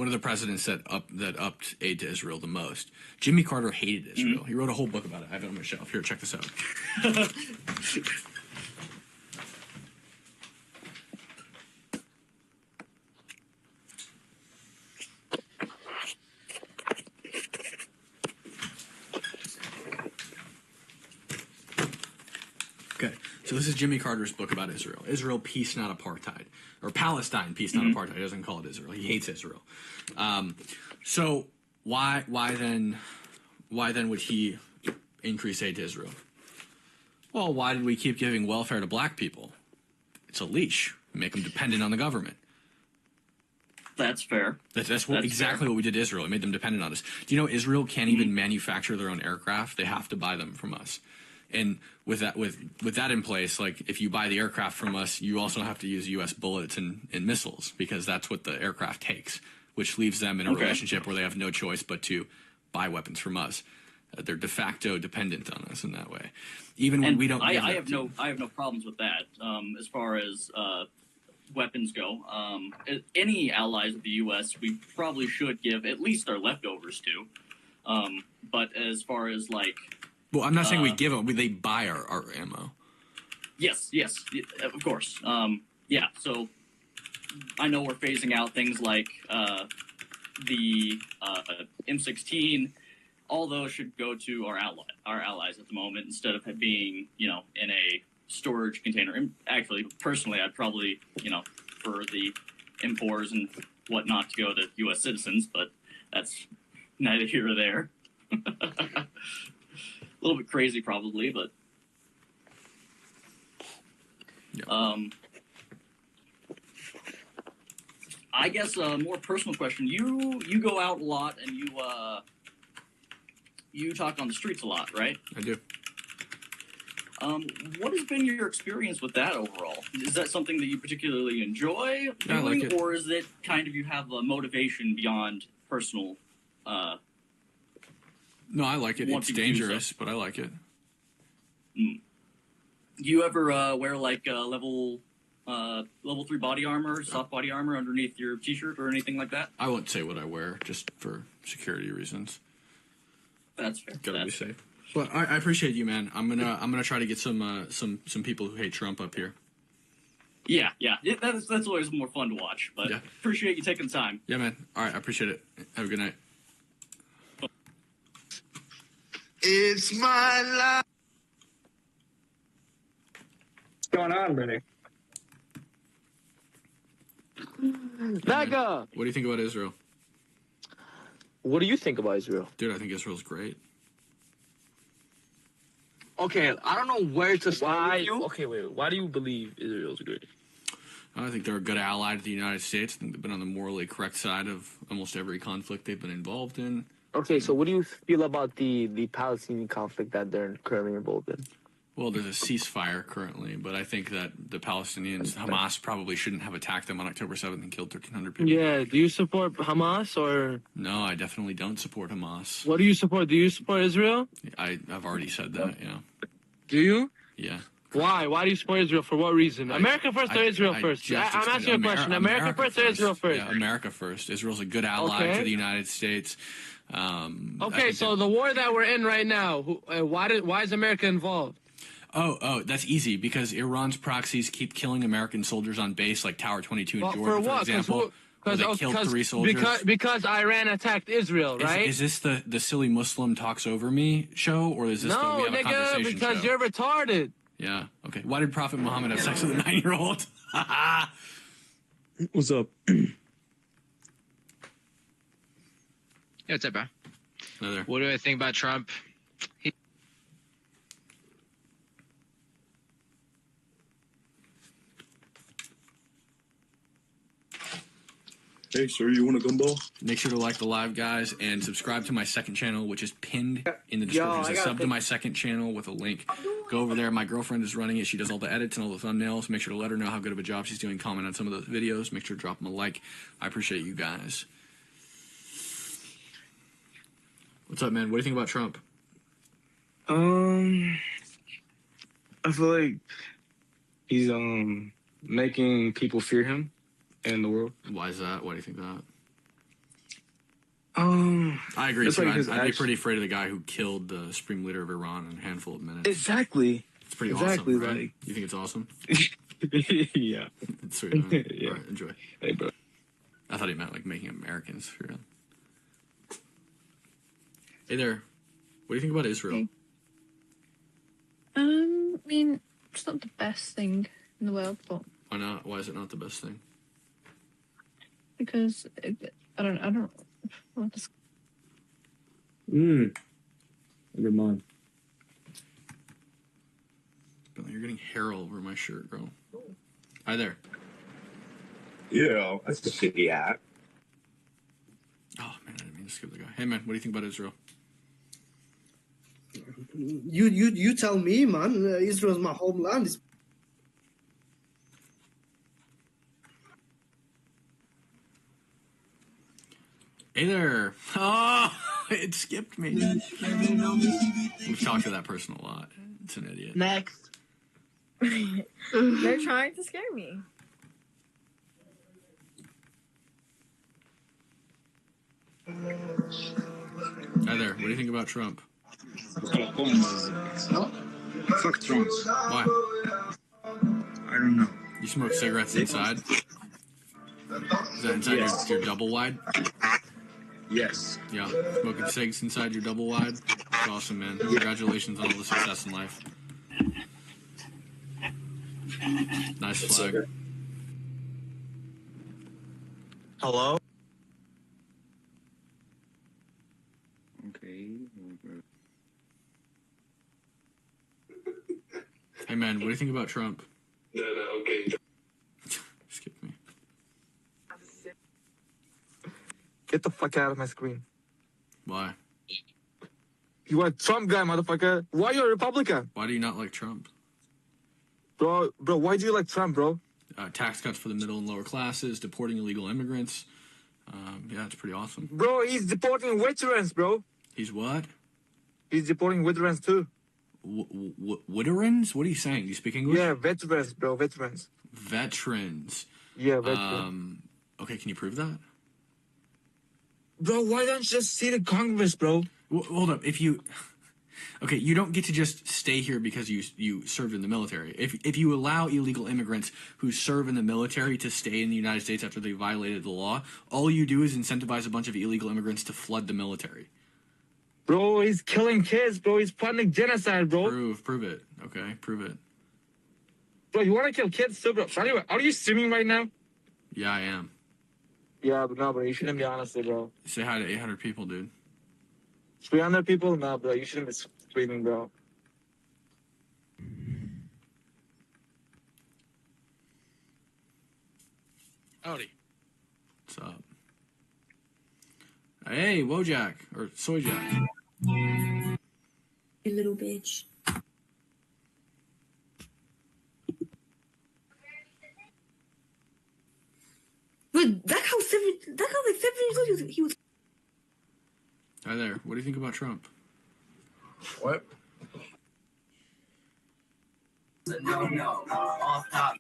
of the presidents that upped aid to Israel the most. Jimmy Carter hated Israel. He wrote a whole book about it. I have it on my shelf. Here, check this out. Okay, so this is Jimmy Carter's book about Israel. Israel, peace, not apartheid. Or Palestine, peace, not apartheid. He doesn't call it Israel. He hates Israel. So why then would he increase aid to Israel? Well, why did we keep giving welfare to black people? It's a leash. Make them dependent on the government. That's fair. That's exactly what we did to Israel. It made them dependent on us. Do you know Israel can't even manufacture their own aircraft? They have to buy them from us. And with that in place, like if you buy the aircraft from us, you also have to use U.S. bullets and missiles because that's what the aircraft takes, which leaves them in a relationship where they have no choice but to buy weapons from us. They're de facto dependent on us in that way. Even when we don't. I have no problems with that. As far as weapons go, any allies of the U.S. we probably should give at least our leftovers to. But as far as like. Well, I'm not saying we give them. They buy our ammo. Yes, of course. Yeah, so I know we're phasing out things like the M16, all those should go to our allies at the moment instead of it being, in a storage container. And actually, personally, I'd probably, for the importers and whatnot to go to U.S. citizens, but that's neither here or there. A little bit crazy, probably, but I guess a more personal question. You go out a lot and you talk on the streets a lot, right? I do. What has been your experience with that overall? Is that something that you particularly enjoy doing, I like it. or is it kind of you have a motivation beyond personal? No, I like it. It's dangerous, but I like it. Do you ever wear like level 3 body armor, soft body armor underneath your t-shirt or anything like that? I won't say what I wear, just for security reasons. That's fair. Gotta be safe. Well, I appreciate you, man. I'm gonna try to get some people who hate Trump up here. Yeah. That's always more fun to watch. But appreciate you taking the time. Yeah, man. All right, I appreciate it. Have a good night. It's my life. What's going on, brother? Mega! What do you think about Israel? What do you think about Israel? Dude, I think Israel's great. Okay, I don't know where to start with you. Okay, wait. Why do you believe Israel's great? I think they're a good ally to the United States. I think they've been on the morally correct side of almost every conflict they've been involved in. Okay, so what do you feel about the Palestinian conflict that they're currently involved in? Well, there's a ceasefire currently, but I think that the Palestinians, Hamas, probably shouldn't have attacked them on October 7th and killed 1,300 people. Yeah, do you support Hamas or? No, I definitely don't support Hamas. What do you support? Do you support Israel? I've already said that, yeah. Do you? Yeah. Why? Why do you support Israel? For what reason? America first or Israel first? I'm asking you a question. America first or Israel first? Yeah, America first. Israel's a good ally to the United States. Okay, so the war that we're in right now, why is America involved? Oh, that's easy because Iran's proxies keep killing American soldiers on base, like Tower 22 in Jordan, for example. Where they killed 3 soldiers. Because Iran attacked Israel, right? Is this the silly Muslim talks over me show, or is this the we have a conversation because show? You're retarded. Yeah. Okay. Why did Prophet Muhammad have sex with a 9-year-old? What's up? Yeah, what's up, bro? What do I think about Trump? Hey, sir, you want a gumball? Make sure to like the live, guys, and subscribe to my second channel, which is pinned in the description. It's a sub to my second channel with a link. Go over there. My girlfriend is running it. She does all the edits and all the thumbnails. Make sure to let her know how good of a job she's doing. Comment on some of those videos. Make sure to drop them a like. I appreciate you guys. What's up, man? What do you think about Trump? I feel like he's making people fear him in the world. Why is that? Why do you think that? I agree too. I'd be pretty afraid of the guy who killed the supreme leader of Iran in a handful of minutes. Exactly. It's pretty awesome, right? You think it's awesome? Yeah. It's sweet, man. Yeah. All right, enjoy. Hey, bro. I thought he meant like making Americans fear him. Hey there. What do you think about Israel? Hey. I mean, it's not the best thing in the world, but Why not? Why is it not the best thing? because I don't want to. Good mom. Billy, you're getting hair all over my shirt, bro. Hi there. Yeah, that's a shitty hat. Oh man, I didn't mean to skip the guy. Hey man, what do you think about Israel? You tell me, man. Israel's my homeland. It's Hey there. Oh, it skipped me. We've talked to that person a lot. It's an idiot. Next. They're trying to scare me. Hi there. What do you think about Trump? Fuck Trump. Why? I don't know. You smoke cigarettes inside? Is that inside your double wide? Yes. Yeah, smoking cigs inside your double wide. It's awesome, man. Congratulations on all the success in life. Nice flag. Hello? Okay. Hey, man, what do you think about Trump? No, okay. Skip me. Get the fuck out of my screen. Why? You are a Trump guy, motherfucker. Why are you a Republican? Why do you not like Trump? Bro, why do you like Trump, bro? Tax cuts for the middle and lower classes, deporting illegal immigrants. Yeah, it's pretty awesome. Bro, he's deporting veterans, bro. He's what? He's deporting veterans too. Veterans? What are you saying? Do you speak English? Yeah, veterans, bro, veterans. Veterans. Yeah, veterans. Okay, can you prove that? Bro, why don't you just see the Congress, bro? Hold up. If you... Okay, you don't get to just stay here because you served in the military. If you allow illegal immigrants who serve in the military to stay in the United States after they violated the law, all you do is incentivize a bunch of illegal immigrants to flood the military. Bro, he's killing kids, bro. He's funding genocide, bro. Prove it. Okay, prove it. Bro, you want to kill kids too, bro? Anyway, are you streaming right now? Yeah, I am. Yeah, but no, bro, you shouldn't be honest, bro. Say hi to 800 people, dude. 300 people? No, bro, you shouldn't be streaming, bro. Howdy. What's up? Hey, Wojak, or Soyjack. You little bitch. But like 7 years old he was. Hi there. What do you think about Trump? What? No, off top.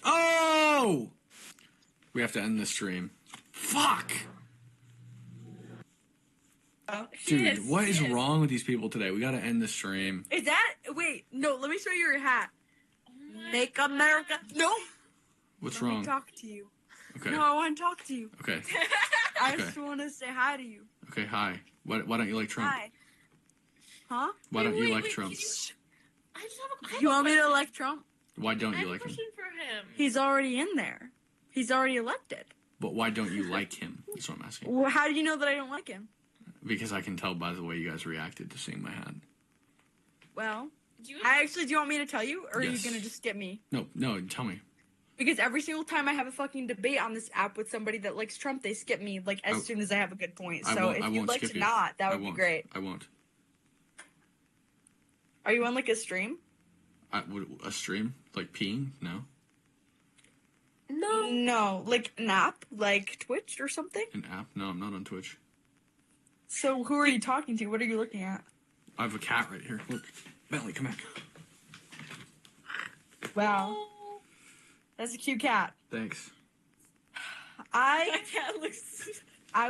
Oh! We have to end the stream. Fuck! Dude, what is wrong with these people today? We gotta end the stream. Is that? Wait, no. Let me show you your hat. Make America. No. What's Let wrong? me talk to you. Okay. No, I want to talk to you. Okay. I just want to say hi to you. Okay, hi. Why don't you like Trump? Hi. Huh? Why don't you like Trump? I just have you want me to like Trump? Why don't you like him? For him. He's already in there. He's already elected. But why don't you like him? That's what I'm asking. Well, how do you know that I don't like him? Because I can tell by the way you guys reacted to seeing my hat. Well, do you want me to tell you, or are you gonna just skip me? No, tell me. Because every single time I have a fucking debate on this app with somebody that likes Trump, they skip me like as soon as I have a good point. So if you'd like to not, that would be great. I won't. Are you on like a stream? A stream? Like peeing? No. No, like an app, like Twitch or something. An app? No, I'm not on Twitch. So who are you talking to? What are you looking at? I have a cat right here. Look, Bentley, come back. Wow, that's a cute cat. Thanks. I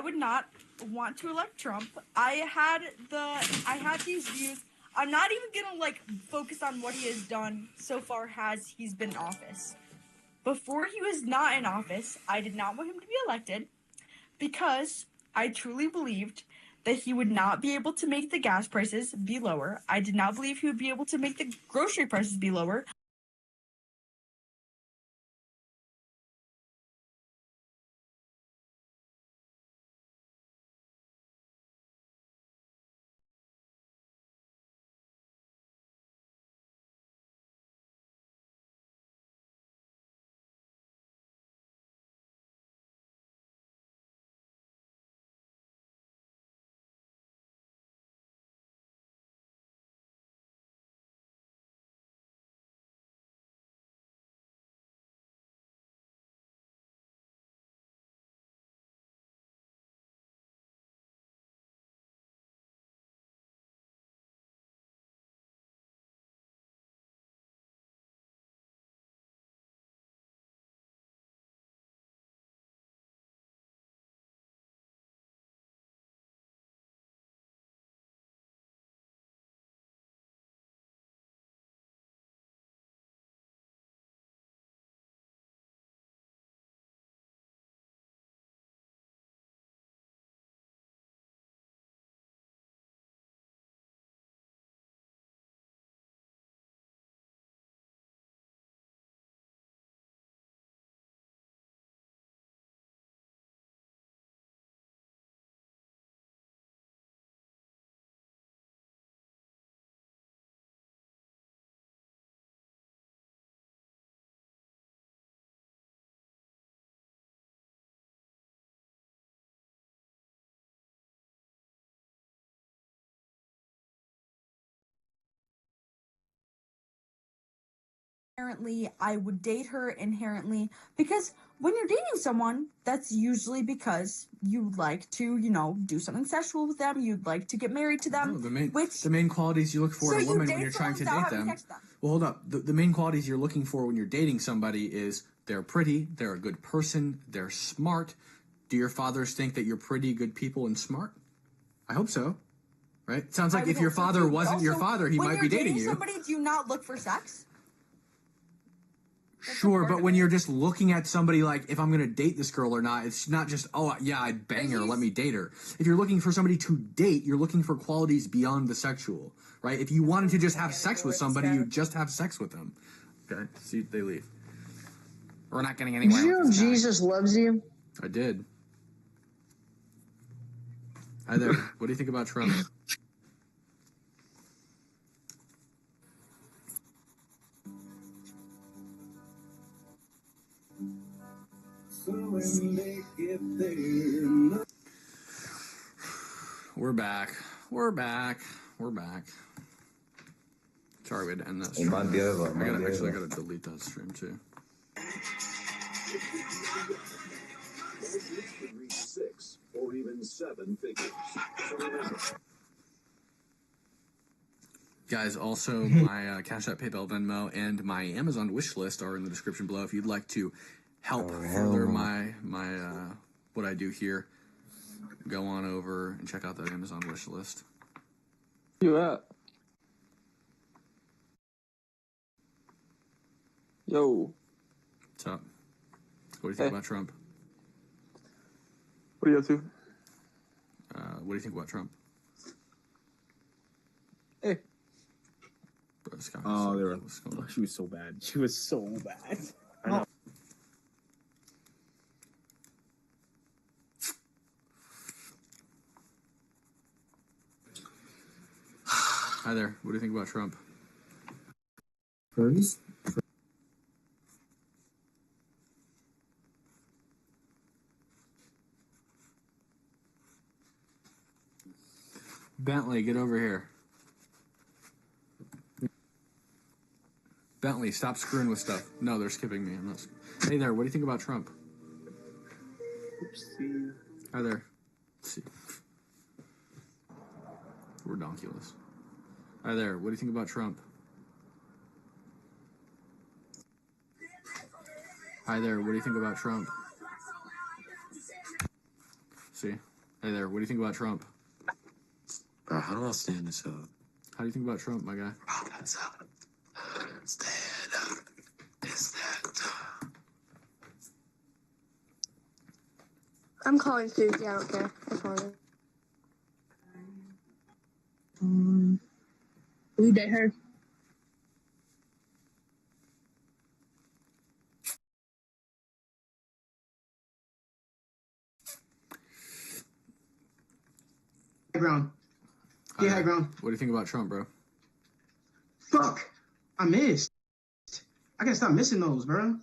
would not want to elect Trump. I had these views. I'm not even gonna like focus on what he has done so far as he's been in office. Before he was not in office, I did not want him to be elected because I truly believed that he would not be able to make the gas prices be lower. I did not believe he would be able to make the grocery prices be lower. inherently I would date her inherently, because when you're dating someone, that's usually because you like to, do something sexual with them. You'd like to get married to them. No, the main qualities you look for in a woman when you're trying to date them. Well, hold up. The main qualities you're looking for when you're dating somebody is they're pretty, they're a good person, they're smart. Do your fathers think that you're pretty, good people, and smart? I hope so. Right? It sounds like if your father wasn't your father, he might be dating you. When you're dating somebody, do you not look for sex? Sure, but when you're just looking at somebody like, if I'm going to date this girl or not, it's not just, oh, yeah, I'd bang her, let me date her. If you're looking for somebody to date, you're looking for qualities beyond the sexual, right? If you wanted to just have sex with somebody, you'd just have sex with them. Okay, see, they leave. We're not getting anywhere. Did you know Jesus loves you? I did. Hi there. What do you think about Trump? We're back. We're back. We're back. Sorry, we had to end that stream. I gotta delete that stream too. 6 or even 7 figures. Guys, also my Cash App, PayPal, Venmo, and my Amazon wish list are in the description below. If you'd like to help further my what I do here, go on over and check out that Amazon wish list. You at? Yo. What's up? What do you think about Trump? What are you up to? What do you think about Trump? Hey. Bro, she was so bad. She was so bad. I know. Hi there. What do you think about Trump? First? Bentley, get over here. Bentley, stop screwing with stuff. No, they're skipping me. I'm not. Hey there, what do you think about Trump? Oopsie. Hi there. Let's see. Redonkulous. Hi there, what do you think about Trump? Hi there, what do you think about Trump? See? Hey there, what do you think about Trump? Bro, how do I stand this up? How do you think about Trump, my guy? Oh, that's stand up. Is that? I'm calling Susie. I don't care. I'm calling her. Will you date her? High ground. Yeah, high ground. What do you think about Trump, bro? Fuck. I missed. I gotta stop missing those, bro.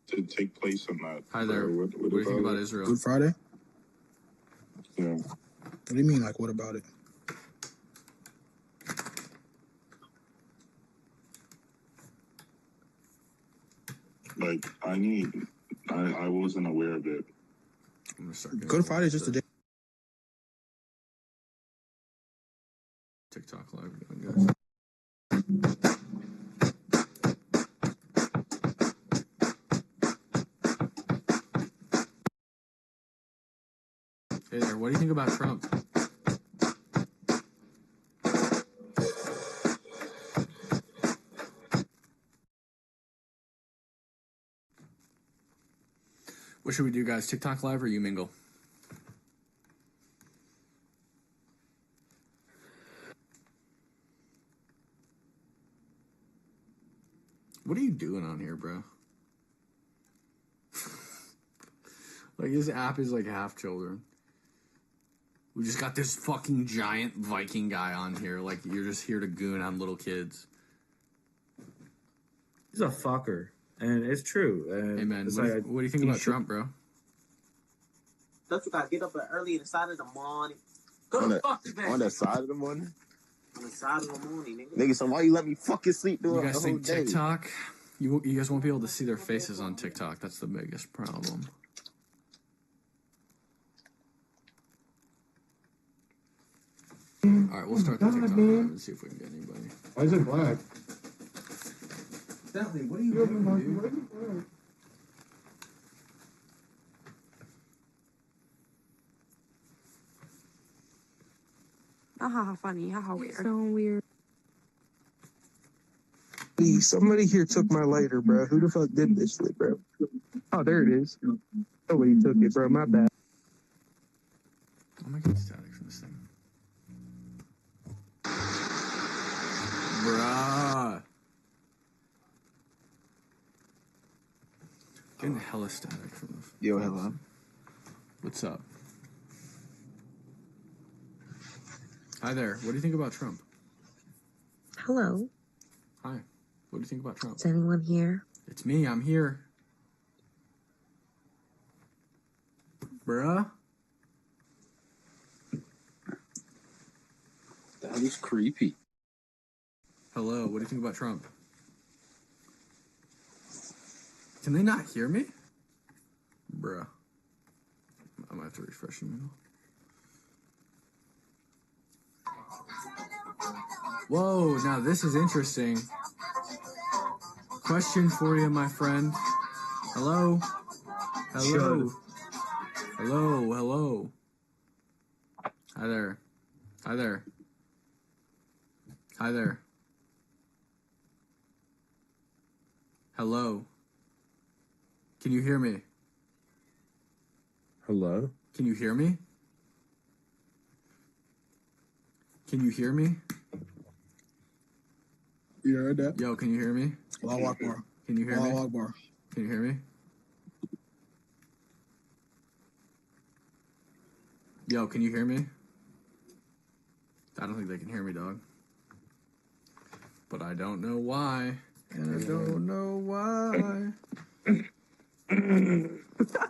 To take place on that. Hi there. What do you think about Israel? Good Friday? Yeah. What do you mean, like, what about it? Like, I wasn't aware of it. I'm gonna start Good Friday is just a day. TikTok live again, guys. Hey there, what do you think about Trump? What should we do, guys? TikTok live or you mingle? What are you doing on here, bro? Like, this app is like half children. We just got this fucking giant Viking guy on here. Like, you're just here to goon on little kids. He's a fucker. And it's true. Hey, man, what do you think about Trump, bro? Don't you gotta get up early on the side of the morning? On the side of the morning? On the side of the morning, nigga. Nigga, so why you let me fucking sleep You through guys the whole think day? TikTok? You guys won't be able to see their faces on TikTok. That's the biggest problem. All right, we'll start the TikTok live and see if we can get anybody. Why is it black? Bentley, what are you doing, dude? Haha, funny. Haha, weird. So weird. Hey, somebody here took my lighter, bro. Who the fuck did this shit, bro? Oh, there it is. Nobody took it, bro. My bad. I'm gonna get static from this thing. Bruh. Getting hella static from this. Yo, hello. What's up? Hi there. What do you think about Trump? Hello. Hi. What do you think about Trump? Is anyone here? It's me. I'm here. Bruh. That was creepy. Hello. What do you think about Trump? Can they not hear me? Bruh. I might have to refresh the middle. Whoa, now this is interesting. Question for you, my friend. Hello? Hello? Hello, hello. Hi there. Hi there. Hi there. Hello. Can you hear me? Hello? Can you hear me? Can you hear me? You heard that? Yo, can you hear me? Allahu Akbar. Can you hear me? Allahu Akbar. Can you hear me? Yo, can you hear me? I don't think they can hear me, dog. But I don't know why. And I don't know why.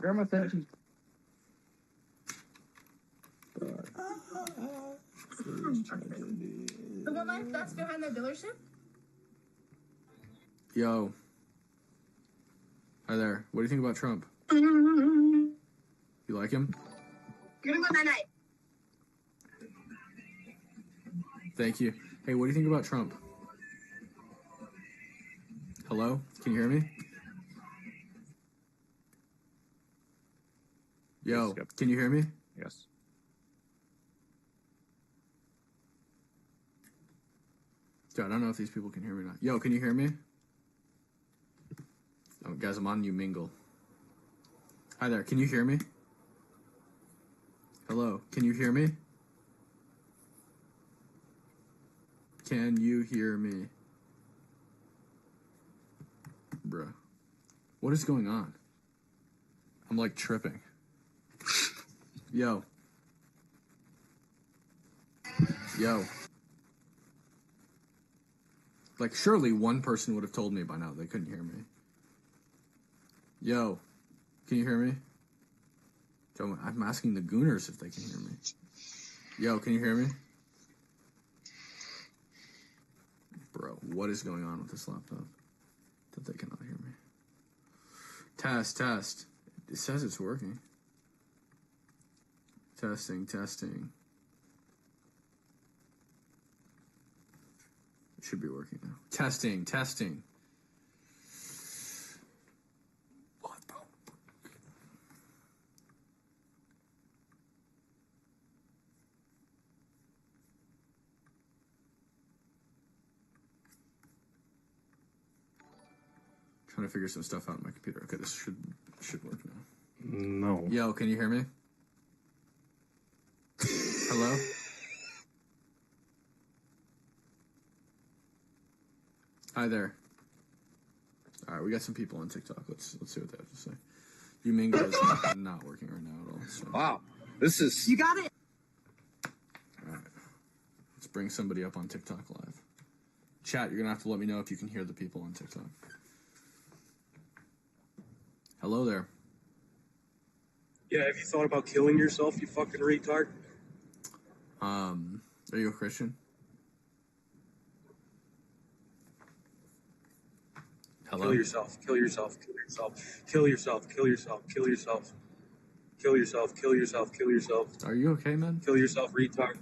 Grandma said she. The one that's behind the dealership? Yo. Hi there. What do you think about Trump? You like him? You're gonna go night-night. Thank you. Hey, what do you think about Trump? Hello? Can you hear me? Yo, Yes. can you hear me? Yes. Dude, I don't know if these people can hear me or not. Yo, can you hear me? Oh, guys, I'm on you mingle. Hi there, can you hear me? Hello, can you hear me? Can you hear me? Bruh. What is going on? I'm like tripping. Yo. Yo. Like, surely one person would have told me by now they couldn't hear me. Yo. Can you hear me? Joe, I'm asking the Gooners if they can hear me. Yo, can you hear me? Bro, what is going on with this laptop? That they cannot hear me. Test, test. It says it's working. Testing, testing. It should be working now. Testing, testing. What the? Trying to figure some stuff out on my computer. Okay, this should work now. No. Yo, can you hear me? Hello? Hi there. All right, we got some people on TikTok. Let's see what they have to say. Umingo is not working right now at all. So. Wow. This is... You got it. All right. Let's bring somebody up on TikTok Live. Chat, you're going to have to let me know if you can hear the people on TikTok. Hello there. Yeah, have you thought about killing yourself, you fucking retard? Are you a Christian? Hello? Kill yourself. Kill yourself. Kill yourself. Kill yourself. Kill yourself. Kill yourself. Kill yourself. Kill yourself. Kill yourself. Are you okay, man? Kill yourself, retard.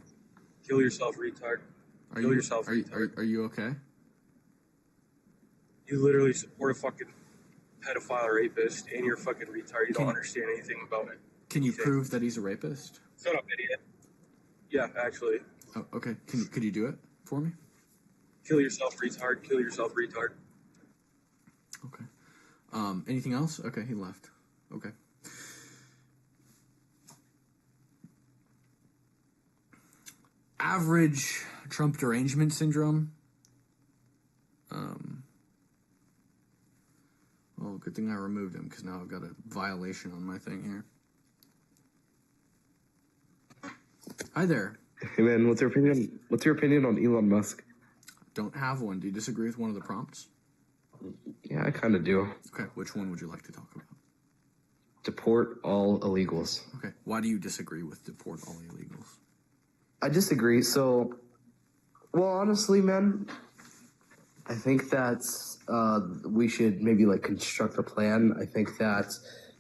Kill yourself, retard. Kill yourself, retard. Are you okay? You literally support a fucking pedophile or rapist, and you're a fucking retard. You don't understand anything about it. Can you prove that he's a rapist? Shut up, idiot. Yeah, actually. Oh, okay. Could you do it for me? Kill yourself, retard. Kill yourself, retard. Okay. Anything else? Okay, he left. Okay. Average Trump derangement syndrome. Well, good thing I removed him because now I've got a violation on my thing here. Hi there. Hey man, what's your opinion? What's your opinion on Elon Musk? Don't have one. Do you disagree with one of the prompts? Yeah, I kind of do. Okay, which one would you like to talk about? Deport all illegals. Okay, why do you disagree with deport all illegals? I disagree. So, well, honestly, man, I think that we should maybe like construct a plan. I think that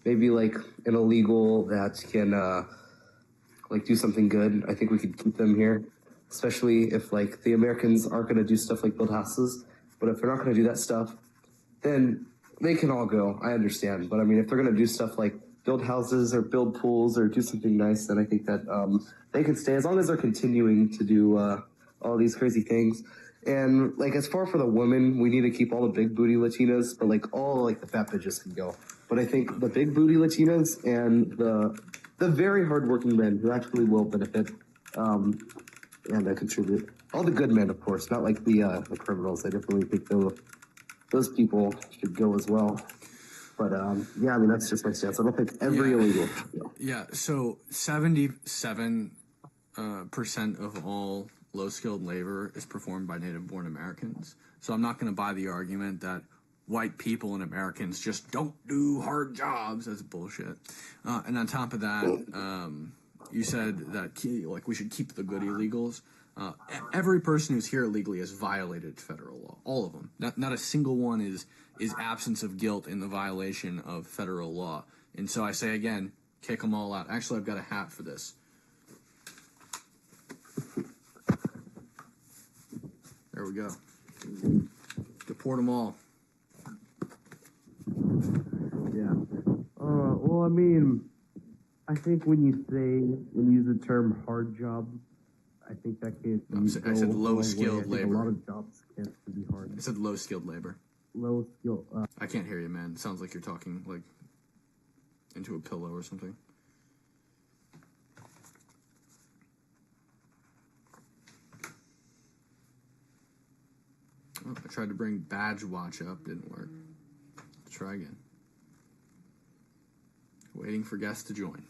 maybe like an illegal that can like do something good. I think we could keep them here, especially if like the Americans aren't going to do stuff like build houses. But if they're not going to do that stuff, then they can all go. I understand. But I mean, if they're going to do stuff like build houses or build pools or do something nice, then I think that they can stay as long as they're continuing to do all these crazy things. And like as far for the women, we need to keep all the big booty Latinas, but like all like the fat bitches can go. But I think the big booty Latinas and the very hardworking men who actually will benefit and contribute. All the good men, of course, not like the criminals. I definitely think those people should go as well. But yeah, I mean that's just my stance. I don't think every illegal should go. Yeah. So 77% of all low-skilled labor is performed by native-born Americans. So I'm not going to buy the argument that white people and Americans just don't do hard jobs. That's bullshit. And on top of that, you said that like we should keep the good illegals. Every person who's here illegally has violated federal law. All of them. Not a single one is absence of guilt in the violation of federal law. And so I say again, kick them all out. Actually, I've got a hat for this. There we go. Deport them all. Yeah. Well, I mean, I think when you use the term hard job, I think that can. I said low-skilled labor. A lot of jobs can't be hard. I said low-skilled labor. Low skill. I can't hear you, man. It sounds like you're talking like into a pillow or something. Oh, I tried to bring badge watch up, didn't work. Let's try again. Waiting for guests to join.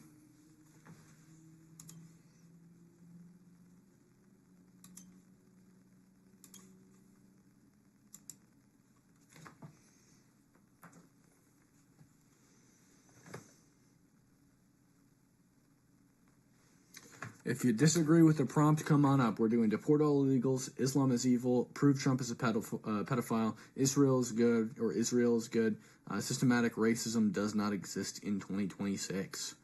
If you disagree with the prompt, come on up. We're doing deport all illegals, Islam is evil, prove Trump is a pedophile, Israel is good, or Israel is good, systematic racism does not exist in 2026.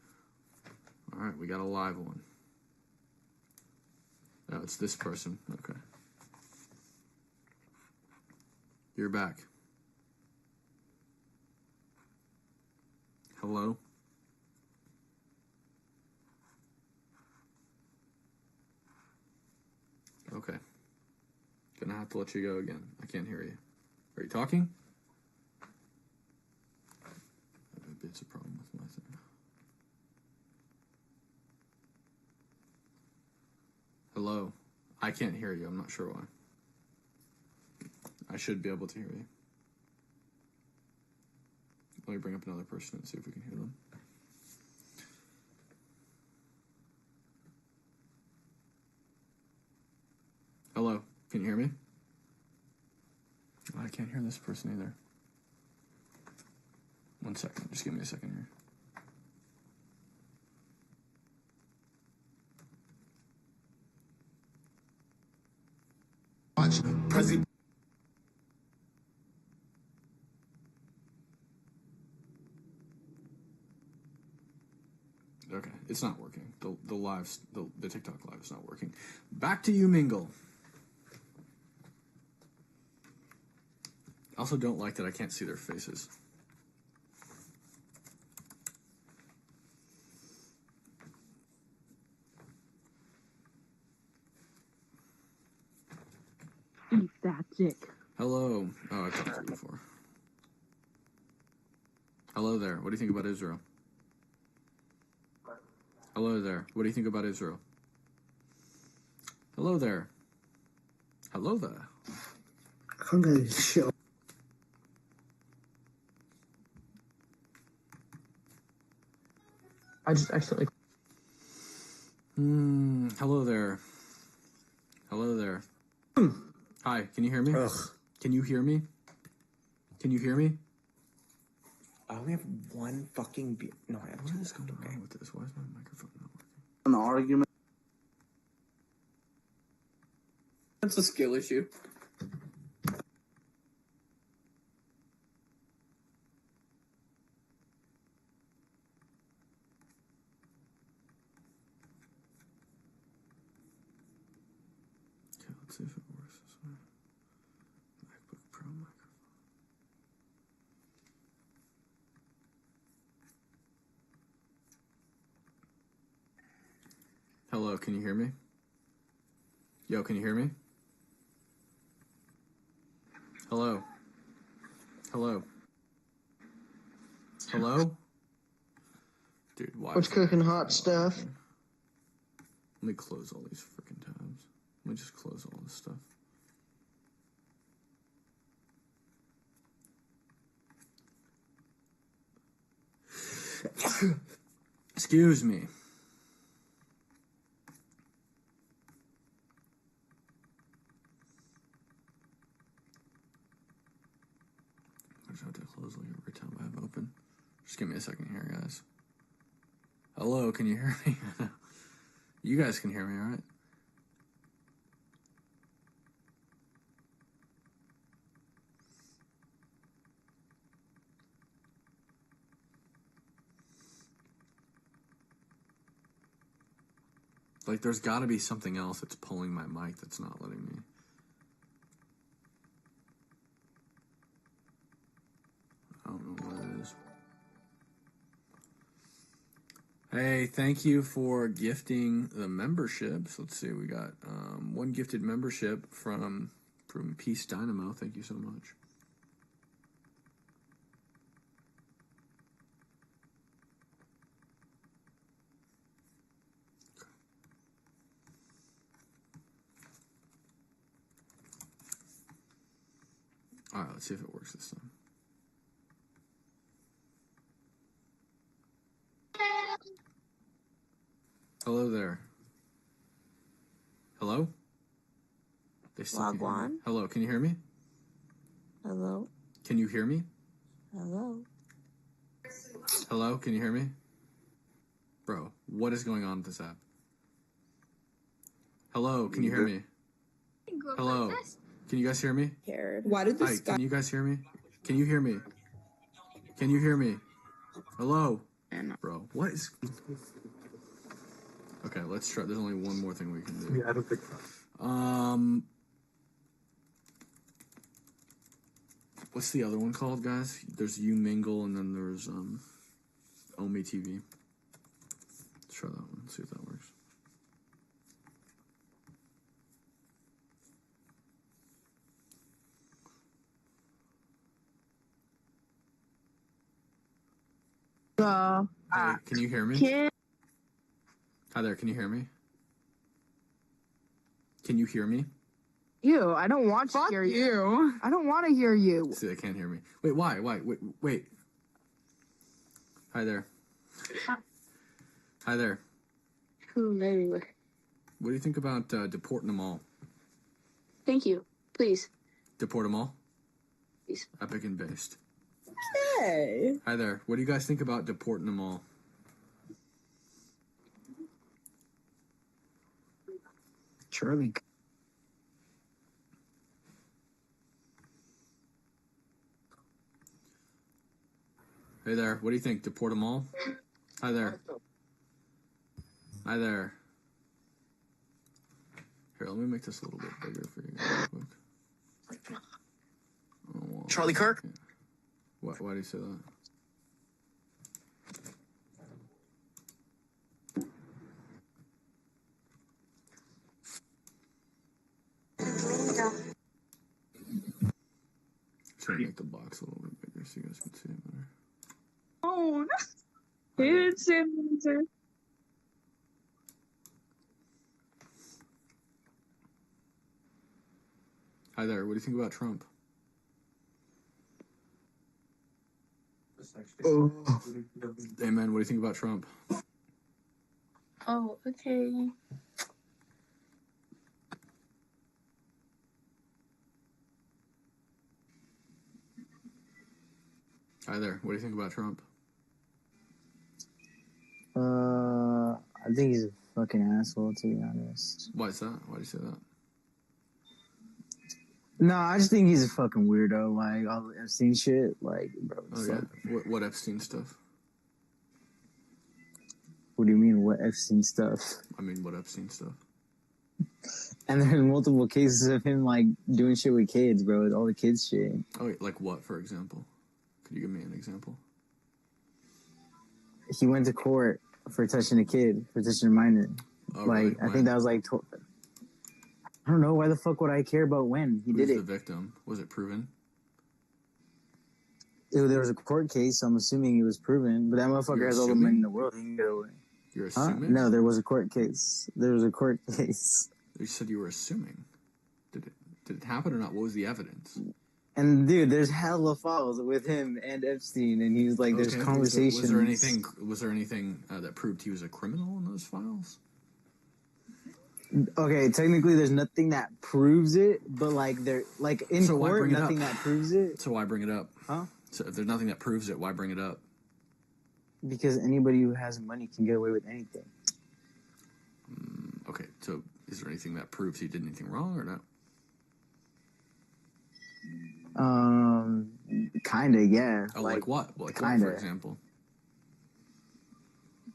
All right, we got a live one. Oh, it's this person. Okay. You're back. Hello? Okay. Gonna have to let you go again. I can't hear you. Are you talking? Maybe it's a problem with my thing. Hello? I can't hear you. I'm not sure why. I should be able to hear you. Let me bring up another person and see if we can hear them. Hello, can you hear me? Oh, I can't hear this person either. One second, just give me a second here. Watch, President. Okay, it's not working. The TikTok live is not working. Back to you, Mingle. I also don't like that I can't see their faces. Eat that dick. Hello. Oh, I've talked to you before. Hello there. What do you think about Israel? Hello there. What do you think about Israel? Hello there. Hello there. I can't get this shit. I just accidentally. Hello there. Hello there. Hi, can you hear me? Ugh. Can you hear me? Can you hear me? I only have one fucking beer. No, I have two. What is going on with this? Why is my microphone not working? An argument. That's a skill issue. Okay, let's see if it works this way. MacBook Pro microphone. Hello, can you hear me? Yo, can you hear me? Hello? Hello? Hello? Dude, why? What's cooking hot stuff? Let me close all these freaking tabs. Let me just close all this stuff. Excuse me. I just have to close like every tab I have open. Just give me a second here, guys. Hello, can you hear me? You guys can hear me, all right? Like, there's got to be something else that's pulling my mic that's not letting me. I don't know what it is. Hey, thank you for gifting the memberships. Let's see, we got one gifted membership from Peace Dynamo. Thank you so much. All right, let's see if it works this time. Hello there. Hello? They still can't hear me. Wagwan. Hello, can you hear me? Hello. Can you hear me? Hello. Hello, can you hear me? Bro, what is going on with this app? Hello, can you hear me? Hello, can you guys hear me? Why did Hi, can you guys hear me? Can you hear me? Can you hear me? Hello? Bro, what is... Okay, let's try. There's only one more thing we can do. Yeah, I don't think so. What's the other one called, guys? There's You Mingle, and then there's Omi TV. Let's try that one. See if that works. Hey, can you hear me? Hi there, can you hear me? Can you hear me? You, I don't want to hear you. I don't want to hear you. See, they can't hear me. Wait, why? Wait. Hi there. Hi there. Hello. What do you think about deporting them all? Thank you. Please. Deport them all? Please. Epic and based. Hey. Hi there. What do you guys think about deporting them all? Charlie. Hey there. What do you think? Deport them all? Hi there. Hi there. Here, let me make this a little bit bigger for you guys real quick. Oh, Charlie Kirk? Why do you say that? Trying to make the box a little bit bigger so you guys can see it better. Oh, it's in. Hi there. What do you think about Trump? Oh. Hey man, what do you think about Trump? Oh, okay. Hi there. What do you think about Trump? I think he's a fucking asshole, to be honest. Why is that? Why do you say that? No, I just think he's a fucking weirdo. Like, all the Epstein shit. Like, bro. Oh yeah. What Epstein stuff? What do you mean, what Epstein stuff? I mean, what Epstein stuff? And there's multiple cases of him, like, doing shit with kids, bro. With all the kids shit. Oh, wait, like what, for example? Could you give me an example? He went to court for touching a kid, for touching a minor. Oh, like, really? I think that was like, I don't know. Why the fuck would I care about when he did Who's it? the victim? Was it proven? There was a court case, so I'm assuming it was proven. But that motherfucker has all the money in the world. He can get away. You're assuming? No, there was a court case. There was a court case. You said you were assuming. Did it happen or not? What was the evidence? And dude, there's hella files with him and Epstein, and he's like, there's conversations. Was there anything that proved he was a criminal in those files? Okay, technically, there's nothing that proves it, but like in court, nothing that proves it. So why bring it up? Huh? So if there's nothing that proves it, why bring it up? Because anybody who has money can get away with anything. Okay, so is there anything that proves he did anything wrong or not? Kinda, yeah. Oh, like what? Like kinda. What, for example?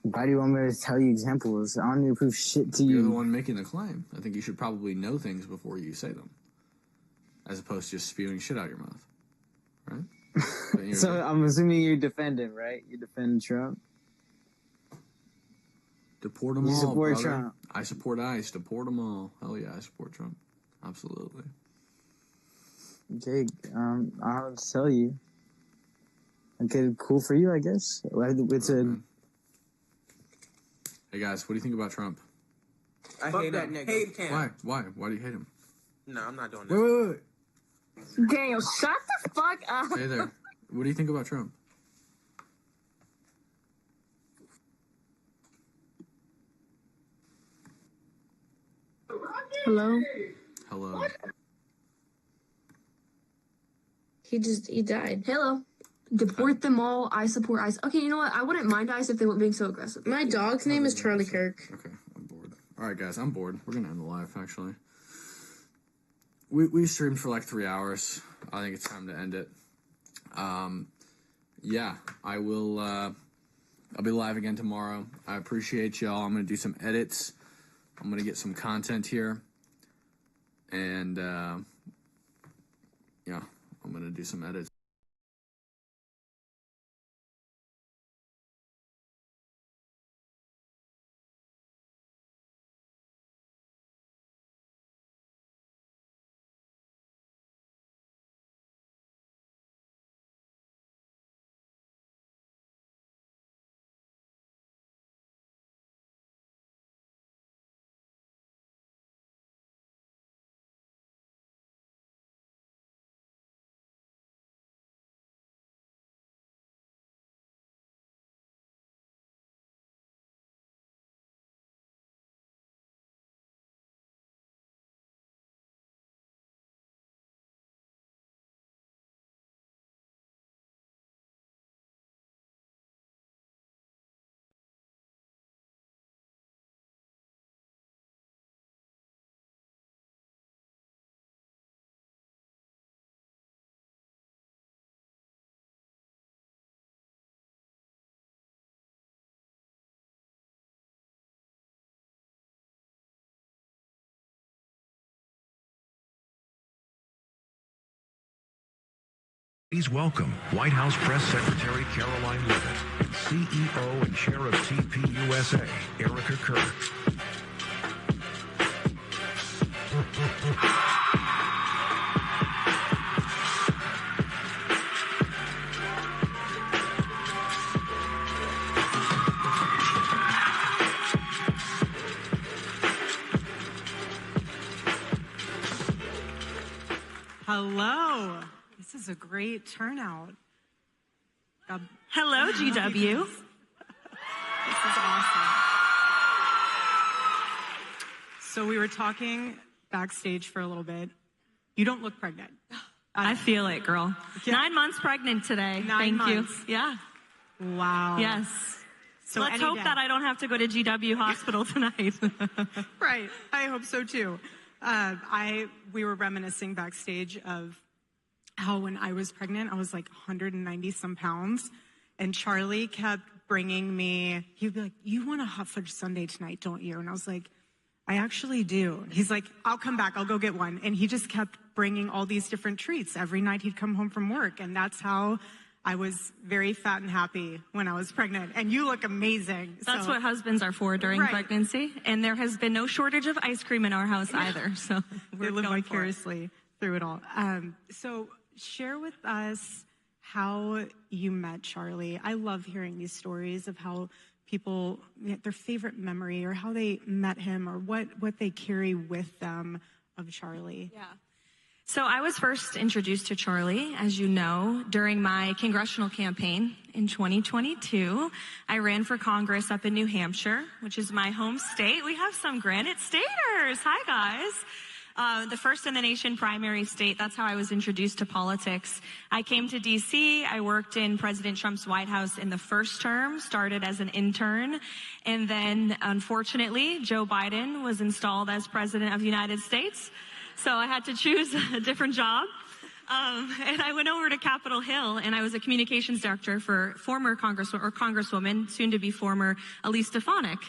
Why do you want me to tell you examples? I don't need to prove shit to you. You're the one making the claim. I think you should probably know things before you say them, as opposed to just spewing shit out your mouth, right? So I'm assuming you're defending, right? You defend Trump. Deport them You all, support brother. Trump. I support ICE. Deport them all. Hell yeah, I support Trump. Absolutely. Okay, I don't know what to tell you. Okay, cool for you, I guess. It's a. Hey guys, what do you think about Trump? I hate that nigga. Hate him. Why? Why do you hate him? No, I'm not doing that. Wait. Daniel, shut the fuck up. Hey there. What do you think about Trump? Hello? Hello. He died. Hello. Deport them all. I support ICE. Okay, you know what? I wouldn't mind ICE if they weren't being so aggressive. My dog's name is Charlie Kirk. Okay, I'm bored. All right, guys, I'm bored. We're gonna end the live. Actually, we streamed for like 3 hours. I think it's time to end it. Yeah, I will. I'll be live again tomorrow. I appreciate y'all. I'm gonna do some edits. I'm gonna get some content here, and yeah, I'm gonna do some edits. Please welcome White House Press Secretary Caroline Leavitt and CEO and Chair of TPUSA, Erica Kirk. Hello. This is a great turnout. Hello, GW. This is awesome. So we were talking backstage for a little bit. You don't look pregnant. I feel it, girl. Yeah. 9 months pregnant today. 9 Thank months. you. Yeah. Wow. Yes. So let's any hope day. that I don't have to go to GW hospital tonight. Right. I hope so too. We were reminiscing backstage of how when I was pregnant, I was like 190 some pounds, and Charlie kept bringing me. He'd be like, "You want a hot fudge sundae tonight, don't you?" And I was like, "I actually do." He's like, "I'll come back. I'll go get one." And he just kept bringing all these different treats every night he'd come home from work, and that's how I was very fat and happy when I was pregnant. And you look amazing. That's so. what husbands are for during Right. pregnancy. And there has been no shortage of ice cream in our house either. So They live vicariously through it all. So share with us how you met Charlie. I love hearing these stories of how people, their favorite memory or how they met him or what they carry with them of Charlie. Yeah. So I was first introduced to Charlie, as you know, during my congressional campaign in 2022. I ran for Congress up in New Hampshire, which is my home state. We have some Granite Staters. Hi, guys. The first in the nation primary state. That's how I was introduced to politics. I came to DC. I worked in President Trump's White House in the first term, started as an intern. And then, unfortunately, Joe Biden was installed as president of the United States. So I had to choose a different job. And I went over to Capitol Hill, and I was a communications director for former Congresswoman, soon to be former Elise Stefanik.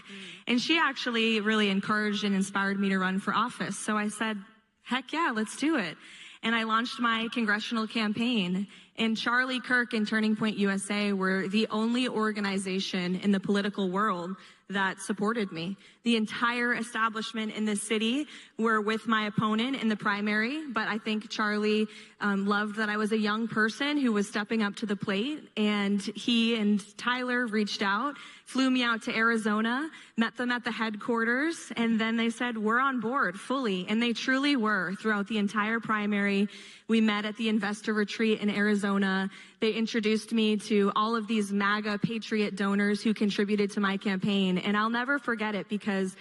And she actually really encouraged and inspired me to run for office. So I said, heck yeah, let's do it. And I launched my congressional campaign. And Charlie Kirk and Turning Point USA were the only organization in the political world that supported me. The entire establishment in this city were with my opponent in the primary, but I think Charlie loved that I was a young person who was stepping up to the plate, and he and Tyler reached out, flew me out to Arizona, met them at the headquarters, and then they said, we're on board fully, and they truly were throughout the entire primary. We met at the investor retreat in Arizona. They introduced me to all of these MAGA Patriot donors who contributed to my campaign. And I'll never forget it because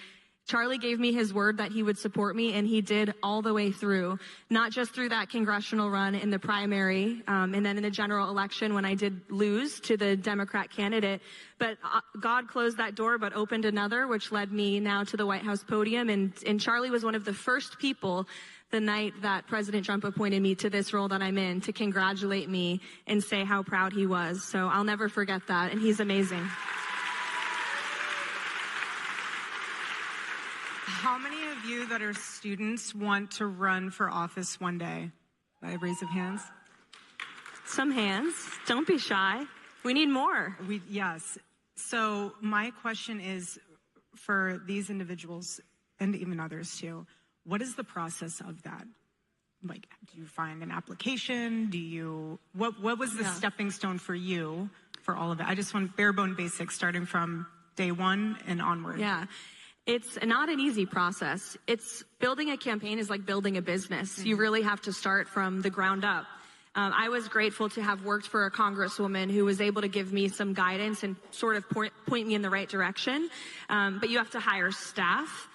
Charlie gave me his word that he would support me, and he did all the way through, not just through that congressional run in the primary, and then in the general election when I did lose to the Democrat candidate. But God closed that door but opened another, which led me now to the White House podium. And Charlie was one of the first people the night that President Trump appointed me to this role that I'm in to congratulate me and say how proud he was. So I'll never forget that, and he's amazing. How many of you that are students want to run for office one day? By a raise of hands. Some hands. Don't be shy. We need more. Yes. So my question is for these individuals and even others too, what is the process of that? Like, do you find an application? What was the stepping stone for you for all of it? I just want bare bone basics starting from day one and onward. Yeah. It's not an easy process. Building a campaign is like building a business. Mm-hmm. You really have to start from the ground up. I was grateful to have worked for a congresswoman who was able to give me some guidance and sort of point me in the right direction. But you have to hire staff.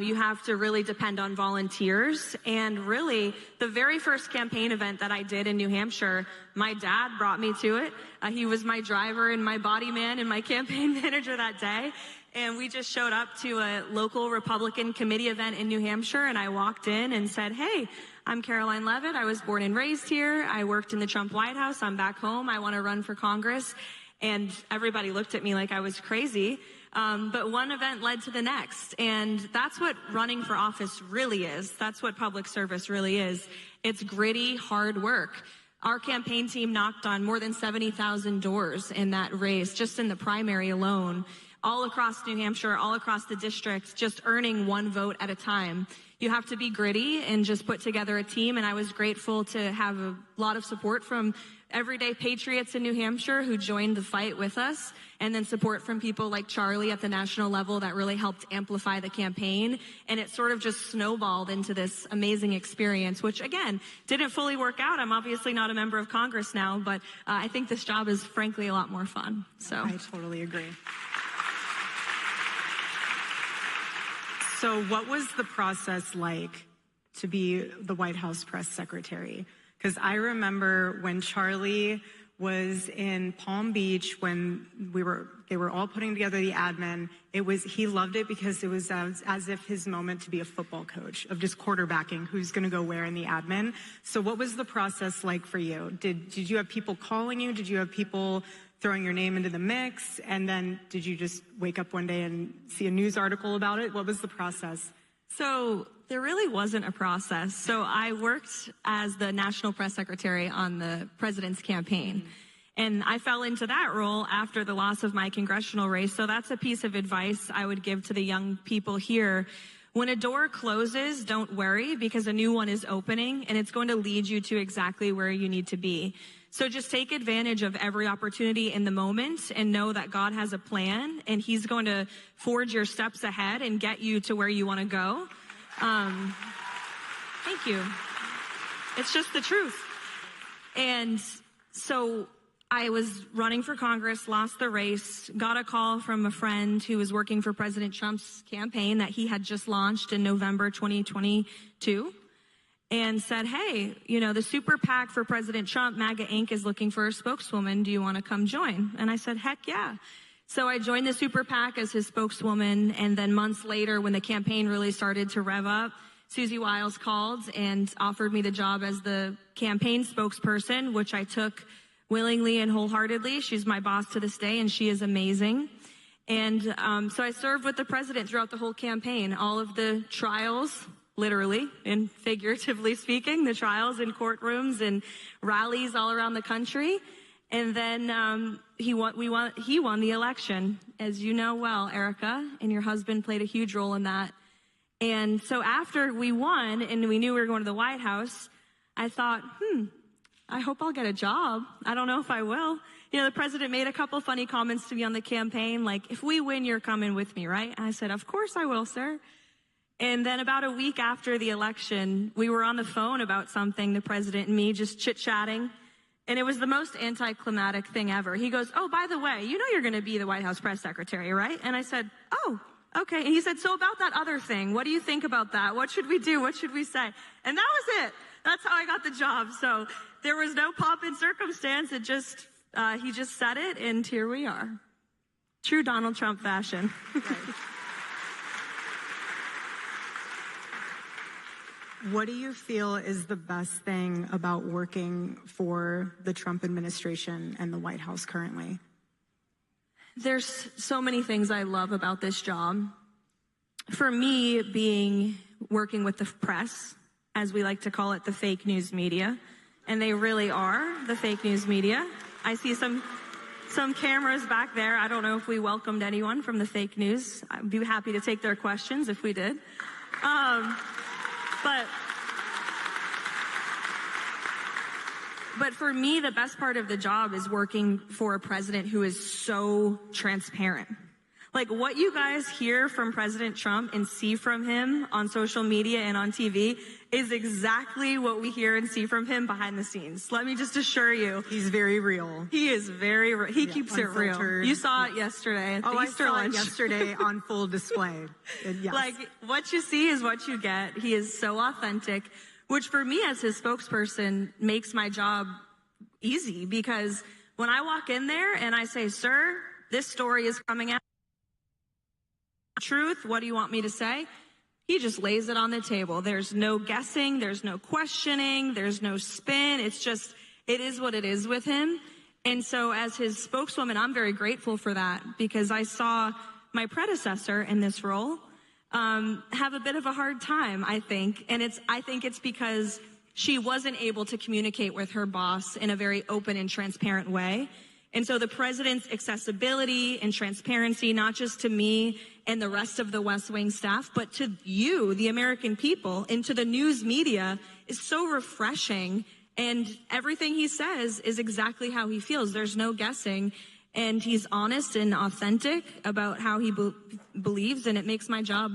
You have to really depend on volunteers. And really, the very first campaign event that I did in New Hampshire, my dad brought me to it. He was my driver and my body man and my campaign manager that day. And we just showed up to a local Republican committee event in New Hampshire, and I walked in and said, hey, I'm Caroline Leavitt. I was born and raised here. I worked in the Trump White House. I'm back home. I want to run for Congress. And everybody looked at me like I was crazy. But one event led to the next. And that's what running for office really is. That's what public service really is. It's gritty, hard work. Our campaign team knocked on more than 70,000 doors in that race, just in the primary alone, all across New Hampshire, all across the district, just earning one vote at a time. You have to be gritty and just put together a team, and I was grateful to have a lot of support from everyday patriots in New Hampshire who joined the fight with us, and then support from people like Charlie at the national level that really helped amplify the campaign. And it sort of just snowballed into this amazing experience, which again, didn't fully work out. I'm obviously not a member of Congress now, but I think this job is frankly a lot more fun. So I totally agree. So what was the process like to be the White House press secretary? Because I remember when Charlie was in Palm Beach, when they were all putting together the admin, he loved it because it was as if his moment to be a football coach, of just quarterbacking who's going to go where in the admin. So what was the process like for you? Did you have people calling you? Did you have people throwing your name into the mix? And then did you just wake up one day and see a news article about it? What was the process? So there really wasn't a process. So I worked as the national press secretary on the president's campaign. And I fell into that role after the loss of my congressional race. So that's a piece of advice I would give to the young people here. When a door closes, don't worry, because a new one is opening, and it's going to lead you to exactly where you need to be. So just take advantage of every opportunity in the moment and know that God has a plan, and he's going to forge your steps ahead and get you to where you want to go. Thank you. It's just the truth. And so I was running for Congress, lost the race, got a call from a friend who was working for President Trump's campaign that he had just launched in November 2022. And said, hey, the super PAC for President Trump, MAGA Inc., is looking for a spokeswoman. Do you want to come join? And I said, heck yeah. So I joined the super PAC as his spokeswoman. And then months later, when the campaign really started to rev up, Susie Wiles called and offered me the job as the campaign spokesperson, which I took willingly and wholeheartedly. She's my boss to this day, and she is amazing. And so I served with the president throughout the whole campaign, all of the trials, literally and figuratively speaking, the trials in courtrooms and rallies all around the country. And then he won the election, as you know well, Erica, and your husband played a huge role in that. And so after we won and we knew we were going to the White House, I thought, I hope I'll get a job. I don't know if I will. The president made a couple funny comments to me on the campaign, like, if we win, you're coming with me, right? And I said, of course I will, sir. And then about a week after the election, we were on the phone about something, the president and me, just chit-chatting. And it was the most anticlimactic thing ever. He goes, oh, by the way, you're going to be the White House press secretary, right? And I said, oh, okay. And he said, so about that other thing, what do you think about that? What should we do? What should we say? And that was it. That's how I got the job. So there was no pomp and circumstance. He just said it, and here we are. True Donald Trump fashion. Right. What do you feel is the best thing about working for the Trump administration and the White House currently? There's so many things I love about this job. For me, working with the press, as we like to call it, the fake news media, and they really are the fake news media. I see some cameras back there. I don't know if we welcomed anyone from the fake news. I'd be happy to take their questions if we did. But for me, the best part of the job is working for a president who is so transparent. Like, what you guys hear from President Trump and see from him on social media and on TV is exactly what we hear and see from him behind the scenes. Let me just assure you. He's very real. He is very real. He keeps it real. You saw it yesterday at the Easter lunch. I saw it yesterday on full display. Yes. Like, what you see is what you get. He is so authentic, which for me as his spokesperson makes my job easy, because when I walk in there and I say, sir, this story is coming out. Truth, what do you want me to say? He just lays it on the table. There's no guessing, there's no questioning, there's no spin. It's just, it is what it is with him. And so as his spokeswoman, I'm very grateful for that, because I saw my predecessor in this role have a bit of a hard time, I think. And I think it's because she wasn't able to communicate with her boss in a very open and transparent way. And so the president's accessibility and transparency, not just to me and the rest of the West Wing staff, but to you, the American people, and to the news media, is so refreshing. And everything he says is exactly how he feels. There's no guessing. And he's honest and authentic about how he believes, and it makes my job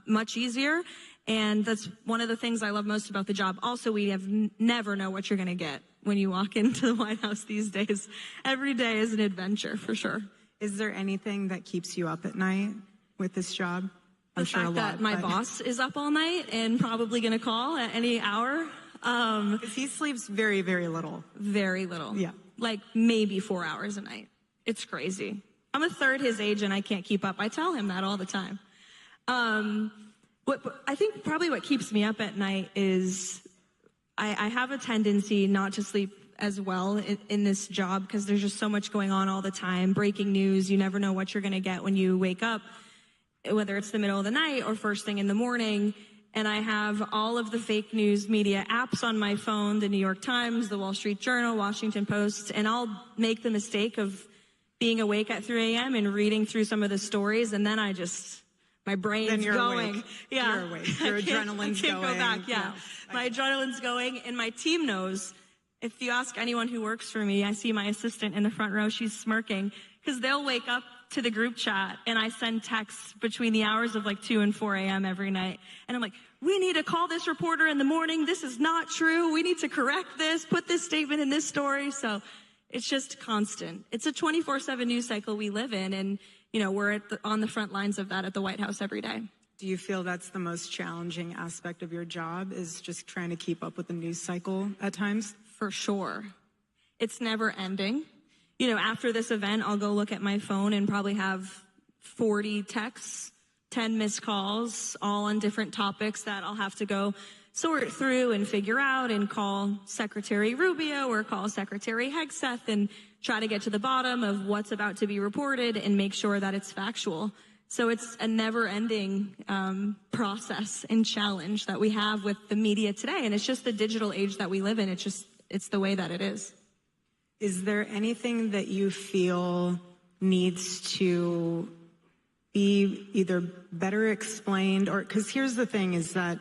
much easier. And that's one of the things I love most about the job. Also, we have never know what you're going to get when you walk into the White House these days. Every day is an adventure, for sure. Is there anything that keeps you up at night with this job? I'm sure a lot. The fact that my boss is up all night and probably going to call at any hour. Because he sleeps very, very little. Very little. Yeah. Like maybe 4 hours a night. It's crazy. I'm a third his age and I can't keep up. I tell him that all the time. I think probably what keeps me up at night is I have a tendency not to sleep as well in this job because there's just so much going on all the time. Breaking news, you never know what you're going to get when you wake up, whether it's the middle of the night or first thing in the morning. And I have all of the fake news media apps on my phone, the New York Times, the Wall Street Journal, Washington Post, and I'll make the mistake of being awake at 3 a.m. and reading through some of the stories, and then my brain's going. Awake. Yeah. You're awake. Your adrenaline's I can't going. go back, yeah. My adrenaline's going, and my team knows. If you ask anyone who works for me, I see my assistant in the front row, she's smirking, because they'll wake up to the group chat, and I send texts between the hours of 2 and 4 a.m. every night. And I'm like, we need to call this reporter in the morning. This is not true. We need to correct this, put this statement in this story. So it's just constant. It's a 24/7 news cycle we live in, and we're on the front lines of that at the White House every day. Do you feel that's the most challenging aspect of your job, is just trying to keep up with the news cycle at times? For sure. It's never ending. After this event, I'll go look at my phone and probably have 40 texts, 10 missed calls, all on different topics that I'll have to go sort through and figure out and call Secretary Rubio or call Secretary Hegseth and try to get to the bottom of what's about to be reported and make sure that it's factual. So it's a never-ending process and challenge that we have with the media today. And it's just the digital age that we live in. It's the way that it is. Is there anything that you feel needs to be either better explained, or, because here's the thing, is that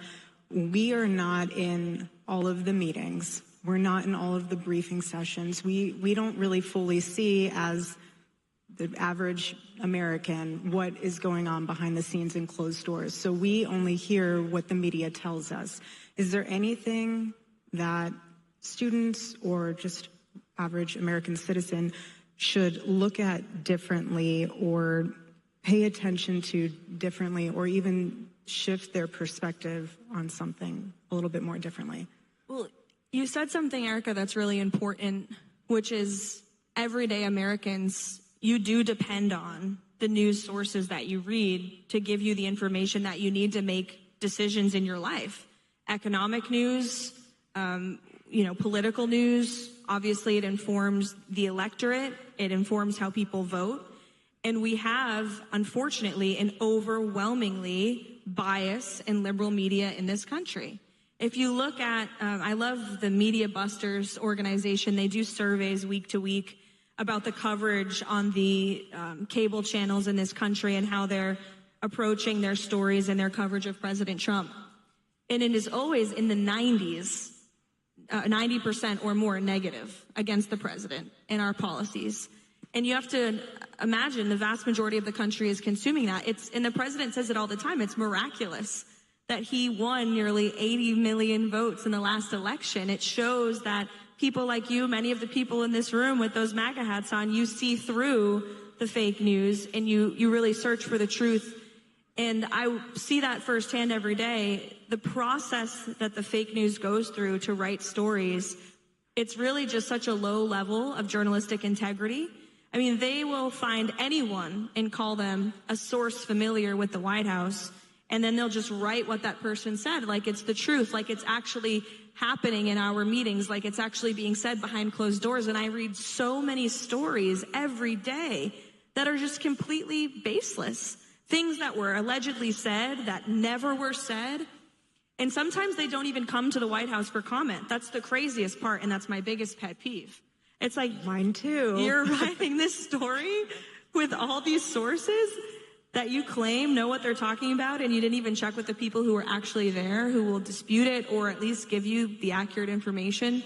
we are not in all of the meetings. We're not in all of the briefing sessions. We don't really fully see, as the average American, what is going on behind the scenes in closed doors. So we only hear what the media tells us. Is there anything that students or just average American citizen should look at differently or pay attention to differently, or even shift their perspective on something a little bit more differently? Well, you said something, Erica, that's really important, which is everyday Americans, you do depend on the news sources that you read to give you the information that you need to make decisions in your life. Economic news, political news, obviously it informs the electorate, it informs how people vote. And we have, unfortunately, an overwhelmingly biased and liberal media in this country. If you look at, I love the Media Busters organization. They do surveys week to week about the coverage on the cable channels in this country and how they're approaching their stories and their coverage of President Trump. And it is always in the 90s, 90% or more negative against the president and our policies. And you have to imagine the vast majority of the country is consuming that. And the president says it all the time. It's miraculous that he won nearly 80 million votes in the last election. It shows that people like you, many of the people in this room with those MAGA hats on, you see through the fake news and you really search for the truth. And I see that firsthand every day. The process that the fake news goes through to write stories, it's really just such a low level of journalistic integrity. I mean, they will find anyone and call them a source familiar with the White House, and then they'll just write what that person said, like it's the truth, like it's actually happening in our meetings, like it's actually being said behind closed doors. And I read so many stories every day that are just completely baseless. Things that were allegedly said that never were said. And sometimes they don't even come to the White House for comment. That's the craziest part, and that's my biggest pet peeve. It's like, mine too. You're writing this story with all these sources that you claim know what they're talking about, and you didn't even check with the people who are actually there, who will dispute it or at least give you the accurate information.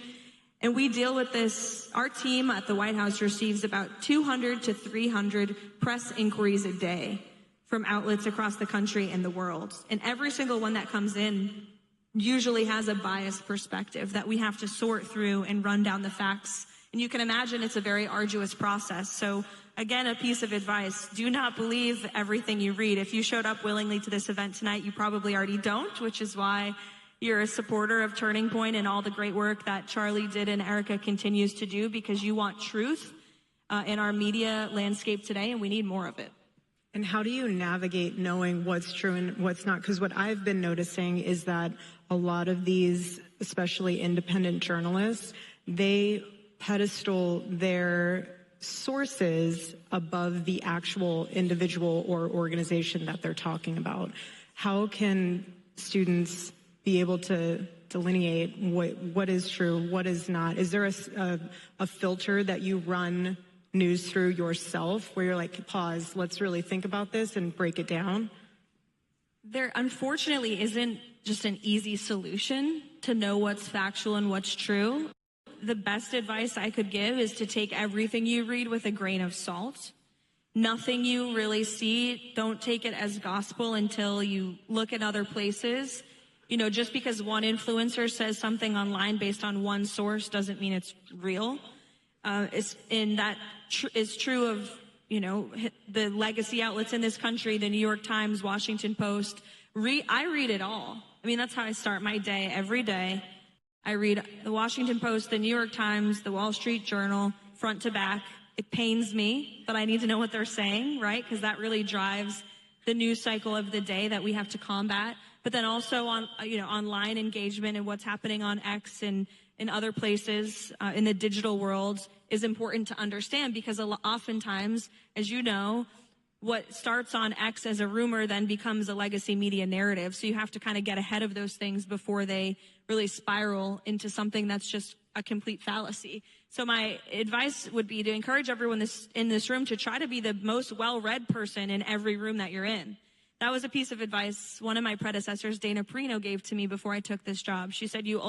And we deal with this. Our team at the White House receives about 200 to 300 press inquiries a day from outlets across the country and the world. And every single one that comes in usually has a biased perspective that we have to sort through and run down the facts. And you can imagine it's a very arduous process. So again, a piece of advice: do not believe everything you read. If you showed up willingly to this event tonight, you probably already don't, which is why you're a supporter of Turning Point and all the great work that Charlie did and Erica continues to do, because you want truth in our media landscape today, and we need more of it. And how do you navigate knowing what's true and what's not? Because what I've been noticing is that a lot of these, especially independent journalists, they pedestal their sources above the actual individual or organization that they're talking about. How can students be able to delineate what is true, what is not? Is there a filter that you run news through yourself where you're like, pause, let's really think about this and break it down? There unfortunately isn't just an easy solution to know what's factual and what's true. The best advice I could give is to take everything you read with a grain of salt. Nothing you really see, don't take it as gospel until you look at other places. You know, just because one influencer says something online based on one source doesn't mean it's real. And that is true of, you know, the legacy outlets in this country, the New York Times, Washington Post. I read it all. I mean, that's how I start my day every day. I read the Washington Post, the New York Times, the Wall Street Journal, front to back. It pains me, but I need to know what they're saying, right? Because that really drives the news cycle of the day that we have to combat. But then also on, you know, online engagement and what's happening on X and in other places in the digital world is important to understand, because oftentimes, as you know, what starts on X as a rumor then becomes a legacy media narrative. So you have to kind of get ahead of those things before they really spiral into something that's just a complete fallacy. So my advice would be to encourage everyone in this room to try to be the most well-read person in every room that you're in. That was a piece of advice one of my predecessors, Dana Perino, gave to me before I took this job. She said, you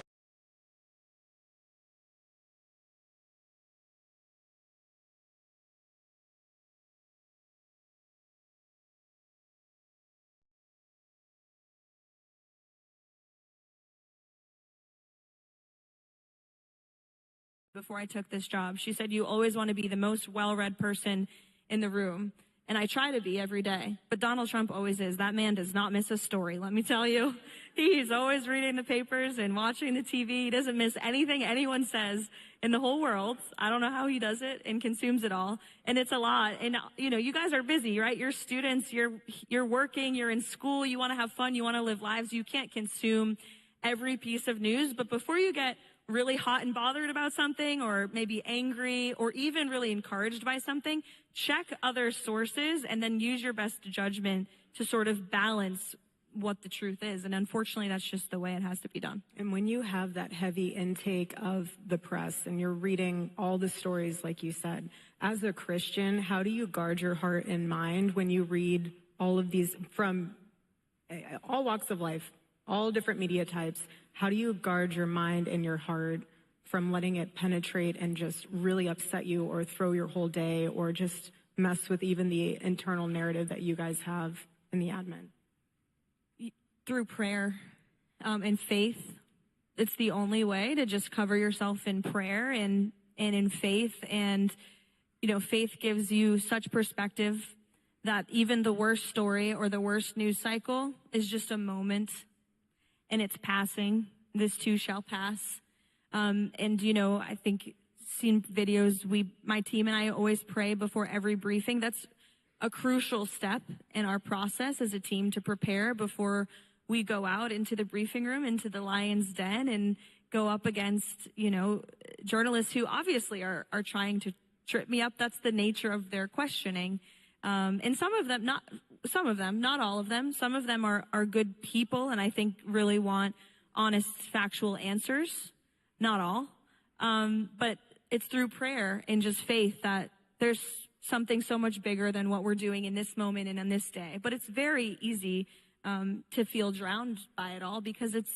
always want to be the most well-read person in the room. And I try to be every day. But Donald Trump always is. That man does not miss a story, let me tell you. He's always reading the papers and watching the TV. He doesn't miss anything anyone says in the whole world. I don't know how he does it and consumes it all. And it's a lot. And, you know, you guys are busy, right? You're students, you're working, you're in school, you want to have fun, you want to live lives. You can't consume every piece of news. But before you get really hot and bothered about something, or maybe angry, or even really encouraged by something, check other sources and then use your best judgment to sort of balance what the truth is. And unfortunately, that's just the way it has to be done. And when you have that heavy intake of the press and you're reading all the stories, like you said, as a Christian, how do you guard your heart and mind when you read all of these from all walks of life, all different media types? How do you guard your mind and your heart from letting it penetrate and just really upset you or throw your whole day or just mess with even the internal narrative that you guys have in the admin? Through prayer and faith. It's the only way to just cover yourself in prayer and in faith. And, you know, faith gives you such perspective that even the worst story or the worst news cycle is just a moment. And it's passing. This too shall pass. And, you know, I think seen videos, my team and I always pray before every briefing. That's a crucial step in our process as a team to prepare before we go out into the briefing room, into the lion's den, and go up against, you know, journalists who obviously are trying to trip me up. That's the nature of their questioning. And some of them, some of them, not all of them. Some of them are good people and I think really want honest, factual answers. Not all. But it's through prayer and just faith that there's something so much bigger than what we're doing in this moment and on this day. But it's very easy to feel drowned by it all because it's,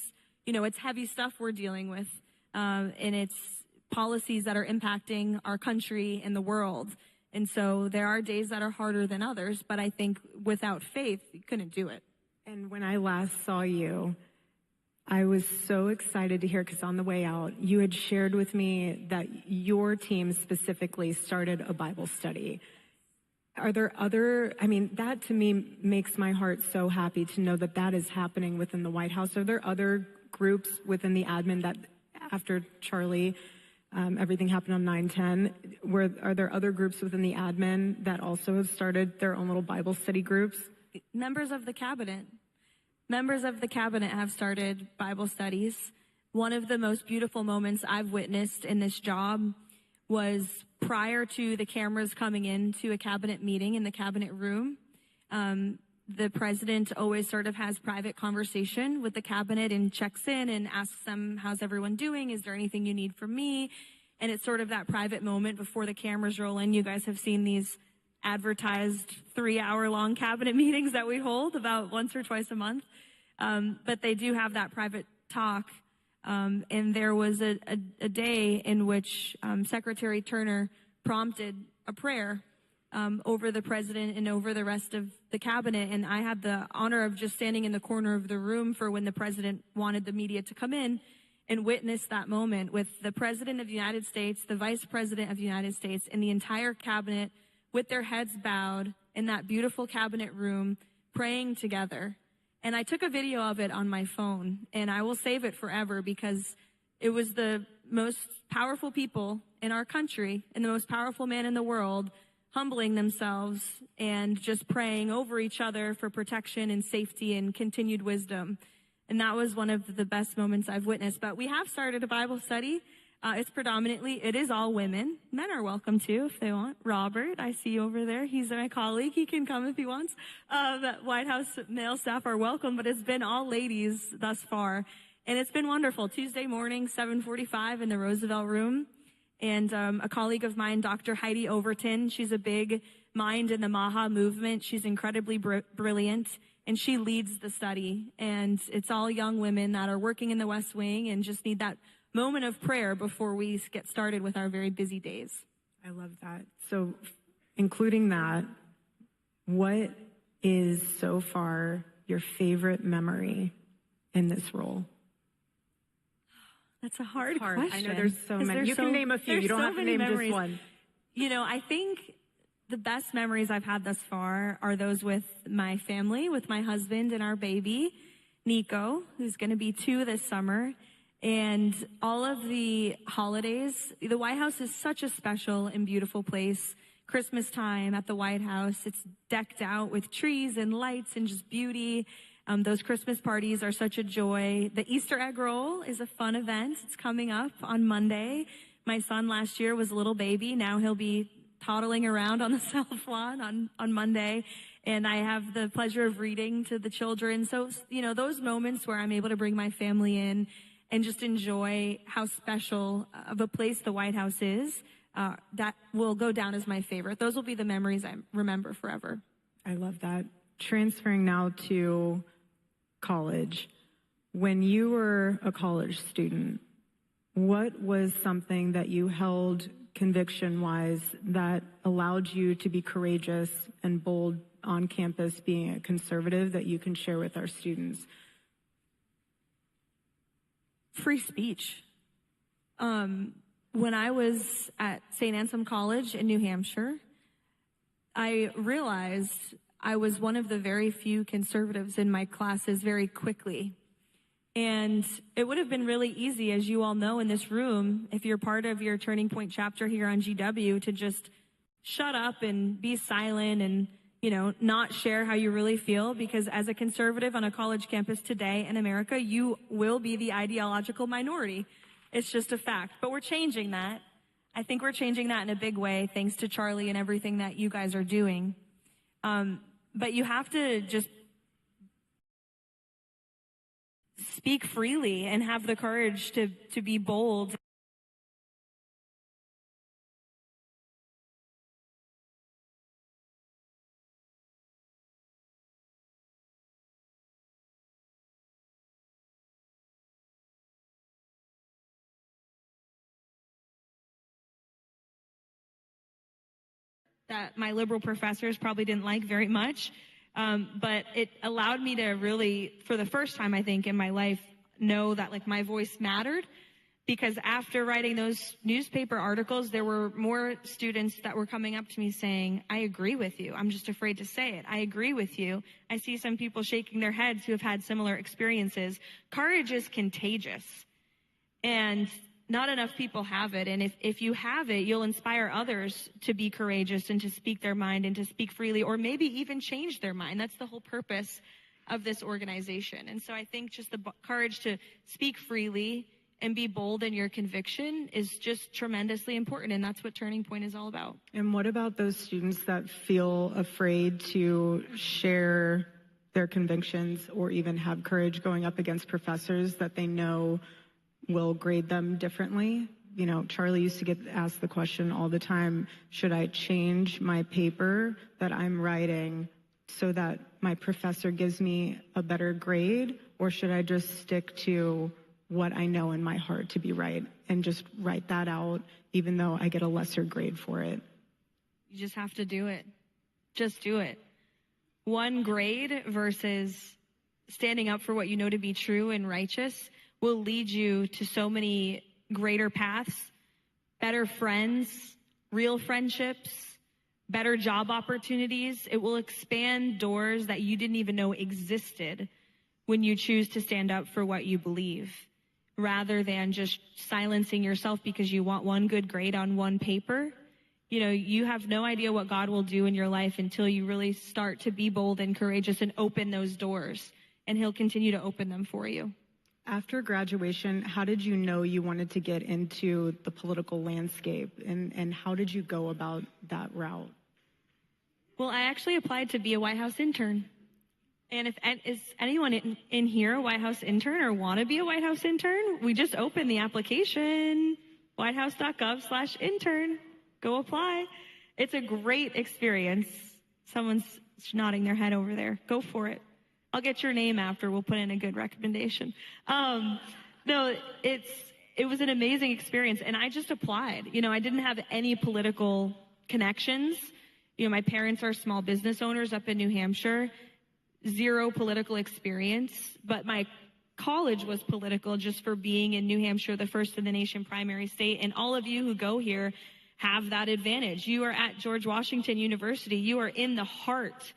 it's heavy stuff we're dealing with. And it's policies that are impacting our country and the world. And so there are days that are harder than others, but I think without faith, you couldn't do it. And when I last saw you, I was so excited to hear, because on the way out, you had shared with me that your team specifically started a Bible study. Are there other, that to me makes my heart so happy to know that that is happening within the White House. Are there other groups within the admin that after Charlie, everything happened on 9/10, are there other groups within the admin that also have started their own little Bible study groups? Members of the cabinet have started Bible studies. One of the most beautiful moments I've witnessed in this job was prior to the cameras coming into a cabinet meeting in the cabinet room. The president always sort of has private conversation with the cabinet and checks in and asks them, how's everyone doing? Is there anything you need from me? And it's sort of that private moment before the cameras roll in. You guys have seen these advertised 3-hour-long cabinet meetings that we hold about once or twice a month. But they do have that private talk. And there was a day in which Secretary Turner prompted a prayer over the president and over the rest of the cabinet. And I had the honor of just standing in the corner of the room for when the president wanted the media to come in and witness that moment with the president of the United States, the vice president of the United States, and the entire cabinet with their heads bowed in that beautiful cabinet room praying together. And I took a video of it on my phone, and I will save it forever because it was the most powerful people in our country and the most powerful man in the world humbling themselves and just praying over each other for protection and safety and continued wisdom. And that was one of the best moments I've witnessed. But we have started a Bible study. It is all women. Men are welcome too if they want. Robert, I see you over there. He's my colleague. He can come if he wants. White House male staff are welcome, but it's been all ladies thus far. And it's been wonderful. Tuesday morning, 7:45 in the Roosevelt Room. And a colleague of mine, Dr. Heidi Overton, she's a big mind in the Maha movement. She's incredibly brilliant, and she leads the study. And it's all young women that are working in the West Wing and just need that moment of prayer before we get started with our very busy days. I love that. So, including that, what is so far your favorite memory in this role? That's a hard question. I know there's so many. You can name a few. You don't have to name just one. I think the best memories I've had thus far are those with my family, with my husband and our baby, Nico, who's going to be 2 this summer. And all of the holidays, the White House is such a special and beautiful place. Christmas time at the White House, it's decked out with trees and lights and just beauty. Those Christmas parties are such a joy. The Easter egg roll is a fun event. It's coming up on Monday. My son last year was a little baby. Now he'll be toddling around on the South Lawn on Monday. And I have the pleasure of reading to the children. So, those moments where I'm able to bring my family in and just enjoy how special of a place the White House is, that will go down as my favorite. Those will be the memories I remember forever. I love that. Transferring now to college. When you were a college student, what was something that you held conviction-wise that allowed you to be courageous and bold on campus being a conservative that you can share with our students? Free speech. When I was at St. Anselm College in New Hampshire, I realized I was one of the very few conservatives in my classes very quickly. And it would have been really easy, as you all know in this room, if you're part of your Turning Point chapter here on GW, to just shut up and be silent and, not share how you really feel, because as a conservative on a college campus today in America, you will be the ideological minority. It's just a fact. But we're changing that. I think we're changing that in a big way, thanks to Charlie and everything that you guys are doing. But you have to just speak freely and have the courage to be bold. That my liberal professors probably didn't like very much. But it allowed me to really, for the first time, I think, in my life, know that like my voice mattered. Because after writing those newspaper articles, there were more students that were coming up to me saying, I agree with you. I'm just afraid to say it. I agree with you. I see some people shaking their heads who have had similar experiences. Courage is contagious. And not enough people have it. And if you have it, you'll inspire others to be courageous and to speak their mind and to speak freely, or maybe even change their mind. That's the whole purpose of this organization. And so I think just the courage to speak freely and be bold in your conviction is just tremendously important. And that's what Turning Point is all about. And what about those students that feel afraid to share their convictions or even have courage going up against professors that they know will grade them differently? You know, Charlie used to get asked the question all the time, should I change my paper that I'm writing so that my professor gives me a better grade, or should I just stick to what I know in my heart to be right and just write that out even though I get a lesser grade for it? You just have to do it. Just do it. One grade versus standing up for what you know to be true and righteous will lead you to so many greater paths, better friends, real friendships, better job opportunities. It will expand doors that you didn't even know existed when you choose to stand up for what you believe, rather than just silencing yourself because you want one good grade on one paper. You know, you have no idea what God will do in your life until you really start to be bold and courageous and open those doors, and He'll continue to open them for you. After graduation, how did you know you wanted to get into the political landscape, and how did you go about that route? Well, I actually applied to be a White House intern. And if is anyone in here a White House intern or want to be a White House intern, we just opened the application, whitehouse.gov/intern. Go apply. It's a great experience. Someone's nodding their head over there. Go for it. I'll get your name after. We'll put in a good recommendation. No, it was an amazing experience, and I just applied. You know, I didn't have any political connections. You know, my parents are small business owners up in New Hampshire. Zero political experience, but my college was political just for being in New Hampshire, the first in the nation primary state. And all of you who go here have that advantage. You are at George Washington University. You are in the heart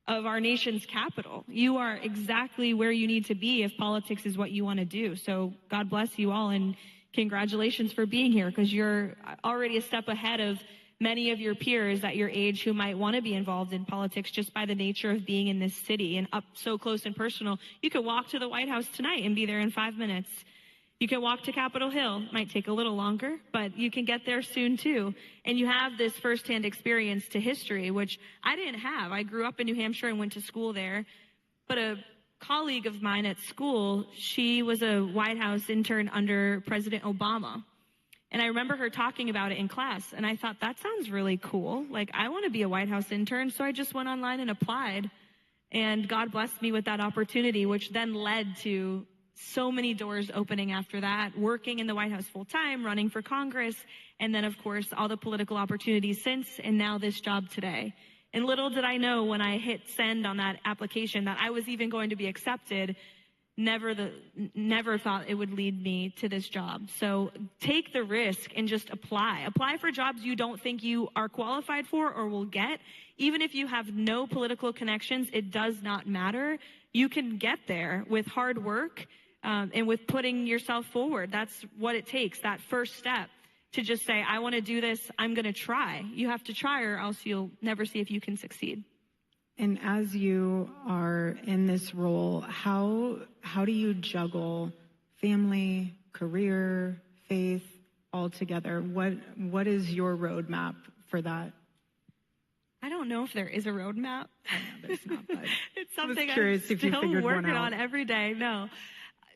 of our nation's capital. You are exactly where you need to be if politics is what you want to do. So God bless you all, and congratulations for being here, because you're already a step ahead of many of your peers at your age who might want to be involved in politics just by the nature of being in this city and up so close and personal. You could walk to the White House tonight and be there in 5 minutes. You can walk to Capitol Hill. Might take a little longer, but you can get there soon too. And you have this firsthand experience to history, which I didn't have. I grew up in New Hampshire and went to school there. But a colleague of mine at school, she was a White House intern under President Obama. And I remember her talking about it in class, and I thought, that sounds really cool. Like, I want to be a White House intern, so I just went online and applied. And God blessed me with that opportunity, which then led to so many doors opening after that, working in the White House full time, running for Congress, and then, of course, all the political opportunities since, and now this job today. And little did I know when I hit send on that application that I was even going to be accepted. Never thought it would lead me to this job. So take the risk and just apply. Apply for jobs you don't think you are qualified for or will get. Even if you have no political connections, it does not matter. You can get there with hard work and with putting yourself forward. That's what it takes, that first step to just say, I want to do this, I'm going to try. You have to try, or else you'll never see if you can succeed. And as you are in this role, how do you juggle family, career, faith all together? What is your roadmap for that? I don't know if there is a roadmap. I know there's not, but It's something I'm curious if you still figured one working out. on every day. No,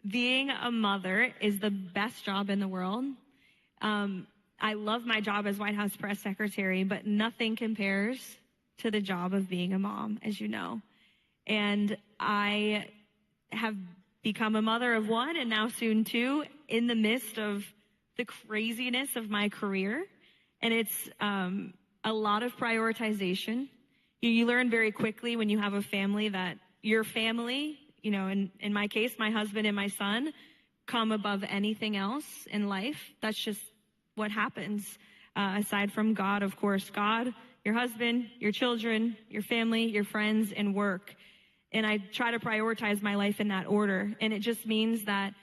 being a mother is the best job in the world. I love my job as White House press secretary, but nothing compares to the job of being a mom, as you know. And I have become a mother of one and now soon two in the midst of the craziness of my career. And it's a lot of prioritization. You learn very quickly when you have a family that your family, you know, in my case, my husband and my son, come above anything else in life. That's just what happens. Aside from God, of course, God, your husband, your children, your family, your friends, and work. And I try to prioritize my life in that order. And it just means that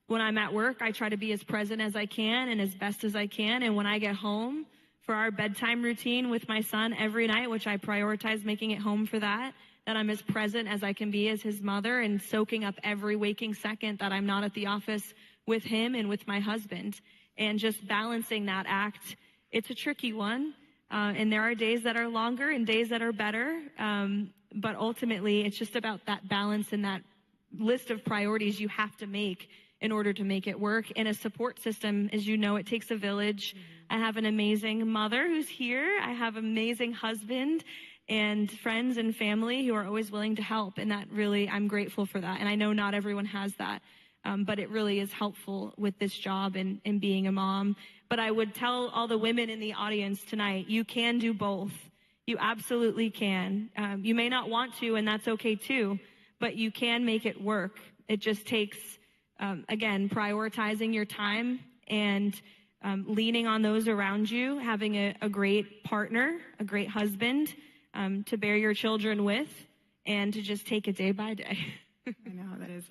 when I'm at work, I try to be as present as I can and as best as I can. And when I get home for our bedtime routine with my son every night, which I prioritize making it home for that I'm as present as I can be as his mother and soaking up every waking second that I'm not at the office with him and with my husband. And just balancing that act, it's a tricky one. And there are days that are longer and days that are better. But ultimately, it's just about that balance and that list of priorities you have to make in order to make it work. And a support system, as you know, it takes a village. I have an amazing mother who's here. I have an amazing husband and friends and family who are always willing to help. And that really, I'm grateful for that. And I know not everyone has that. But it really is helpful with this job and being a mom. But I would tell all the women in the audience tonight, you can do both. You absolutely can. You may not want to, and that's okay too, but you can make it work. It just takes, again, prioritizing your time and leaning on those around you, having a great partner, a great husband to bear your children with, and to just take it day by day. I know how that is.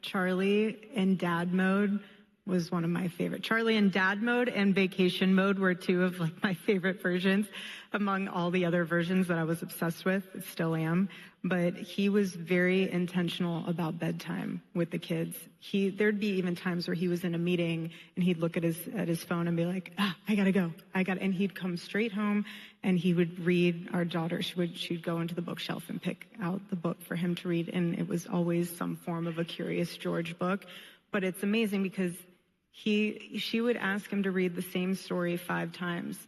Charlie in dad mode was one of my favorite. Charlie in dad mode and vacation mode were two of like my favorite versions among all the other versions that I was obsessed with, still am. But he was very intentional about bedtime with the kids. There'd be even times where he was in a meeting and he'd look at his phone and be like, I gotta go. And he'd come straight home and he would read. Our daughter, she'd go into the bookshelf and pick out the book for him to read. And it was always some form of a Curious George book. But it's amazing because she would ask him to read the same story 5 times.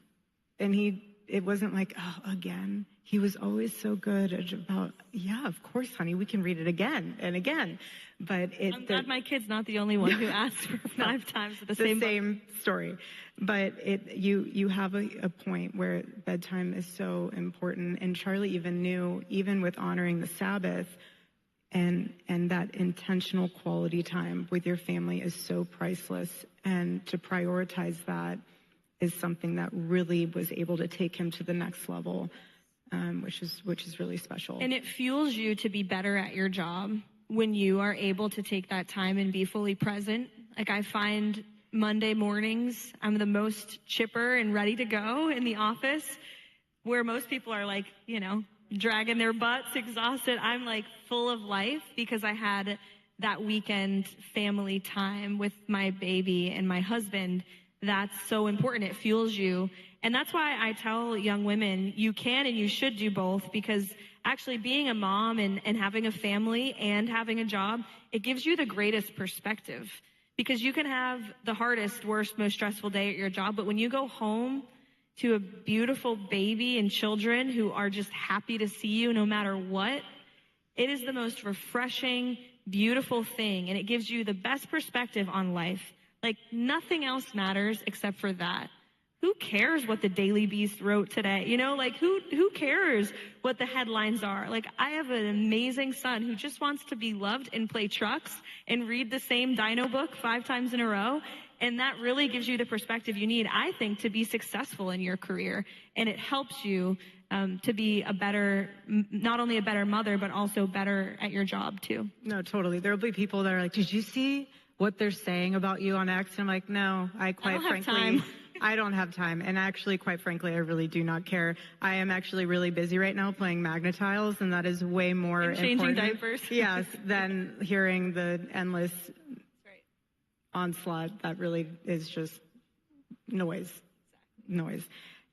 And it wasn't like, oh, again. He was always so good about, yeah, of course, honey, we can read it again and again. But I'm glad my kid's not the only one who asked for 5 times the same story. But you have a point where bedtime is so important. And Charlie even knew, even with honoring the Sabbath, and that intentional quality time with your family is so priceless. And to prioritize that is something that really was able to take him to the next level, which is really special. And it fuels you to be better at your job when you are able to take that time and be fully present. Like I find Monday mornings, I'm the most chipper and ready to go in the office, where most people are like, dragging their butts, exhausted. I'm like full of life because I had that weekend family time with my baby and my husband. That's so important. It fuels you. And that's why I tell young women, you can and you should do both, because actually being a mom and having a family and having a job, it gives you the greatest perspective, because you can have the hardest, worst, most stressful day at your job. But when you go home to a beautiful baby and children who are just happy to see you no matter what, it is the most refreshing, beautiful thing. And it gives you the best perspective on life. Like nothing else matters except for that. Who cares what the Daily Beast wrote today? Who cares what the headlines are? Like, I have an amazing son who just wants to be loved and play trucks and read the same dino book 5 times in a row. And that really gives you the perspective you need, I think, to be successful in your career. And it helps you to be not only a better mother, but also better at your job too. No, totally. There'll be people that are like, did you see what they're saying about you on X? And I'm like, no, I don't have time. And actually, quite frankly, I really do not care. I am actually really busy right now playing Magna Tiles, and that is way more and changing important, diapers. Yes, than hearing the endless onslaught that really is just noise.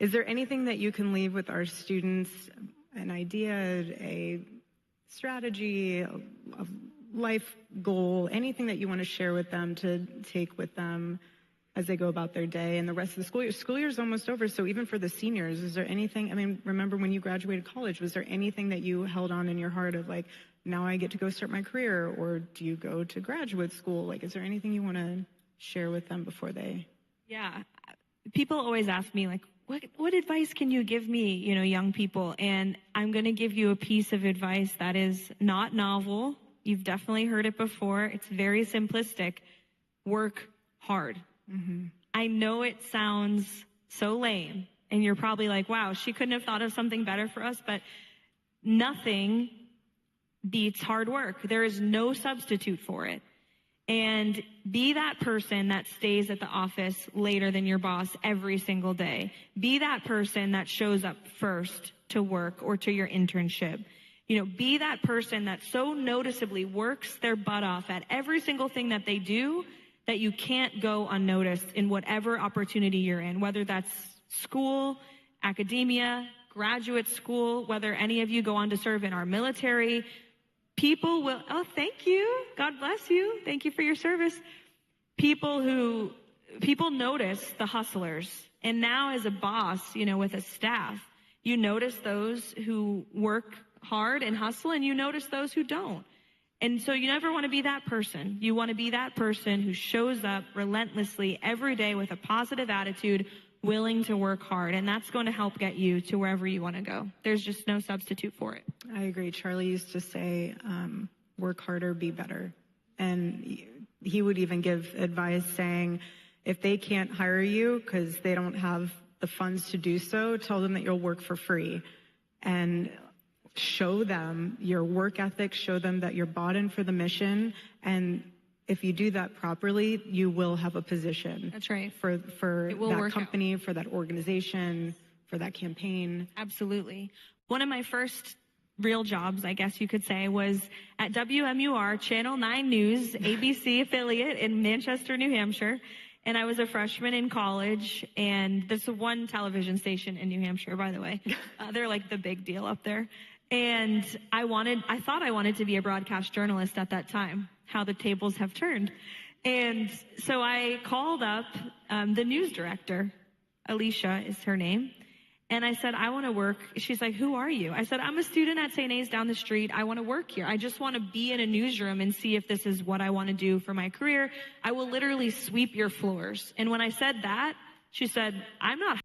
Is there anything that you can leave with our students, an idea, a strategy, a life goal, anything that you want to share with them to take with them as they go about their day and the rest of the school year? School year is almost over, so even for the seniors, is there anything, I mean, remember when you graduated college, was there anything that you held on in your heart of like, now I get to go start my career, or do you go to graduate school? Like, is there anything you want to share with them before they? Yeah. People always ask me, like, what advice can you give me, you know, young people? And I'm going to give you a piece of advice that is not novel. You've definitely heard it before. It's very simplistic. Work hard. Mm-hmm. I know it sounds so lame, and you're probably like, wow, she couldn't have thought of something better for us, but nothing beats hard work. There is no substitute for it. And be that person that stays at the office later than your boss every single day. Be that person that shows up first to work or to your internship. You know, be that person that so noticeably works their butt off at every single thing that they do that you can't go unnoticed in whatever opportunity you're in, whether that's school, academia, graduate school, whether any of you go on to serve in our military. People will, oh, thank you. God bless you. Thank you for your service. People notice the hustlers. And now as a boss, you know, with a staff, you notice those who work hard and hustle, and you notice those who don't. And so you never want to be that person. You want to be that person who shows up relentlessly every day with a positive attitude, willing to work hard. And that's going to help get you to wherever you want to go. There's just no substitute for it. I agree. Charlie used to say, work harder, be better. And he would even give advice saying, if they can't hire you because they don't have the funds to do so, tell them that you'll work for free. And show them your work ethic, show them that you're bought in for the mission, and if you do that properly, you will have a position. That's right. For that company, for that organization, for that campaign. Absolutely. One of my first real jobs, I guess you could say, was at WMUR, Channel 9 News, ABC affiliate in Manchester, New Hampshire. And I was a freshman in college, and there's one television station in New Hampshire, by the way. They're like the big deal up there. And I thought I wanted to be a broadcast journalist at that time, how the tables have turned. And so I called up the news director, Alicia is her name, and I said, I want to work. She's like, who are you? I said, I'm a student at St. A's down the street. I want to work here. I just want to be in a newsroom and see if this is what I want to do for my career. I will literally sweep your floors. And when I said that, she said, I'm not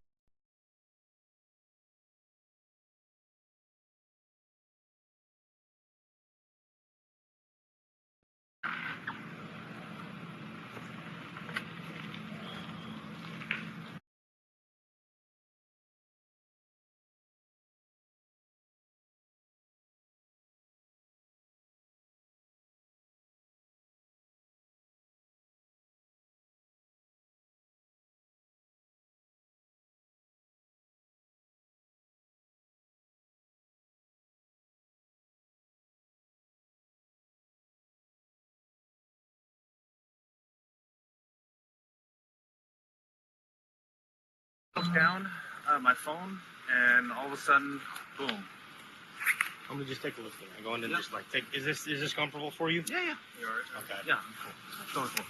down my phone, and all of a sudden, boom. I'm gonna just take a look at it. I'm going to just like take. Is this comfortable for you? Yeah, yeah. You're all right. Okay. Yeah. Cool. Going for it.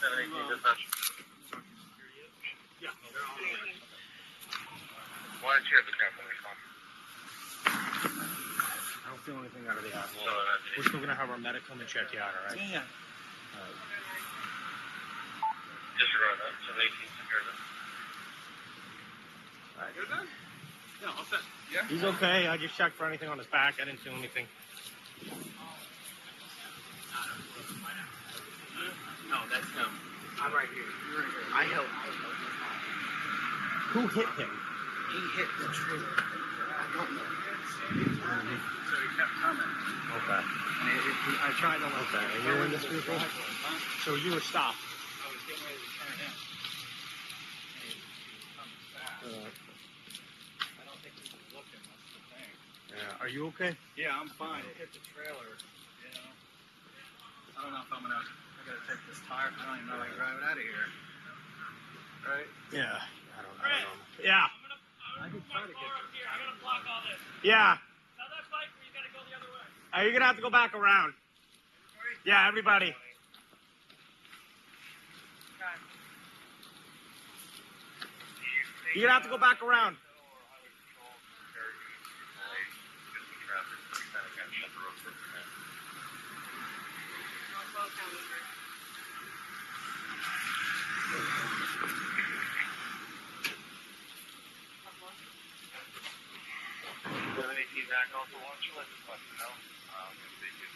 718 dispatch. Yeah. Why don't you have the captain respond? I don't feel anything out of the asshole. We're still gonna have our medic come and check you out. All right. Yeah. Yeah. All right. Disregard that. 718 secure that. All right. You're done? Yeah, all set. Yeah. He's okay. I just checked for anything on his back. I didn't feel anything. No, that's him. I'm right here. You're right here. I helped. Who hit him? He hit the tree. I don't know. So he kept coming. Okay. And I tried to let that. And you were in this vehicle? So you were stopped. I was getting ready to turn in. Yeah. Are you okay? Yeah, I'm fine. It hit the trailer, you know. I don't know if I gotta take this tire. I don't even know if I can drive it out of here. Right? Yeah. I Yeah. Yeah. You're gonna have to go back around. Yeah, everybody. You're gonna have to go back around. Any feedback off the watch list? Just let me know. If they can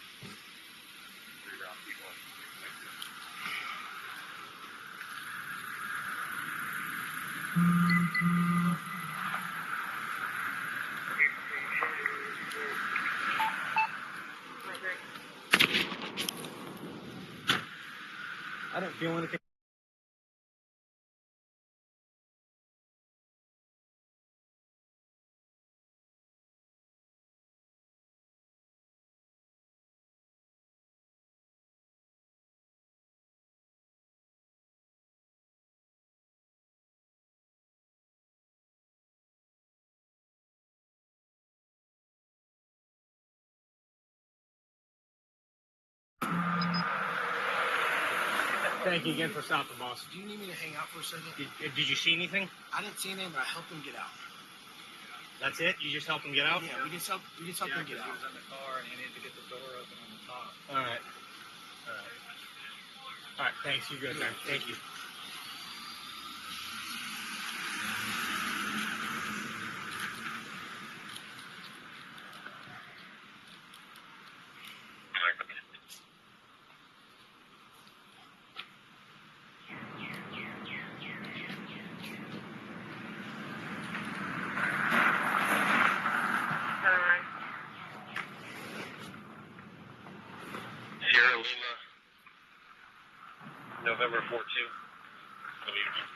reroute people. I didn't feel anything. Thank you again for stopping, boss. Do you need me to hang out for a second? Did you see anything? I didn't see anything, but I helped him get out. That's it? You just helped him get out? Yeah, we just helped him get out. He was in the car and he needed to get the door open on the top. All right. All right. Thanks. You're good, man. Thank you. Sierra Lima, November 14th. Good evening.